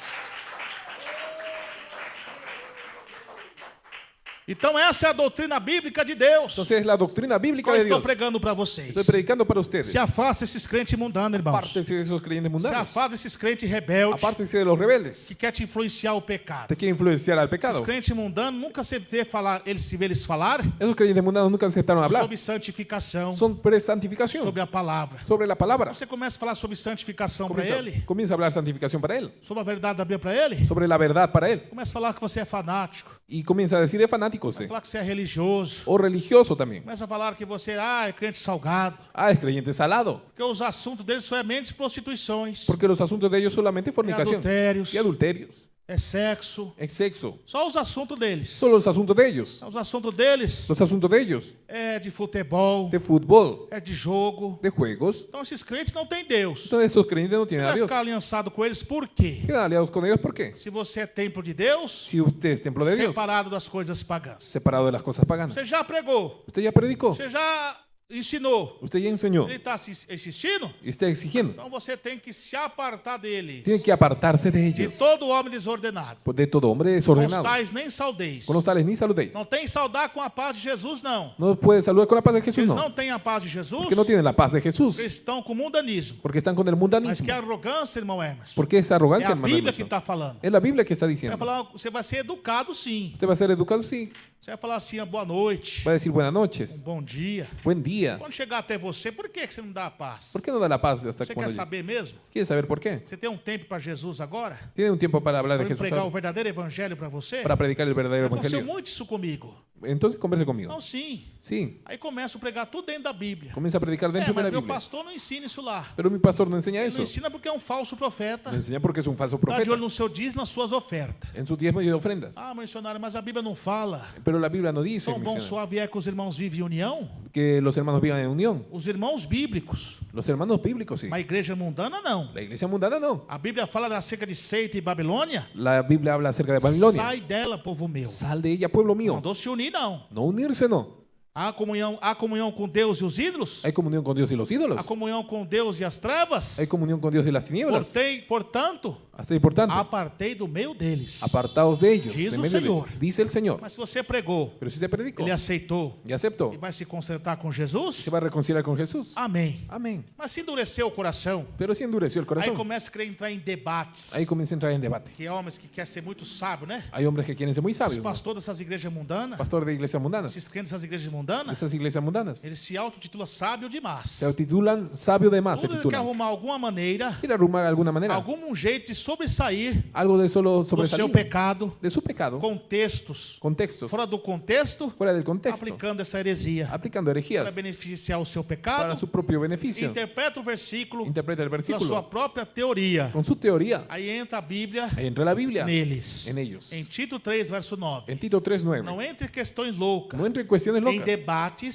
Então essa é a doutrina bíblica de Deus. Entonces es la doctrina bíblica Eu de estou Dios. pregando para vocês. Estoy predicando para ustedes. Se afasta esses crentes mundanos, irmãos. Apártense de esos creyentes Se mundanos. afasta esses crentes rebeldes Apártense de los rebeldes. que quer te influenciar o pecado. Te quieren influenciar al Esses pecado. crentes mundanos nunca se vê falar, se vê eles falar Esos creyentes mundanos nunca aceptaron hablar. sobre santificação, Son pre-santificación. sobre a palavra. Sobre la palabra. Você começa a falar sobre santificação para ele, Comienza a hablar santificación para él. sobre a verdade da Bíblia para ele. Sobre la verdad para él. Começa a falar que você é fanático, Y comienza a decir, es fanático usted. falar que você é religioso. O religioso también. Começa a falar que você é crente salgado. Ah, es creyente salado. Porque os assuntos deles somente prostituições, Porque los asuntos de ellos solamente é fornicación. adultérios, Y adulterios. é sexo. Es sexo. Só os assuntos deles. Solo los asuntos de ellos. Os assuntos deles Los asuntos de ellos. é de futebol, De fútbol. é de jogo. De juegos. Então esses crentes não têm Deus. Entonces esos creyentes no Você tienen a vai Dios. ficar aliançado com eles por quê? Quedan aliados con ellos, ¿por qué? Se você é templo de Deus, Si usted es templo de Dios, separado das coisas pagãs. separado de las cosas paganas. Você já pregou, Usted ya predicó. você já ensinou, Usted ya enseñó. ele está insistindo? Y está exigiendo. Então você tem que se apartar deles. Tiene que apartarse de De ellos. todo homem desordenado. De todo hombre Não desordenado. estáis nem saudeis. Con los tales ni saludéis. Não tem saudar com a paz de Jesus, não. No puede saludar con la paz de Jesús, Eles no. não têm a paz de Jesus, Porque no tienen la paz de Jesús. eles estão com o mundanismo. Porque están con el Mas mundanismo. que arrogância, irmão Emerson. Porque esa É arrogancia, a hermano Bíblia que Emerson. está falando. Es la Biblia que está Você vai diciendo. falar, você vai ser educado, sim. Usted va a ser educado, sí. Você vai falar assim, boa noite, Va a decir buenas noches. bom dia. Buen día. Quando chegar até você, por que você não dá a paz? ¿Por qué no da la paz hasta Você quer cuando llegue? saber mesmo? ¿Quiere saber por qué? Você tem um tempo para Jesus agora? ¿Tiene un tiempo para hablar de Para Jesús pregar o ahora? verdadeiro evangelho para você? Para predicar el verdadero Aconteceu evangelio? muito isso comigo. Entonces converse conmigo. Então, sim. Sí. Aí começo a pregar tudo dentro da Bíblia. Comienza a predicar dentro de Mas la meu Biblia. pastor não ensina isso lá. Pero mi pastor no enseña Ele eso. não ensina porque é um falso profeta. No enseña porque es un falso Está de profeta. olho no seu dízimo, nas suas ofertas. En sus diezmos y ofrendas. Ah, missionário, mas a Bíblia não fala. Pero la Biblia no dice, Tão bom misionero. suave é que os irmãos vivem em união? que los hermanos vivan en unión. Os irmãos bíblicos. Los hermanos bíblicos sí. Mas a igreja mundana não. La iglesia mundana no. A Bíblia fala acerca de Seita e Babilônia. La Biblia habla acerca de Babilonia. Sai dela, povo meu. Sal de ella, pueblo mío. Mandou se unir, não. No unirse, no. Há comunhão com Deus e os ídolos? Hay comunión con Dios y los ídolos. Há comunhão com Deus e as trevas? Hay comunión con Dios y las tinieblas. Portanto, Hasta ahí, por tanto, apartei do meio deles. apartaos de ellos. Diz de o medio de Senhor. ellos. Dice el Señor. Mas se você pregou, Pero si te predicó ele aceitou y aceptó, e vai se consertar com Jesus? se va a reconciliar con Jesús. Amém. Amén. Mas se endureceu o coração, Pero si endureció el aí corazón, começa a querer entrar em debates. ahí comienza a entrar en debate. Que homens que querem ser muito sábios, né? Hay hombres que quieren ser muy Os sabios, ¿no? pastores dessas igrejas mundanas, Pastor de iglesias mundanas, esses crentes dessas igrejas de mundanas, esas iglesias mundanas, eles se autotitulam sábio demais. se titulan sabio de más, se Tudo quer titulan. arrumar alguma maneira, Quiere arrumar de alguna manera algum jeito de sobressair algo de solo do seu sobresalir pecado, de su pecado, contextos, contextos, fora do contexto, fuera del contexto, aplicando essa heresia aplicando para herejías beneficiar o seu para pecado. su propio beneficio. Interpreta o versículo Interpreta el pela sua versículo própria teoria. con su teoría. Aí entra a Bíblia Ahí entra la Biblia neles. en ellos. Em Tito 3, verso 9. En Tito 3:9. Não entre em questões loucas, No entre en cuestiones em locas debates,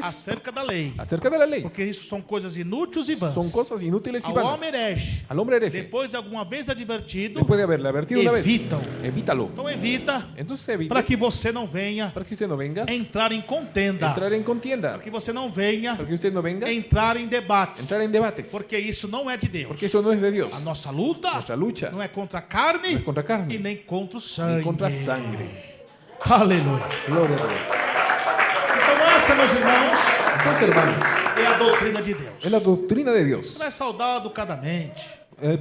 acerca da lei. acerca de la ley. Porque isso são coisas inúteis e vãs. Son cosas inútiles y Ao vanas. homem herege, Al hombre hereje, depois de alguma vez advertido, después de haberle advertido una vez, evitam. evítalo. Então evita Entonces evita para que você não venha para que usted no venga entrar em contenda, entrar en contienda, para que você não venha para que usted no venga entrar em debates, entrar en debates, porque isso não é de Deus. porque eso no es de Dios. A nossa luta Nuestra lucha não é contra a no carne es contra e carne nem contra o ni sangue. contra sangre. Aleluia. Gloria a Dios. Então essa, meus irmãos, Entonces, hermanos, é a doutrina de Deus. es la doctrina de Dios. Não é saudar educadamente.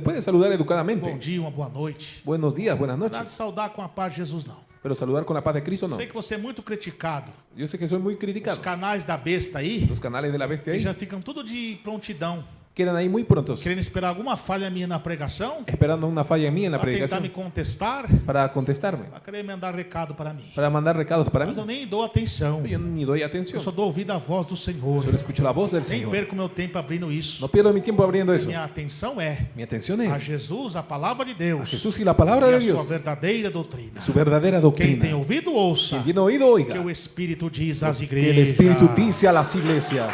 Puede saludar Bom educadamente. dia, uma boa noite. Buenos días, buenas Não é de noches. saudar com a paz de Jesus, não. Pero saludar con la paz de Cristo no. Sei que você é muito criticado. Yo sé que soy muy Os criticado. canais da besta aí, Los canales de la bestia eles ahí já ficam tudo de prontidão, quedan ahí muy prontos, querendo esperar alguma falha minha na pregação, esperando una falla mía en la para tentar me predicación contestar, para contestarme, para querer mandar recado para mim. para mandar recados para mí. Mas eu nem dou atenção. Yo ni doy Eu atención, só dou ouvido à voz do Senhor. solo escucho la voz del Nem Señor. perco meu tempo abrindo isso. No pierdo mi tiempo abriendo eso. Minha atenção é Mi atención a es Jesus, a palavra de a Deus, Jesús y la palabra e de a sua Dios, verdadeira doutrina. su verdadera Quem tem doctrina. ouvido, ouça Quien tiene oído, que oiga. o Espírito diz às Que el igrejas. Espíritu dice a las iglesias.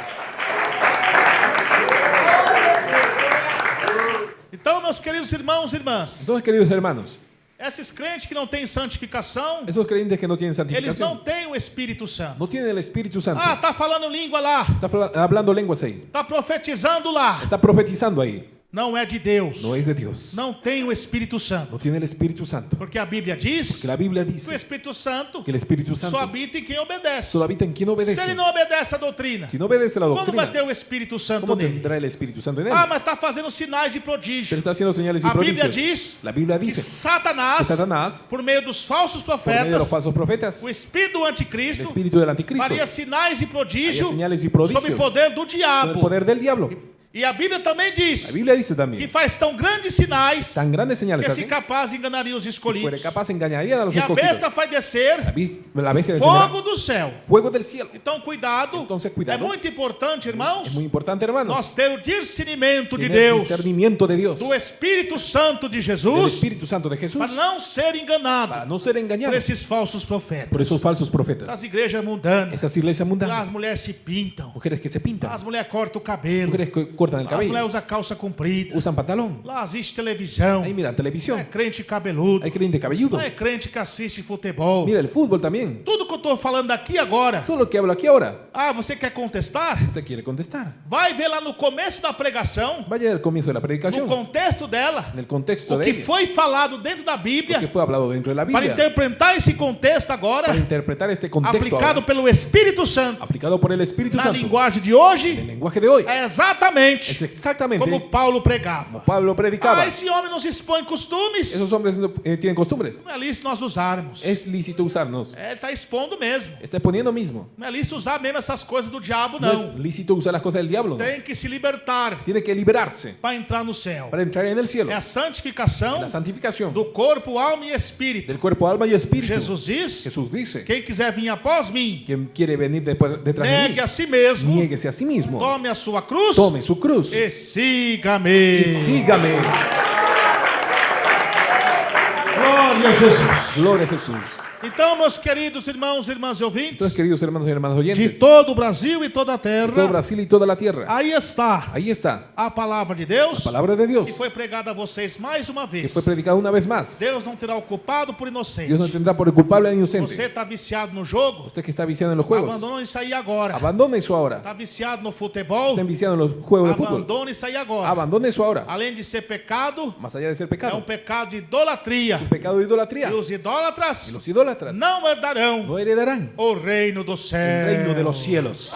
Então, meus queridos irmãos e irmãs, Entonces, queridos hermanos, esses crentes que não têm santificação, esos creyentes que no tienen eles não santificación, têm o Espírito Santo. no tienen el Espíritu Santo. Ah, tá falando língua lá, Está hablando lenguas ahí. tá profetizando lá. Está profetizando ahí. Não é de Deus. No es de Dios. Não tem o Espírito Santo. No tiene el Espíritu Santo. Porque a Bíblia diz Que la Biblia que o dice Espírito Santo que el Espíritu só Santo habita em quem obedece. solo habita en quien Se obedece. ele não obedece a doutrina, Si no obedece la como vai doctrina, ter o Espírito Santo ¿cómo nele? tendrá el Espíritu Santo en él? Ah, mas está fazendo sinais de Pero prodígio. está haciendo señales y A Bíblia prodigios. diz La Biblia que dice que Satanás, Satanás, por meio dos falsos por medio de los profetas, falsos profetas, o espírito do el anticristo, espíritu del anticristo, faria sinais e haría prodígio señales y sob o prodigios poder do con el diabo. poder del diablo. E a Bíblia também diz La Biblia dice que también, faz tão grandes sinais tan grandes señales que así, se capaz enganaria os fuere escolhidos. capaz engañaría a los E a escogidos. besta faz descer La bestia descenderá fogo do céu. fuego del cielo. Então, cuidado. Entonces, É cuidado. muito importante, irmãos, Es muy importante, hermanos, nós ter o discernimento de tener Deus, discernimiento de Dios, do Espírito Santo de del Jesus, Espíritu Santo de Jesús, para não ser para enganado no ser por engañados esses falsos profetas. por esos falsos Essas profetas. igrejas mundanas, Esas iglesias lá as mundanas, mulheres se pintam, mujeres que se lá pintan, as mulheres cortam o cabelo, mujeres que cortan el lá as mulheres cabello, usam calça comprida, usan pantalón, lá assiste televisão, ahí miran é televisión, crente cabeludo, hay creyente cabelludo, não é crente que assiste futebol. mira el fútbol también. Tudo que eu estou falando aqui agora, Todo lo que hablo aquí ahora, ah, você quer contestar? usted quiere contestar. Vai ver lá no começo da pregação, Vaya al comienzo de la no predicación, contexto dela, en el contexto o de que ella, foi falado dentro da lo Bíblia, que fue hablado dentro de la para Biblia, interpretar esse contexto agora, para interpretar este contexto aplicado ahora, pelo Espírito Santo, aplicado por el Espíritu na Santo, linguagem de en el hoje, lenguaje de hoy, é exatamente es exactamente como Paulo pregava. Pablo predicaba. Ah, esse homem não se expõe costumes. Esos hombres tienen costumbres. Não é lícito nós usarmos. Es lícito usarnos. É, ele está expondo mesmo. Está exponiendo mismo. Não é lícito usar mesmo essas coisas do diabo, No não. es lícito usar las cosas del diablo. ¿No? Tem que se libertar Tiene que liberarse para entrar no céu. para entrar en el cielo. É a santificação La santificación do corpo, alma e espírito. del cuerpo, alma y espíritu. Jesus diz: Jesús dice, quem quiser vir após mim, quien quiere venir detrás de negue mí, a si mesmo, niéguese a sí mismo, tome a sua cruz tome su cruz e siga-me. y sígame. Glória a Jesus. Gloria a Jesús. Então, meus queridos irmãos e irmãs ouvintes, Entonces, queridos hermanos y hermanas de oyentes, todo o Brasil e toda a de terra, todo Brasil y toda la tierra, aí está ahí está a palavra de Deus, la palabra de Dios que foi pregada a vocês mais uma que vez. fue predicada una vez más. Deus não terá o culpado por inocente. Dios no tendrá por el culpable al Você inocente. está viciado no jogo? Usted que está viciado en los juegos, Abandone isso aí agora. abandone eso ahora. Está viciado no futebol? Está viciado en los juegos de fútbol, Abandone isso aí agora. abandone eso ahora. Além de ser pecado, Más allá de ser é pecado, pecado de idolatria. es un pecado de idolatría. E os idólatras Y los idólatras não herdarão no heredarán o reino do céu. el reino de los cielos.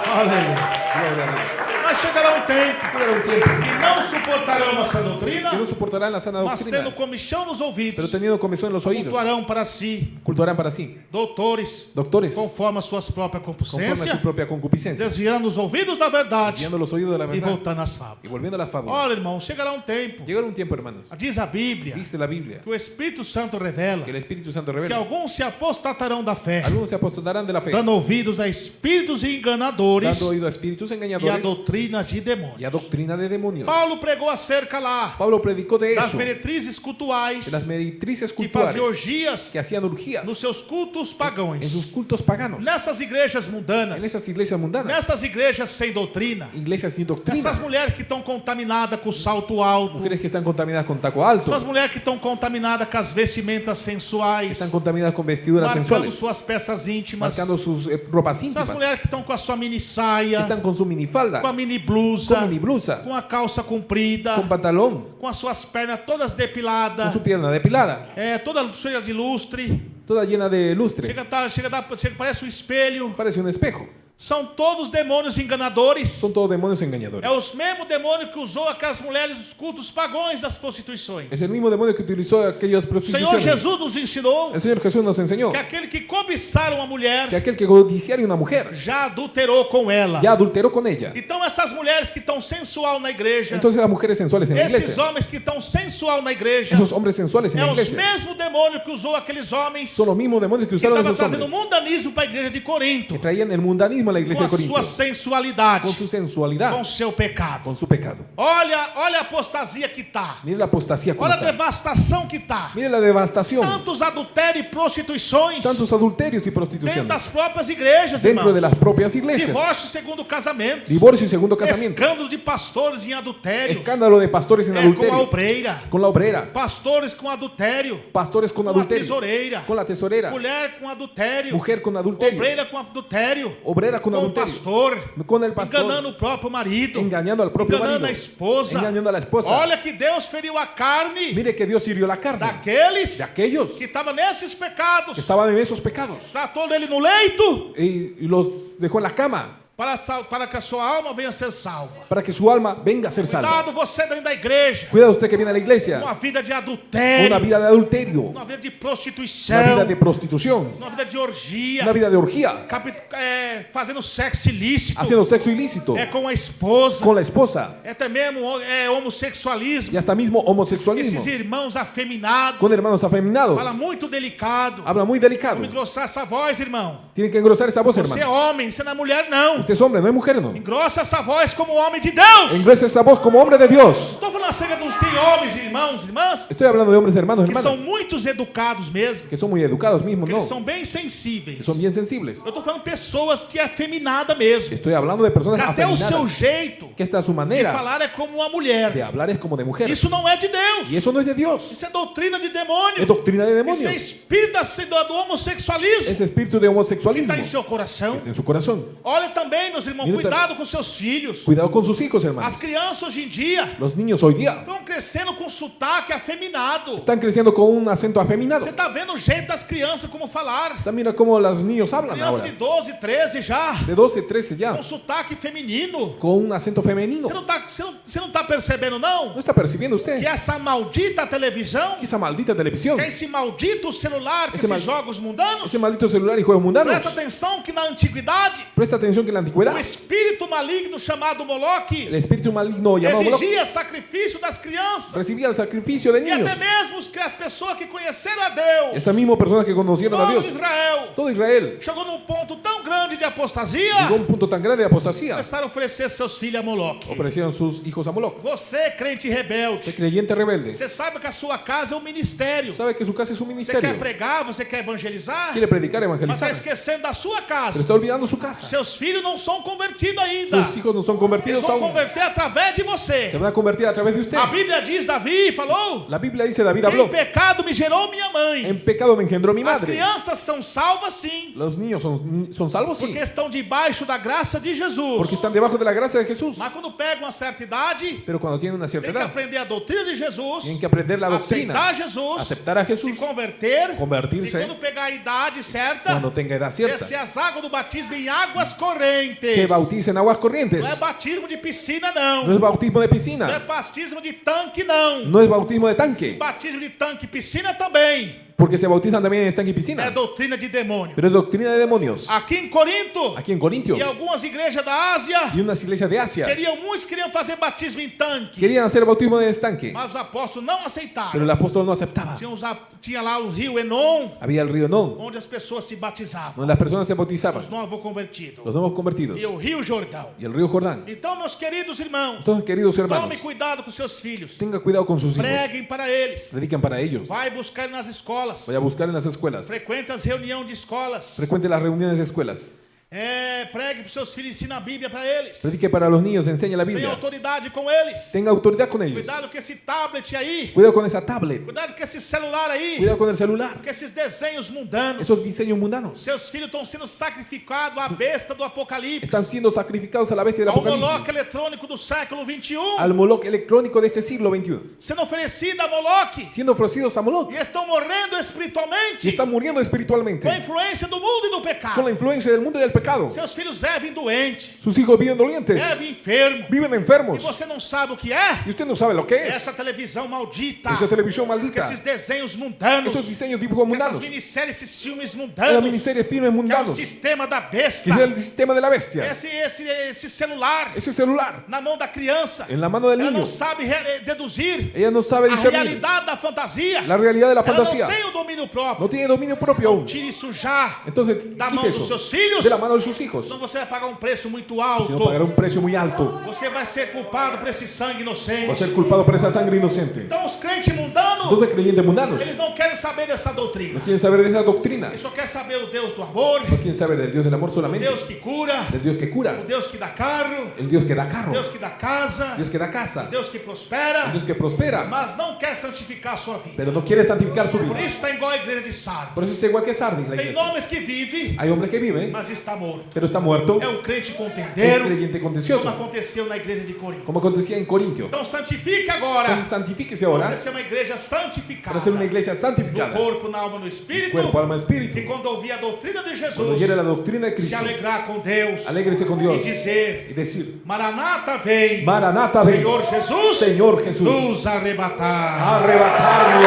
Aleluia. Gloria a Dios. Mas chegará um tempo Llegará un tiempo que não suportarão a sã doutrina, que no soportarán la sana mas tendo doctrina, comichão nos pero ouvidos, teniendo comezón en los oídos, cultuarão para si cultuarán para sí doutores, doctores conforme as suas próprias conforme a concupiscências, su propia concupiscencia, desviando os ouvidos da verdade guiando los oídos de la e verdad voltando às y fábulas. volviendo a las fábulas. Olha, irmão, chegará um tempo, Llegará un tiempo, hermanos, diz a Bíblia, dice la Biblia, que o Espírito Santo revela que el Espíritu Santo que revela, alguns se apostatarão da fé, algunos se apostatarán de la fe, dando ouvidos a espíritos enganadores dando oído a espíritus e a engañadores doutrina de y a demônios. doctrina de demonios. Paulo pregou acerca lá Pablo predicó de das eso, meretrizes cultuais de las meretrices que cultuales faziam orgias que hacían urgías nos seus cultos en pagãos. sus cultos paganos, Nessas igrejas en mundanas, esas iglesias mundanas, nessas igrejas sem doutrina, iglesias sin doctrina, essas mulheres que estão contaminadas com salto alto, mujeres que están contaminadas con taco alto, essas mulheres que estão contaminadas com as vestimentas que sensuais, están contaminadas con vestiduras marcando sensuales, suas peças íntimas, marcando sus ropas essas íntimas, mulheres que estão com a sua mini que saia, están con su minifalda, com a mini blusa, con mini blusa, com a calça comprida, con pantalón, com as suas pernas todas con depiladas, su pierna depilada, toda cheia de lustre, toda llena de lustre, chega, parece um espelho. parece un espejo. São todos demônios enganadores. Son todos demonios engañadores. É os mesmos demônios que usou aquelas mulheres dos cultos pagões das prostituições. Es el mismo demonio que utilizó aquellas O Senhor prostituciones. Jesus nos ensinou El Señor Jesús nos enseñó que aquele que cobiçar uma mulher que aquel que codiciara una mujer já adulterou com ela. ya adulteró con ella. Então essas mulheres que estão sensual na igreja, Entonces las mujeres sensuales en la esses iglesia, homens que estão sensual na igreja, esos hombres sensuales en é la os iglesia, mesmos demônios que usou aqueles homens son los mismos demonios que que usaron estavam esos trazendo hombres, mundanismo para a igreja de Corinto, que traían el mundanismo a la com iglesia a de sua Corinto, sensualidade, con su sensualidad, com seu pecado. con su pecado. Olha a apostasia que tá. Mire la apostasía como Olha a está. devastação que tá. Mire la devastación, Tantos adultérios e prostituições tantos adulterios y dentro prostituciones das próprias igrejas, dentro irmãos. de las propias iglesias, Divórcio segundo casamento. divorcio y segundo casamiento, Escândalo de pastores em adultério. escándalo de pastores en Com a adulterio, obreira. con la obrera, Pastores com adultério. pastores con Com a adulterio, tesoureira. con la tesorera, Mulher com adultério. mujer con adulterio, Obreira com adultério. obrera con Com o adulterio, pastor. con el pastor, Enganando o próprio marido. engañando al propio Enganando marido, a esposa. engañando a la esposa. Olha que Deus feriu a carne Mire que Dios hirió la carne daqueles de aquellos que estavam nesses pecados. que estaban en esos pecados Tratou ele no leito y los dejó en la cama para que a sua alma venha a ser salva. para que su alma venga a ser salva. Cuidado você dentro da igreja. Cuidado usted que viene a la Uma iglesia, vida de adultério. una vida de adulterio, Uma vida de una prostituição. vida de prostitución, Uma vida de orgia. una vida de orgía, Fazendo sexo ilícito. haciendo sexo ilícito Com a esposa. con la esposa Também homossexualismo. y hasta mismo homosexualismo Esses irmãos afeminados. con hermanos afeminados. Fala muito delicado. Habla muy delicado. Vamos engrossar essa voz, irmão. Tienen que engrosar esa voz, Você é hermano. homem, você não é mulher, não. Usted es hombre, no es mujer, no. Engrossa essa voz como homem de Deus. Engrose esa voz como hombre de Dios. Estou falando acerca dos tem homens, irmãos, irmãs, Estoy hablando de hombres, hermanos, que são hermanas, muitos educados mesmo, que son muy educados mismos, que no, eles são bem que sensíveis. son bien sensibles. Eu estou falando pessoas que é afeminada mesmo. Estoy hablando de personas Que até o seu afeminadas, jeito que esta su de manera falar é como uma mulher. de hablar es como de mujer. Isso não é de Deus. Y eso no es de Dios, Isso é doutrina de demônio. es doctrina de Isso é demonios. espírito do homossexualismo Es espíritu de que homosexualismo está em seu coração. que está en su corazón. Olha também, meus irmãos, Mira, cuidado com seus filhos. Cuidado con sus hijos, As hermanos. crianças hoje em dia Los niños hoy día estão crescendo com sotaque afeminado. están creciendo con un acento afeminado. Você está vendo o jeito das crianças como falar. Mira cómo los niños hablan Criança ahora. de 12, 13 já, De 12, 13 ya, com sotaque feminino. con un acento femenino. Você não tá percebendo, não? ¿No está percibiendo Que usted essa maldita televisão, que esa maldita televisión, que esse maldito celular, que Esse esses mal- jogos mundanos? ese maldito celular y juegos mundanos? Presta atenção que na antiguidade, Presta atención que en la antigüedad o espírito maligno chamado Moloque el espíritu maligno llamado Moloch exigia sacrifício das crianças. recibía el sacrificio de E niños. até mesmo as pessoas que conheceram a Deus, Estas mismas personas que conocieron a todo Dios, Israel, todo Israel, chegou num ponto tão grande de apostasia, llegó a un punto tan grande de apostasía, começaram a oferecer seus filhos a Moloque. ofrecieron sus hijos a Moloch. Você, crente rebelde, Usted creyente rebelde, você sabe que a sua casa é um ministério. sabe que su casa es un Você ministerio. quer pregar, você quer evangelizar, Quiere predicar, mas está evangelizar, esquecendo da sua casa. pero está olvidando su casa. Seus filhos não são convertidos ainda. Sus hijos no son Eles convertidos vão aún. converter através de você. Se van a convertir a través de usted. A Bíblia diz, Davi falou, La Biblia dice, David que em habló, pecado me gerou minha mãe. en pecado me engendró mi As madre. crianças são salvas sim, Los niños son salvos, sí, porque estão debaixo da graça de Jesus. porque están debajo de la gracia de Jesús. Mas quando pegam uma certa idade, Pero cuando tienen una cierta tem que edad, aprender a doutrina de Jesus, tienen que aprender la doctrina, aceitar Jesus, aceptar a se Jesús, converter, convertirse. e quando pegar a idade certa, cuando tenga edad cierta, descer as águas do batismo em águas correntes. se bautiza en aguas corrientes. Não é batismo de piscina, No não. es bautismo de Não é piscina, batismo de tanque, não. no es bautismo de tanque, Batismo de tanque e piscina também porque se bautizan también en estanque y é piscina, doutrina de demônio. pero es doctrina de demonios. Aqui em Corinto Aquí en Corintio e algumas igrejas da Ásia y unas iglesias de Asia muitos queriam fazer batismo em tanque, querían hacer bautismo de estanque, mas os apóstolos não pero aceitaram. el apóstol no aceptaba. Tinha lá o rio Enon, Había el río Non, onde as pessoas se batizavam, donde las personas se bautizaban, os novos convertidos, los nuevos convertidos, e o rio Jordão. y el río Jordán. Então, meus queridos irmãos, Entonces, queridos tome hermanos, cuidado com seus filhos, tenga cuidado con sus hijos, preguem para eles, prediquen para ellos, vai buscar nas escolas, vaya a buscar en las escuelas, frequenta as reuniões de escolas, frecuente las reuniones de escuelas, pregue para os seus filhos, ensina a Bíblia para eles, predique para los niños, enseñe la tenha Biblia, autoridade com eles, tenga autoridad con ellos, cuidado com esse tablet aí, cuidado con esa tablet, cuidado com esse celular aí, cuidado con el celular, com esses desenhos mundanos. esos diseños mundanos Seus filhos estão sendo sacrificados à besta do Apocalipse, están siendo sacrificados a la bestia del ao Moloque Apocalipsis, eletrônico do século 21, al Moloch electrónico de este siglo XXI, sendo oferecida a Moloque, siendo ofrecidos a Moloch e estão morrendo y espiritualmente están muriendo com a espiritualmente influência do mundo e do con la pecado. influencia del mundo y del pecado. Seus filhos vivem doentes, Sus hijos viven dolientes, vivem enfermos, viven e enfermos, você não sabe o que é? y usted no sabe lo que es. Essa televisão maldita, Esa televisión com maldita, esses desenhos mundanos, esos diseños dibujos com essas mundanos, minisséries, esses filmes la mundanos, miniserie filmes que é o mundanos, sistema da que besta, es el sistema de la bestia, esse celular ese celular na mão da criança, en la mano del ela niño. não sabe deduzir Ella no sabe a discernir realidade da fantasia, la realidad de la ela fantasía, não tem o domínio no próprio. tiene dominio propio aún. Tire isso já Entonces, da quite mão dos eso seus filhos, de la mano de sus hijos, senão você vai pagar um preço muito si alto. no pagará un precio muy alto, Você vai ser culpado por esse sangue va a inocente. ser culpado por esa sangre inocente. Então os crentes mundanos, Entonces, creyentes mundanos eles não querem saber dessa no doutrina. quieren saber de esa doctrina, Eles só querem saber o Deus do amor, no quieren saber del Dios del amor o solamente, Deus que cura, del Dios que o cura, Deus que dá carro, el Dios que da o carro, Deus que dá casa, Dios que da casa, o Deus que prospera, el Dios que prospera, mas não quer santificar a sua vida. pero no quiere santificar su Por vida. isso está igual a igreja de Sardes. Por eso está igual que Sardis, la Tem iglesia. nomes que vivem, Hay hombres que viven, mas está morto. pero está muerto. É um crente Es contendeiro, creyente como contencioso, aconteceu na igreja de Corinto. como acontecía en Corintio. Então santifique agora, Entonces, santifíquese para ahora você ser uma igreja santificada, para ser una iglesia no santificada, corpo, na alma, no espírito, cuerpo, alma, espíritu. que quando ouvir a doutrina de Cuando Jesus, llegue la doctrina de se Cristo, alegrar com Deus, alégrese con Dios e dizer: y decir: Maranata vem, Maranata, ven, Senhor Jesus, Señor Jesús, nos arrebatar. arrebatarnos.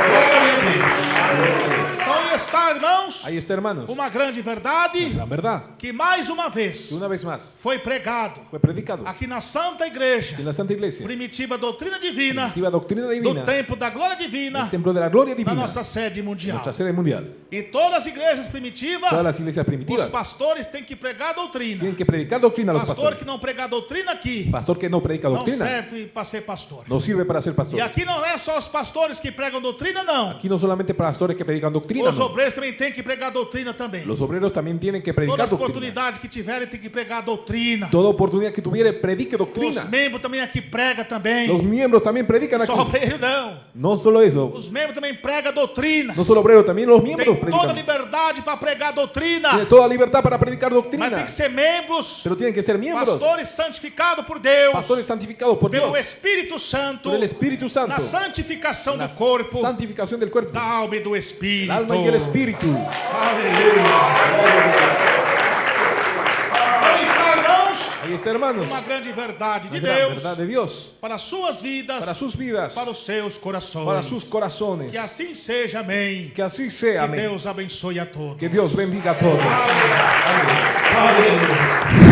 Glória a Deus. Então aí está, irmãos, Ahí está, hermanos, uma grande verdade la verdad, que mais uma vez que una vez más foi pregado fue predicado aqui na Santa Igreja, en la Santa Iglesia, primitiva doutrina divina, primitiva doctrina do divina, tempo da glória el divina, templo de la gloria na divina, nossa sede mundial. nuestra sede mundial. E todas as igrejas primitivas, Todas las iglesias os primitivas pastores têm que pregar a doutrina. tienen que predicar doctrina a los Pastor pastores. que não pregar doutrina aqui, Pastor que no predica não doctrina serve para ser pastor. no sirve para ser pastor. E aqui não é só os pastores que pregam doutrina, não. Aquí no solamente pastores que predican doctrina, Os no. obreiros também têm que pregar doutrina também. Los obreros también tienen que Toda predicar doctrina. oportunidade que tiverem tem que pregar doutrina. Toda oportunidad que tuviere, predique Os doctrina. membros também aqui pregam também. Los miembros también predican aquí. Só obreiro não. No solo eso, Os membros também pregam doutrina. no solo obreros, también los Tem miembros toda predican. liberdade para pregar doutrina. Tienen toda libertad para predicar Mas doctrina, tem que ser membros, pero tienen que ser miembros, pastores santificados por Deus, pastores santificados por pelo Dios, Espírito Santo, por el Espíritu Santo, na santificação la do corpo, santificación del cuerpo, da alma e do espírito. el alma y el espíritu. Aleluia. Então está, irmãos, Ahí está, hermanos, uma grande verdade de la gran Deus verdad de Dios para as suas vidas, para sus vidas, para os seus corações. para sus corazones. Que assim seja, amém. Que así sea, Que amén. Deus abençoe a todos. Que Dios bendiga a todos. Aleluia.